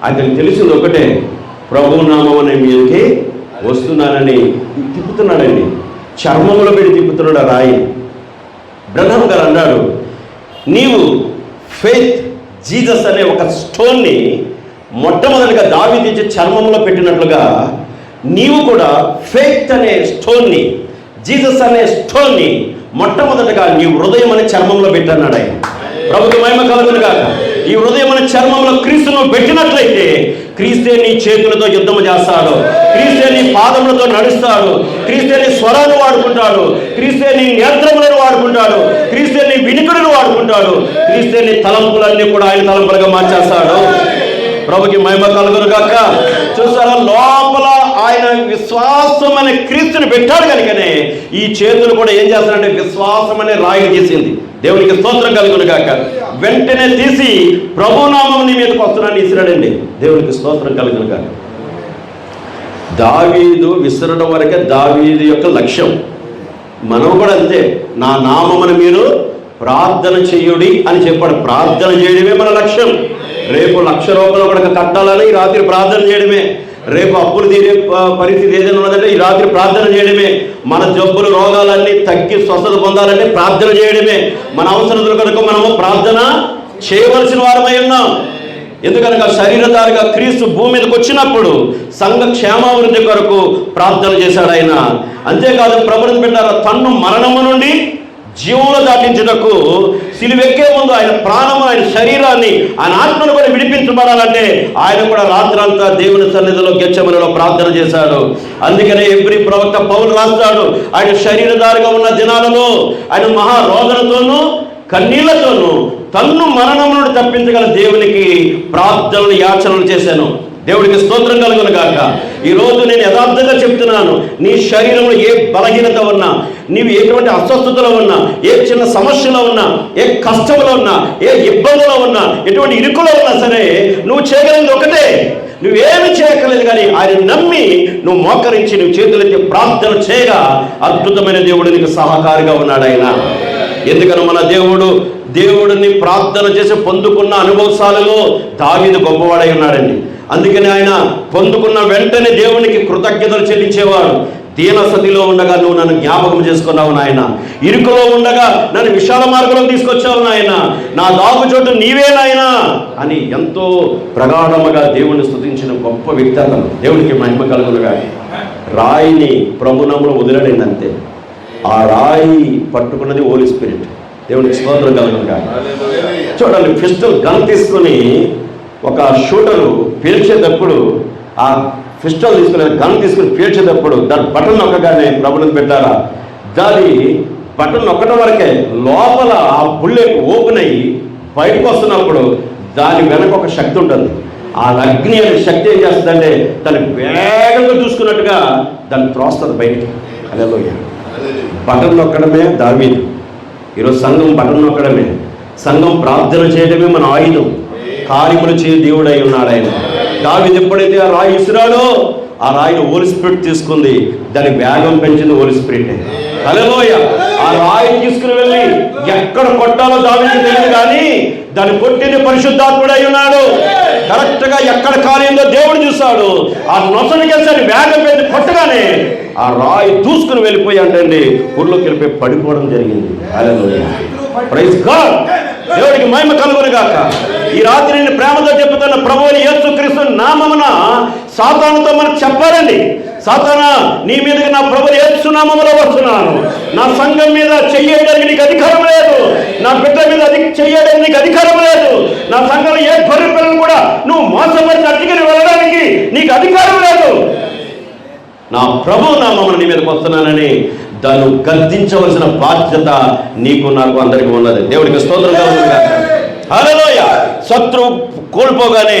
ఆయనకు తెలిసింది ఒకటే, ప్రభు నామం అనే మీదకి వస్తున్నానని తిప్పుతున్నాడండి. చర్మములో పెట్టి తిప్పుతున్నాడు ఆ రాయి. బ్రహ్మం గారు అన్నాడు, నీవు ఫెయిత్ జీసస్ అనే ఒక స్టోన్ని మొట్టమొదటిగా దావీదు ఇచ్చే చర్మంలో పెట్టినట్లుగా నీవు కూడా ఫెయిత్ అనే స్టోన్ని, జీసస్ అనే స్టోన్ని మొట్టమొదటిగా నీ హృదయం అనే చర్మంలో పెట్టన్నాడు ఆయన. ప్రభుత్వ మహిమ కలుగును గాక. ఈ హృదయం అనే చర్మంలో క్రీస్తును పెట్టినట్లయితే క్రీస్తే నీ చేతులతో యుద్ధం చేస్తాడు, క్రీస్తే నీ పాదములతో నడుస్తాడు, క్రీస్తే నీ స్వరాన్ని వాడుకుంటాడు, క్రీస్తే నీ నేత్రములను వాడుకుంటాడు, క్రీస్తే నీ వినికులను వాడుకుంటాడు, క్రీస్తే నీ తలంపులన్నీ కూడా ఆయన తలంపులుగా మార్చేస్తాడు. ప్రభుకి మహిమ కలుగును గాక. చూసారా, లోపల ఆయన విశ్వాసం అనే క్రీస్తుని పెట్టాడు కనుకనే ఈ చేతులు కూడా ఏం చేస్తారంటే విశ్వాసం అనే రాయి తీసింది. దేవునికి స్తోత్రం కలుగును గాక. వెంటనే తీసి ప్రభునామం నీ మీదకి వస్తున్నాను ఇసిరాడండి. దేవునికి స్తోత్రం కలుగును గాక. దావీదు విసరడం వరకే దావీదు యొక్క లక్ష్యం. మనం కూడా అంతే, నా నామమును మీరు ప్రార్థన చెయ్యుడి అని చెప్పాడు. ప్రార్థన చేయడమే మన లక్ష్యం. రేపు 1,00,000 రూపాయలు ఒకటి కట్టాలని ఈ రాత్రి ప్రార్థన చేయడమే. రేపు అప్పులు తీరే పరిస్థితి ఏదైనా ఉన్నదంటే ఈ రాత్రి ప్రార్థన చేయడమే. మన జబ్బులు రోగాలన్నీ తగ్గి స్వస్థత పొందాలంటే ప్రార్థన చేయడమే. మన అవసరతల కొరకు మనము ప్రార్థన చేయవలసిన వారమై ఉన్నాం. ఎందుకనగా శరీరధారిగా క్రీస్తు భూమి మీదకి వచ్చినప్పుడు సంఘ క్షేమాభివృద్ధి కొరకు ప్రార్థన చేశాడు ఆయన. అంతేకాదు ప్రభువుని పెట్టారు, తన్ను మరణము నుండి జీవంలో దాటించుటకు సిలువెక్కే ముందు ఆయన ప్రాణము, ఆయన శరీరాన్ని, ఆయన ఆత్మను కూడా విడిపించబడాలంటే ఆయన కూడా రాత్రంతా దేవుని సన్నిధిలో గెత్సేమనెలో ప్రార్థన చేశాడు. అందుకనే ఎబ్రీ ప్రవక్త పౌలు రాస్తాడు, ఆయన శరీరధారిగా ఉన్న దినాలలో ఆయన మహారోదనతోనూ కన్నీళ్లతోనూ తన్ను మరణం నుండి తప్పించగల దేవునికి ప్రార్థనలు యాచనలు చేశాను. దేవుడికి స్తోత్రం కలుగును గాక. ఈరోజు నేను యథార్థంగా చెప్తున్నాను, నీ శరీరంలో ఏ బలహీనత ఉన్నా, నీవు ఎటువంటి అస్వస్థతలో ఉన్నా, ఏ చిన్న సమస్యలో ఉన్నా, ఏ కష్టంలో ఉన్నా, ఏ ఇబ్బందిలో ఉన్నా, ఎటువంటి ఇరుకులో ఉన్నా సరే నువ్వు చేయగలిగింది ఒకటే, నువ్వేమి చేయక్కర్లేదు, కానీ ఆయన నమ్మి నువ్వు మోకరించి నువ్వు చేతులెత్తి ప్రార్థన చేయగా అద్భుతమైన దేవుడు నీకు సహకారిగా ఉన్నాడు ఆయన. ఎందుకని మన దేవుడిని ప్రార్థన చేసి పొందుకున్న అనుభవశాలలో దావీదు గొప్పవాడై ఉన్నాడండి. అందుకని ఆయన పొందుకున్న వెంటనే దేవునికి కృతజ్ఞతలు చెల్లించేవాడు. దీనస్థితిలో ఉండగా నువ్వు నన్ను జ్ఞాపకం చేసుకున్నావు నాయన, ఇరుకులో ఉండగా నన్ను విశాల మార్గంలో తీసుకొచ్చావు నాయన, నా దాగు చోటు నీవే నాయన అని ఎంతో ప్రగాఢముగా దేవుని స్తుతించిన గొప్ప వ్యక్తి అతను. దేవునికి మహిమ కలుగునుగా. రాయిని ప్రభునామములో వదిలడండి అంతే. ఆ రాయి పట్టుకున్నది హోలీ స్పిరిట్. దేవునికి స్తోత్రం కలుగునుగా. చూడండి, పిస్టల్ గన్ తీసుకుని ఒక షూటరు పేల్చేటప్పుడు, ఆ పిస్టల్ తీసుకుని గన్ తీసుకుని పేల్చేటప్పుడు దాని బటన్ నొక్కగానే ప్రభుత్వం పెట్టారా, దాని బటన్ నొక్కడం వరకే లోపల ఆ బుల్లెట్ ఓపెన్ అయ్యి బయటకు వస్తున్నప్పుడు దాని వెనక ఒక శక్తి ఉంటుంది. ఆ అగ్ని అనే శక్తి ఏం చేస్తుందంటే దాన్ని వేగంగా చూసుకున్నట్టుగా దాన్ని త్రోస్తుంది బయటికి. హల్లెలూయా. బటన్ నొక్కడమే దావీదు. ఈరోజు సంఘం బటన్ నొక్కడమే, సంఘం ప్రార్థన చేయడమే మన ఆయుధం. కార్యములు చేయ దేవుడై ఉన్నాడు ఆయన. దావీదు ఎప్పుడైతే ఆ రాయి ఇసిరాడో ఆ రాయిని హోలీ స్పిరిట్ తీసుకుంది, దాని వేగం పెంచింది హోలీ స్పిరిట్. హల్లెలూయా. ఆ రాయిని తీసుకుని వెళ్ళి ఎక్కడ కొట్టాలో దావీదుకు తెలియదు, కానీ దాన్ని కొట్టిన పరిశుద్ధాత్ముడై ఉన్నాడు. కరెక్ట్ గా ఎక్కడ కార్యంలో దేవుడు చూశాడు. ఆ నొసని కలిసి వేగం పెంచి కొట్టగానే ఆ రాయి దూసుకుని వెళ్ళిపోయి అంటండి ఊర్లోకి వెళ్ళిపోయి పడిపోవడం జరిగింది. హల్లెలూయా. Praise God. దేవుడికి మహిమ కలుగును గాక. ఈ రాత్రి నేను ప్రేమతో చెప్పుతున్న ప్రభువుని యేసుక్రీస్తు నామమున సాతానుతో మనం చెప్పాలండి, సాతానా నీ మీదకి నా ప్రభువు యేసు నామములో వస్తున్నాను, నా సంఘం మీద చెయ్యడానికి నీకు అధికారం లేదు, నా బిడ్డ మీద చెయ్యడానికి నీకు అధికారం లేదు, నా సంఘంలో ఏ గొర్రె పిల్లలు కూడా నువ్వు మోసపరిచి అట్టుకుని వెళ్ళడానికి నీకు అధికారం లేదు. నా ప్రభు నామమున నీ మీదకి వస్తున్నానని దాన్ని గద్దించవలసిన బాధ్యత నీకు నాకు అందరికీ ఉన్నది. దేవుడికి స్తోత్రం కలుగునుగాక. హల్లెలూయా. శత్రువు కోల్పోగానే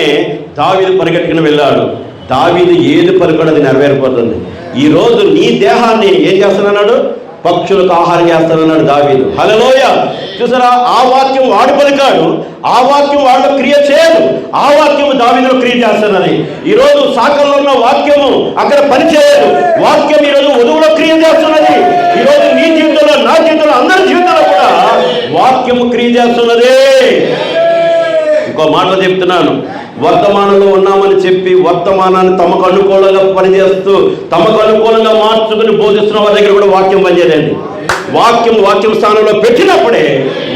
దావీదు పరిగెట్టుకుని వెళ్ళాడు. దావీదు ఏది పలుకుడు అది నెరవేరిపోతుంది. ఈరోజు నీ దేహాన్ని ఏం చేస్తానన్నాడు? పక్షులకు ఆహారం చేస్తానన్నాడు దావీదు. హల్లెలూయా. చూసారా, ఆ వాక్యం వాడు పలికాడు, ఆ వాక్యం వాళ్ళు క్రియ చేయదు, ఆ వాక్యము దావీదులో క్రియ చేస్తున్నది. ఈరోజు శాఖల్లో ఉన్న వాక్యము అక్కడ పని చేయదు, వాక్యం ఈరోజు వధువులో క్రియ చేస్తున్నది. ఈరోజు నీ జీవితంలో, నా జీవితంలో, అందరి జీవితంలో కూడా వాక్యము క్రియ చేస్తున్నది. ఇంకో మాటలు చెప్తున్నాను, వర్తమానంలో ఉన్నామని చెప్పి వర్తమానాన్ని తమకు అనుకూలంగా పనిచేస్తూ తమకు అనుకూలంగా మార్చుకుని బోధిస్తున్న వారి దగ్గర కూడా వాక్యం పనిచేయండి. వాక్యం స్థానంలో పెట్టినప్పుడే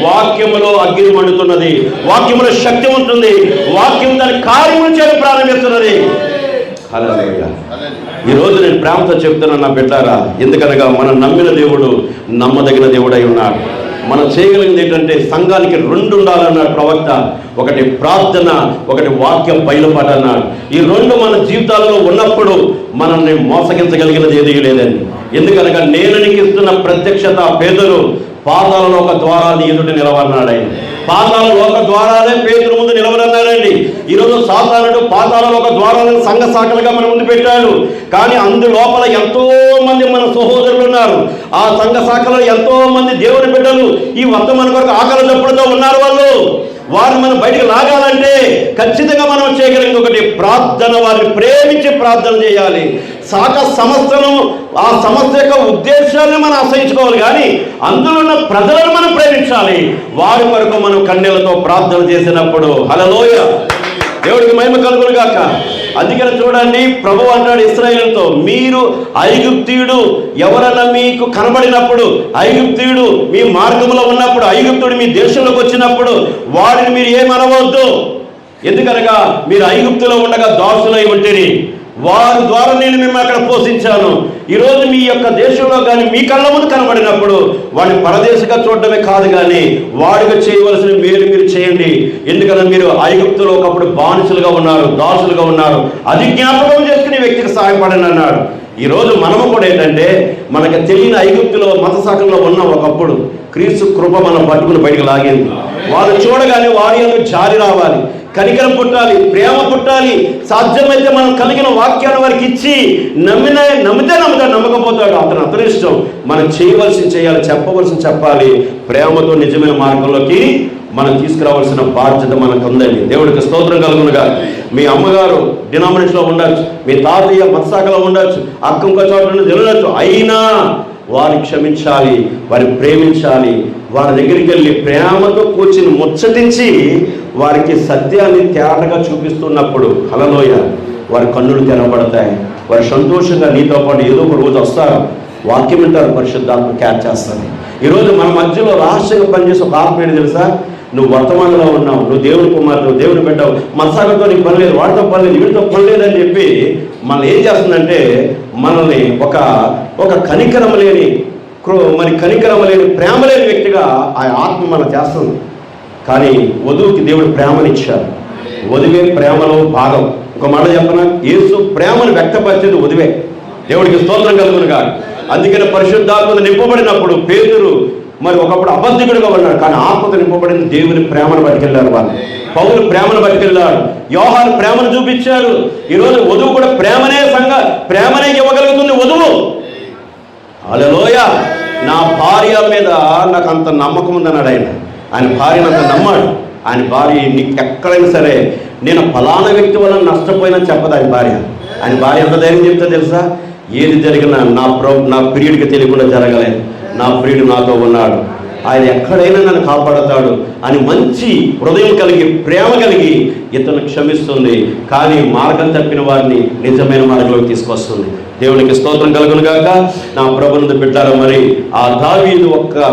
వాక్యములో అగ్ని మండుతున్నది, వాక్యములో శక్తి ఉంటుంది, వాక్యం దాని కార్యములు చేయడం ప్రారంభిస్తున్నది. హల్లెలూయా. ఈరోజు నేను ప్రేమతో చెప్తున్నాను నా బిడ్డారా, ఎందుకనగా మనం నమ్మిన దేవుడు నమ్మదగిన దేవుడై ఉన్నాడు. మనం చేయగలిగింది ఏంటంటే సంఘానికి 2 ఉండాలన్నాడు ప్రవక్త. ఒకటి ప్రార్థన, ఒకటి వాక్యం బయలుపాటు అన్నాడు. ఈ 2 మన జీవితాల్లో ఉన్నప్పుడు మనల్ని మోసగించగలిగినది ఏదీ లేదండి. ఎందుకనగా నేను నీకు ఇస్తున్న ప్రత్యక్షత పేతురు పాతాళంలో ఒక ద్వారాన్ని ఎదుటి నిలవన్నాడు ఆయన. పాతాళంలో ఒక ద్వారాలే పేతురు ముందు నిలవనన్నాడండి. ఈరోజు సాతానుడు పాతాళంలో ఒక ద్వారాలను సంఘ శాఖలుగా మన ముందు పెట్టాడు, కానీ అందులోపల ఎంతో మంది మన సహోదరులు ఉన్నారు. ఆ సంఘ శాఖలో ఎంతో మంది దేవుని బిడ్డలు ఈ వర్తమాన కొరకు ఆకలి దప్పుడుతో ఉన్నారు. వారిని మనం బయటకు లాగాలంటే ఖచ్చితంగా మనం చేయగలిగింది ఒకటి, ప్రార్థన. వారిని ప్రేమించి ప్రార్థన చేయాలి. సమస్యను, ఆ సమస్య యొక్క ఉద్దేశాన్ని మనం అసహించుకోవాలి, కానీ అందులో ఉన్న ప్రజలను మనం ప్రేమించాలి. వారి కొరకు మనం కన్నీళ్లతో ప్రార్థన చేసినప్పుడు హల్లెలూయ, దేవుడికి మహిమ కలుగును గాక. అందుకని చూడండి, ప్రభువు అంటాడు ఇశ్రాయేలుతో, మీరు ఐగుప్తీయుడు ఎవరన్నా మీకు కనబడినప్పుడు, ఐగుప్తీయుడు మీ మార్గంలో ఉన్నప్పుడు, ఐగుప్తుడు మీ దేశంలోకి వచ్చినప్పుడు వాడిని మీరు ఏమనవద్దు. ఎందుకనగా మీరు ఐగుప్తులో ఉండగా దాసులై ఉంటేని వారి ద్వారా నేను మిమ్మల్ని అక్కడ పోషించాను. ఈరోజు మీ యొక్క దేశంలో కానీ మీ కళ్ళ ముందు కనబడినప్పుడు వాడిని పరదేశిగా చూడడమే కాదు, కానీ వాడిగా చేయవలసిన మేలు మీరు చేయండి. ఎందుకంటే మీరు ఐగుప్తులో ఒకప్పుడు బానిసలుగా ఉన్నారు, దాసులుగా ఉన్నారు. అది జ్ఞాపకం చేసుకుని వ్యక్తికి సహాయపడని అన్నాడు. ఈరోజు మనము కూడా ఏంటంటే, మనకు తెలియని ఐగుప్తులో మత శాఖలో ఉన్న ఒకప్పుడు క్రీస్తు కృప మనం పట్టుకుని బయటకు లాగింది. వాళ్ళు చూడగానే వారి యొక్క జారి రావాలి, కనికరం పుట్టాలి, ప్రేమ పుట్టాలి. సాధ్యమైతే మనం కలిగిన వాక్యాన్ని వారికి ఇచ్చి నమ్మితే నమ్ముతాడు, నమ్మకపోతాడు. అతని ఇష్టం. మనం చేయవలసింది చేయాలి, చెప్పవలసింది చెప్పాలి. ప్రేమతో నిజమైన మార్గంలోకి మనం తీసుకురావాల్సిన బాధ్యత మనకు ఉందండి. దేవుడికి స్తోత్రం కలుగునుగా. మీ అమ్మగారు డినామినేషన్లో ఉండొచ్చు, మీ తాతయ్య మత్సాకలో ఉండొచ్చు, అక్క ఇంకో చోట ఉండొచ్చు. అయినా వారిని క్షమించాలి, వారిని ప్రేమించాలి. వారి దగ్గరికి వెళ్ళి ప్రేమతో కూర్చుని ముచ్చటించి వారికి సత్యాన్ని తేటగా చూపిస్తున్నప్పుడు హల్లెలూయ, వారి కన్నులు తెరవబడతాయి. వారు సంతోషంగా నీతో పాటు ఏదో ఒక రోజు వస్తారు, వాక్యం వింటారు, పరిశుద్ధాత్మ క్యాచ్ చేస్తారు. ఈరోజు మన మధ్యలో రహస్యంగా పనిచేసే ఒక ఆత్మ ఏంటి తెలుసా? నువ్వు వర్తమానంలో ఉన్నావు, నువ్వు దేవుని కుమారుడు, దేవుని పెట్టావు, మత్సాగంతో నీకు పని లేదు, వాడితో పని లేదు, వీడితో పని లేదని చెప్పి మనల్ని ఏం చేస్తుందంటే, మనల్ని ఒక కనికరం లేని ప్రేమ లేని వ్యక్తిగా ఆ ఆత్మ మనం చేస్తుంది. కానీ వధువుకి దేవుడు ప్రేమనిచ్చారు. వధువే ప్రేమలో భాగం. ఒక మాట చెప్పనా, యేసు ప్రేమను వ్యక్తపరిచేది వధువే. దేవుడికి స్తోత్రం కలుగునుగా. అందుకని పరిశుద్ధాత్మతో నింపబడినప్పుడు పేతురు మరి ఒకప్పుడు అబద్ధికుడిగా ఉన్నాడు, కానీ ఆత్మతో నింపబడిన దేవుని ప్రేమను పట్టుకెళ్ళారు. వాళ్ళు పౌలు ప్రేమను పట్టుకెళ్ళాడు, యోహాను ప్రేమను చూపించాడు. ఈరోజు వధువు కూడా ప్రేమనే ఇవ్వగలుగుతుంది వధువు. హల్లెలూయ. నా భార్య మీద నాకు అంత నమ్మకం ఉందన్నాడు ఆయన భార్యను అంత నమ్మాడు. ఆయన భార్య నీకు ఎక్కడైనా సరే నేను ఫలానా వ్యక్తి వల్ల నష్టపోయినా చెప్పదు ఆయన భార్య. ఆయన భార్య ఎంత ధైర్యం చెప్తే తెలుసా? ఏది జరిగినా నా ప్రియుడికి తెలియకుండా జరగలేదు, నా ప్రియుడు నాతో ఉన్నాడు, ఆయన ఎక్కడైనా నన్ను కాపాడతాడు అని మంచి హృదయం కలిగి ప్రేమ కలిగి ఇతను క్షమిస్తుంది. కానీ మార్గం తప్పిన వారిని నిజమైన మార్గంలోకి తీసుకొస్తుంది. దేవునికి స్తోత్రం కలుగును గాక. నా ప్రభునందు బిడ్డలారా, మరి ఆ దావీదు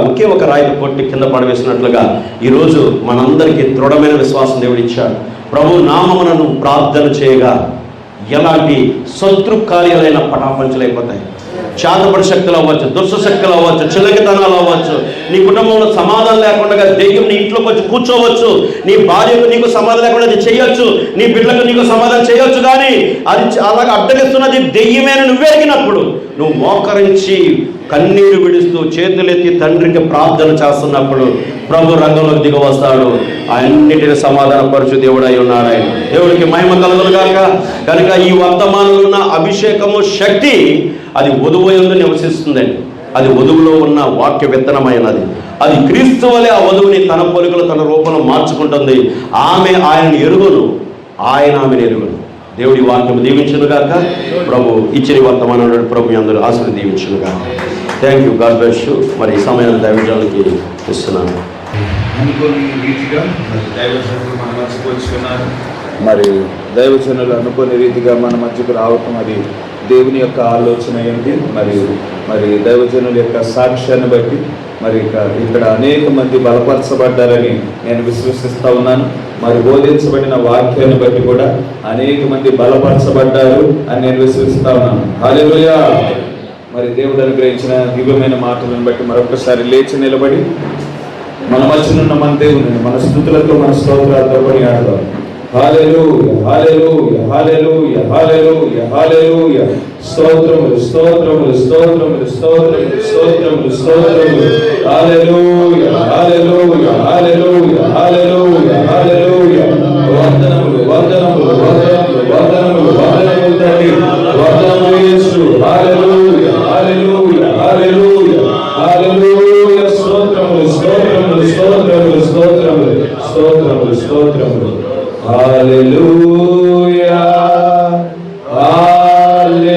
ఒకే ఒక రాయిని కొట్టి కింద పడవేసినట్లుగా ఈరోజు మనందరికీ దృఢమైన విశ్వాసం దేవుడు ఇచ్చాడు. ప్రభు నామమునను ప్రార్థన చేయగా ఎలాంటి శత్రు కార్యాలైన పటాపంచలైపోతాయి. శాతపడి శక్తులు అవ్వచ్చు, దుష్ట శక్తులు అవ్వచ్చు, చిలకతనాలు అవ్వచ్చు. నీ కుటుంబంలో సమాధానం లేకుండా దెయ్యం నీ ఇంట్లోకి వచ్చి కూర్చోవచ్చు. నీ భార్యకు నీకు సమాధానం లేకుండా అది చేయొచ్చు, నీ బిడ్డలకు నీకు సమాధానం చేయొచ్చు. కానీ అది అలాగ అడ్డగిస్తున్నది దెయ్యమేన నువ్వెరిగినప్పుడు నువ్వు మోకరించి కన్నీరు విడుస్తూ చేతులెత్తి తండ్రికి ప్రార్థన చేస్తున్నప్పుడు ప్రభు రంగంలోకి దిగి వస్తాడు. అన్నిటిని సమాధానపరచు దేవుడై ఉన్నాడు ఆయన. దేవుడికి మహిమ కలుగును గాక. కనుక ఈ వర్తమానంలో ఉన్న అభిషేకము శక్తి అది వధువు యందు నివసిస్తుందండి. అది వధువులో ఉన్న వాక్య విత్తనమైనది. అది క్రీస్తు వలె ఆ వధువుని తన పోలికలు తన రూపంలో మార్చుకుంటుంది. ఆమె ఆయనను ఎరుగును, ఆయన ఆమెను ఎరుగును. దేవుడి వాక్యం దీవించును గాక. ప్రభు ఇచ్చిన వర్తమానం ప్రభు అందరూ ఆశలు దీవించును గాక. Thank you, God bless you. మరి ఈ సమయాన్ని దైవజనులకి ఇస్తున్నాను. అనుకోని రీతిగా దైవజనులు మన మధ్యకు వచ్చుకున్నారు. మరి దైవజనులు అనుకోని రీతిగా మన మధ్యకు రావటం అది దేవుని యొక్క ఆలోచన ఏంటి. మరి దైవజనుల యొక్క సాక్ష్యాన్ని బట్టి మరి ఇక్కడ అనేక మంది బలపరచబడ్డారని నేను విశ్వసిస్తూ ఉన్నాను. మరి బోధించబడిన వాక్యాన్ని బట్టి కూడా అనేక మంది బలపరచబడ్డారు అని నేను విశ్వసిస్తూ ఉన్నాను. హల్లెలూయా. మరి దేవుడు అనుగ్రహించిన దివ్యమైన మాటలను బట్టి మరొకసారి లేచి నిలబడి మన మధ్యనున్న మన దేవుని మన స్తుతులతో మన స్తోత్రాలతో కొని ఆడదాం. హల్లెలూయా, హల్లెలూయా, హల్లెలూయా, హల్లెలూయా, హల్లెలూయా. స్తోత్రములు, స్తోత్రములు, స్తోత్రములు, స్తోత్రములు, స్తోత్రములు, స్తోత్రములు. హల్లెలూయా, హల్లెలూయా, హల్లెలూయా, హల్లెలూయా, హల్లెలూయా. వందనములు, వందనములు, వందనములు, వందనములు, వందనములు తండ్రి. వందనములు యేసు. హల్లెలూయా, హల్లెలూయా, హల్లెలూయా, హల్లెలూయా. స్తోత్రములు, స్తోత్రములు, స్తోత్రములు, స్తోత్రములు, స్తోత్రములు, హల్లెలూయా హల్లెలూయా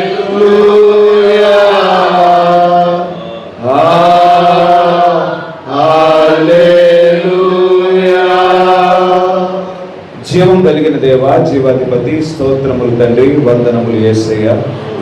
హల్లెలూయా హల్లెలూయా జీవం కలిగిన దేవా, జీవాధిపతి, స్తోత్రములు తండ్రి, వందనములు యేసయ్య.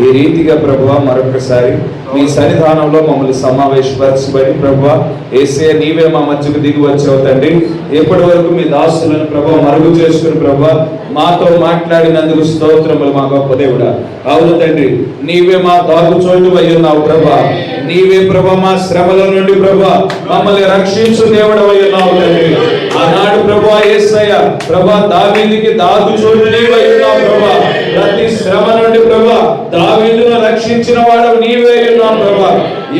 ఈ రీతిగా ప్రభువా మరొకసారి మీ సన్నిధానంలో మమ్మల్ని సమావేశపరచబడి ప్రభువా యేసయ్య నీవే మా మధ్యకు దిగి వచ్చావు తండ్రి. ఎప్పటి వరకు మీ దాసులను ప్రభువా మరుగు చేసుకుని ప్రభువా మాతో మాట్లాడినందుకు స్తోత్రములు మా గొప్ప దేవుడా. అవును తండ్రి, నీవే మా దాగు చోటు అయి ఉన్నావు ప్రభా. నీవే ప్రభా మా శ్రమల నుండి ప్రభా మమ్మల్ని రక్షించు దేవుడు అయి ఉన్నావు తండ్రి. ఆనాడు ప్రభువా యేసయ్య ప్రభా దావీదుకి దాగు చోటు నీవై ఉన్నావు ప్రభా. ప్రతి శ్రమ నుండి ప్రభా దావీదును రక్షించిన వాడు నీవే ఉన్నావు ప్రభా.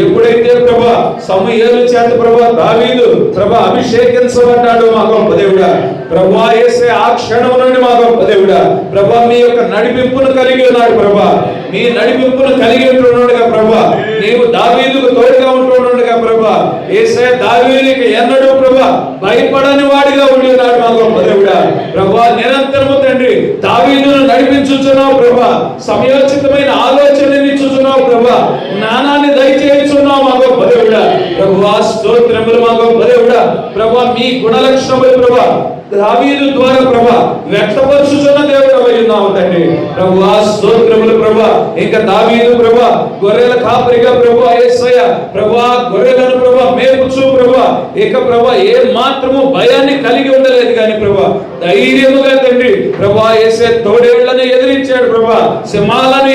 ఎప్పుడైతే ప్రభా సమూయేలు చేత ప్రభా దావీదు ప్రభా అభిషేకించబడ్డాడు మా గొప్ప దేవుడా. ప్రభువా యేసయ్య ఆ క్షణం నుండి మా గొప్ప దేవుడా ప్రభా మీ యొక్క నడిపింపును కలిగి ఉన్నాడు ప్రభా. మీ నడిపింపును కలిగి ఉంటున్నాడుగా ప్రభా. నీవు దావీదుకు తోడుగా ఉంటున్నాడుగా ప్రభా. యేసయ్య దావీదుకి ఎన్నడూ ప్రభా భయపడని వాడిగా ఉండి ఉన్నాడు మా గొప్ప దేవుడా. ప్రభా నిరంతరము తండ్రి దావీదును నడిపించుచున్నావు ప్రభా. సమయోచితమైన ఆలోచనని ఇచ్చుచున్నావు ప్రభా. జ్ఞానాన్ని దయచేయుచున్నావు మా గొప్ప దేవుడా. ప్రభువా స్తోత్రములు మా గొప్ప దేవుడా. ప్రభా మీ గుణలక్షణములు ప్రభా దావీదు ద్వారా ప్రభా వ్యక్తపరుచుచున్న దేవుడు అయి ఉన్నావు తండ్రి. ప్రభువా స్తోత్రములు ప్రభా. ఇంకా దావీదు ప్రభా గొర్రెల కాపరిగా ప్రభా యేసయ్య ప్రభా గొర్రెలను ప్రభా మేపుచు ప్రభా ఇక ప్రభా ఏ మాత్రము భయాన్ని కలిగి ఉండలేదు కానీ ప్రభా ధైర్యముగా తండ్రి ప్రభా యేసయ్య తోడేళ్లను ఎదిరించాడు ప్రభా. సింహాలను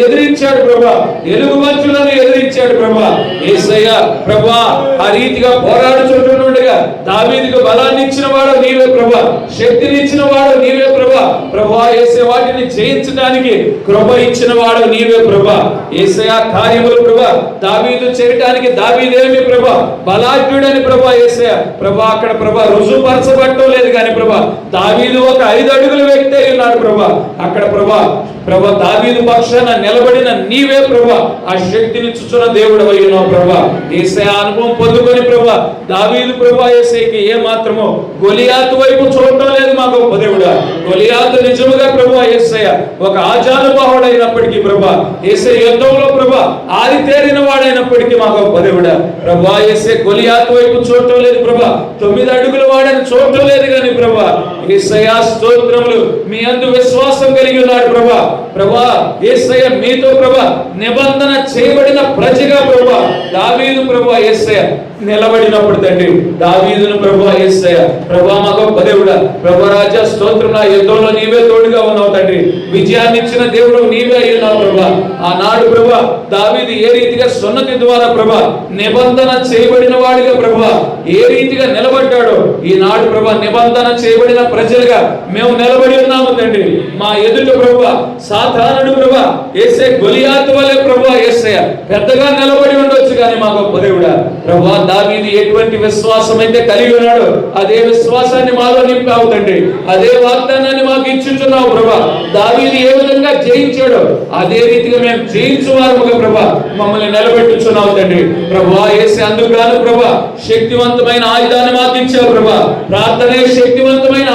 ఎదిరించాడు ప్రభా. ఎలుగుబంచులను ఎదిరించాడు ప్రభా. యేసయ్య ప్రభా ఆ రీతిగా పోరాడుచుంటుండగా దావీదుకు బలాన్ని ఇచ్చిన వాడు నీవే ప్రభా. శక్తిని ఇచ్చిన వాడు నీవే ప్రభా. ప్రభా యేసయ్య వాటిని జయించడానికి కృప ఇచ్చిన వాడు నీవే ప్రభా. యేసయ్య కార్యములు ప్రభా దావీదు చేయడానికి దావీదేమి ప్రభా బలాఢ్యుడని ప్రభా యేసయ్య ప్రభా అక్కడ ప్రభా రుజువుపరచబడటం లేదు కానీ ప్రభా దావీదు ఒక 5 అడుగుల వ్యక్తి అయి ఉన్నాడు ప్రభా. అక్కడ ప్రభా ప్రభా దావీదు పక్షాన నిలబడిన నీవే ప్రభా ఆ శక్తిని చుచున్న దేవుడు అయి ఉన్నావు ప్రభా. యేసయ్య అనుభవం పొందుకొని ప్రభా దావీదు ప్రభా యేసయ్యకి ఏ మాత్రమో గొలియాతు వైపు చూడటం లేదు మా గొప్ప దేవుడా. గొలియాతు నిజముగా ప్రభా యేసయ్య ఒక ఆజానుబాహుడైనప్పటికీ ప్రభా యేసయ్య యుద్ధంలో ప్రభా ఆరితేరిన వాడైనప్పటికీ మా గొప్ప దేవుడా ప్రభా యేసయ్య గొలియాతు వైపు చూడటం లేదు ప్రభా. 9 అడుగుల వాడని చూడటం లేదు కానీ ప్రభా యేసయ్య స్తోత్రములు మీ యందు విశ్వాసం కలిగి ఉన్నాడు ప్రభా. ప్రభా యేసయ్య మీతో ప్రభా నిబంధన చేయబడిన ప్రజగా ప్రభా దావీదు ప్రభా యేసయ్య నిలబడినప్పుడు తండ్రి దావీదును ప్రభా యేసయ్య ప్రభా మా గొప్ప దేవుడా ప్రభా రాజా స్తోత్రం. నా యుద్ధంలో నీవే తోడుగా ఉన్నావు తండ్రి. విజయాన్ని ఇచ్చిన దేవుడు నీవే అయి ఉన్నావు ప్రభా. ఆనాడు ప్రభా దావీదు ఏ రీతిగా సున్నతి ద్వారా ప్రభా నిబంధన చేయబడిన వాడిగా ప్రభా ఏ రీతిగా నిలబడ్డాడో ఈనాడు ప్రభా నిబంధన చేయబడిన ప్రజలుగా మేము నిలబడి ఉన్నాము తండ్రి. మా ఎదుట ప్రభా సాధారణుడు ప్రభా యేసయ్య గొలియాతు వలె ప్రభా యేసయ్య పెద్దగా నిలబడి ఉండొచ్చు కానీ మా గొప్ప దేవుడా ప్రభా దావీదు ఎటువంటి విశ్వాసం అయితే కలిగి ఉన్నాడు అదే విశ్వాసాన్ని మాలో నింపావు తండ్రి. అదే వాగ్దానాన్ని మాకు ఇచ్చుచున్నావు ప్రభా. దావీదు ఏ విధంగా జయించాడో అదే రీతిగా మేము జయించువారముగా ప్రభా మమ్మల్ని నిలబెట్టుచున్నావు తండ్రి. ప్రభా యేసయ్య అందుకు ప్రభా శక్తివంతమైన ఆయుధాన్ని మాకు ఇచ్చావు ప్రభా. ప్రార్థనే శక్తివంతమైన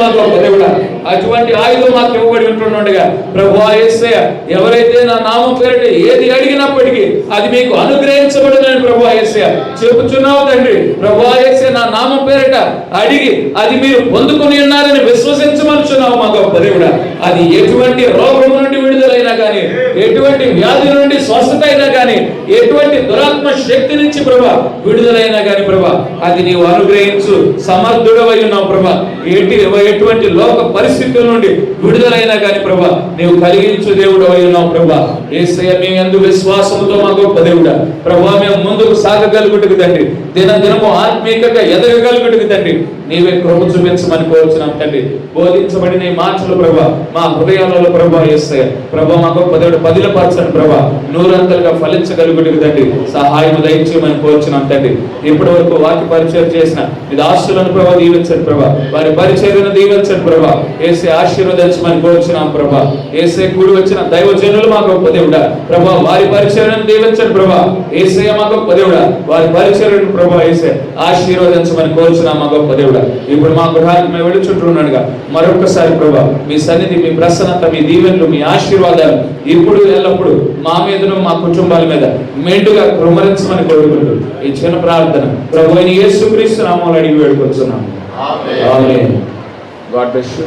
మా గొప్ప దేవుడా. అటువంటి ఆయుధం మాకు ఇవ్వబడి ఉంటుండగా ప్రభువా యేసయ్య, ఎవరైతే నా నామం పేరిట ఏది అడిగినప్పటికీ అది మీకు అనుగ్రహించబడునని ప్రభువా యేసయ్య చెప్పుచున్నావు తండ్రి. ప్రభువా యేసయ్య, నా నామం పేరిట అడిగి అది మీరు పొందుకొని ఉన్నారని విశ్వసించమనుచున్నావు మా గొప్ప దేవుడా. అది ఎటువంటి రోగం నుండి విడుదలైనా కానీ, ఎటువంటి వ్యాధి నుండి స్వస్థత అయినా కానీ, ఎటువంటి దురాత్మ శక్తి నుంచి ప్రభా విడుదలైనా కానీ ప్రభా అది నీవు అనుగ్రహించు సమర్థుడవై ఉన్నావు ప్రభా. ఎటువంటి లోక పరిస్థితుల నుండి విడుదలైనా కానీ ప్రభా నీవు కలిగించు దేవుడు అయి ఉన్నావు ప్రభా. యేసయ్య, మేము యందు విశ్వాసంతో మా గొప్ప దేవుడా ప్రభా మేము ముందుకు సాగగలుగుటకు తండ్రి, దినదినము ఆత్మీయంగా ఎదగగలుగుటకు తండ్రి నీవే కృప చూపించమని కోరుచున్నాం తండ్రి. బోధించబడిన ఈ మాటలు ప్రభా మా హృదయాలలో ప్రభా యేసయ్య ప్రభా మా గొప్ప దేవుడు పదిలపరచండి ప్రభా, నూరంతలుగా ఫలించగలుగుటకు తండ్రి సహాయం దయచేయమని కోరుచున్నాం తండ్రి. ఇప్పటి వరకు వాక్య పరిచయం చేసిన ఇది ఆశలను ప్రభా దీవించండి ప్రభా, వారి పరిచర్యను దీవించండి ప్రభా. యేసే ఆశీర్వదించమని కోరుచున్నాం ప్రభా. యేసే కూడి వచ్చిన దైవజనులు మా గొప్ప దేవుడా ప్రభా వారి పరిచర్యను దీవించండి ప్రభా. యేసయ్య మా గొప్ప దేవుడా వారి పరిచర్యను ప్రభా యేసే ఆశీర్వదించమని కోరుచున్నాం మా గొప్ప దేవుడా. ఇప్పుడు మా గృహానికి మేము వెళుచుంటున్నాడుగా మరొకసారి ప్రభా మీ సన్నిధి, మీ ప్రసన్నత, మీ దీవెనలు, మీ ఆశీర్వాదాలు ఇప్పుడు ఎల్లప్పుడు మా మీదను మా కుటుంబాల మీద మెండుగా కృమరించమని కోరుకుంటూ ఈ చిన్న ప్రార్థన ప్రభు అయిన యేసుక్రీస్తు నామములో అడిగి వేడుకొచ్చున్నాము. ఆమేన్. God bless you.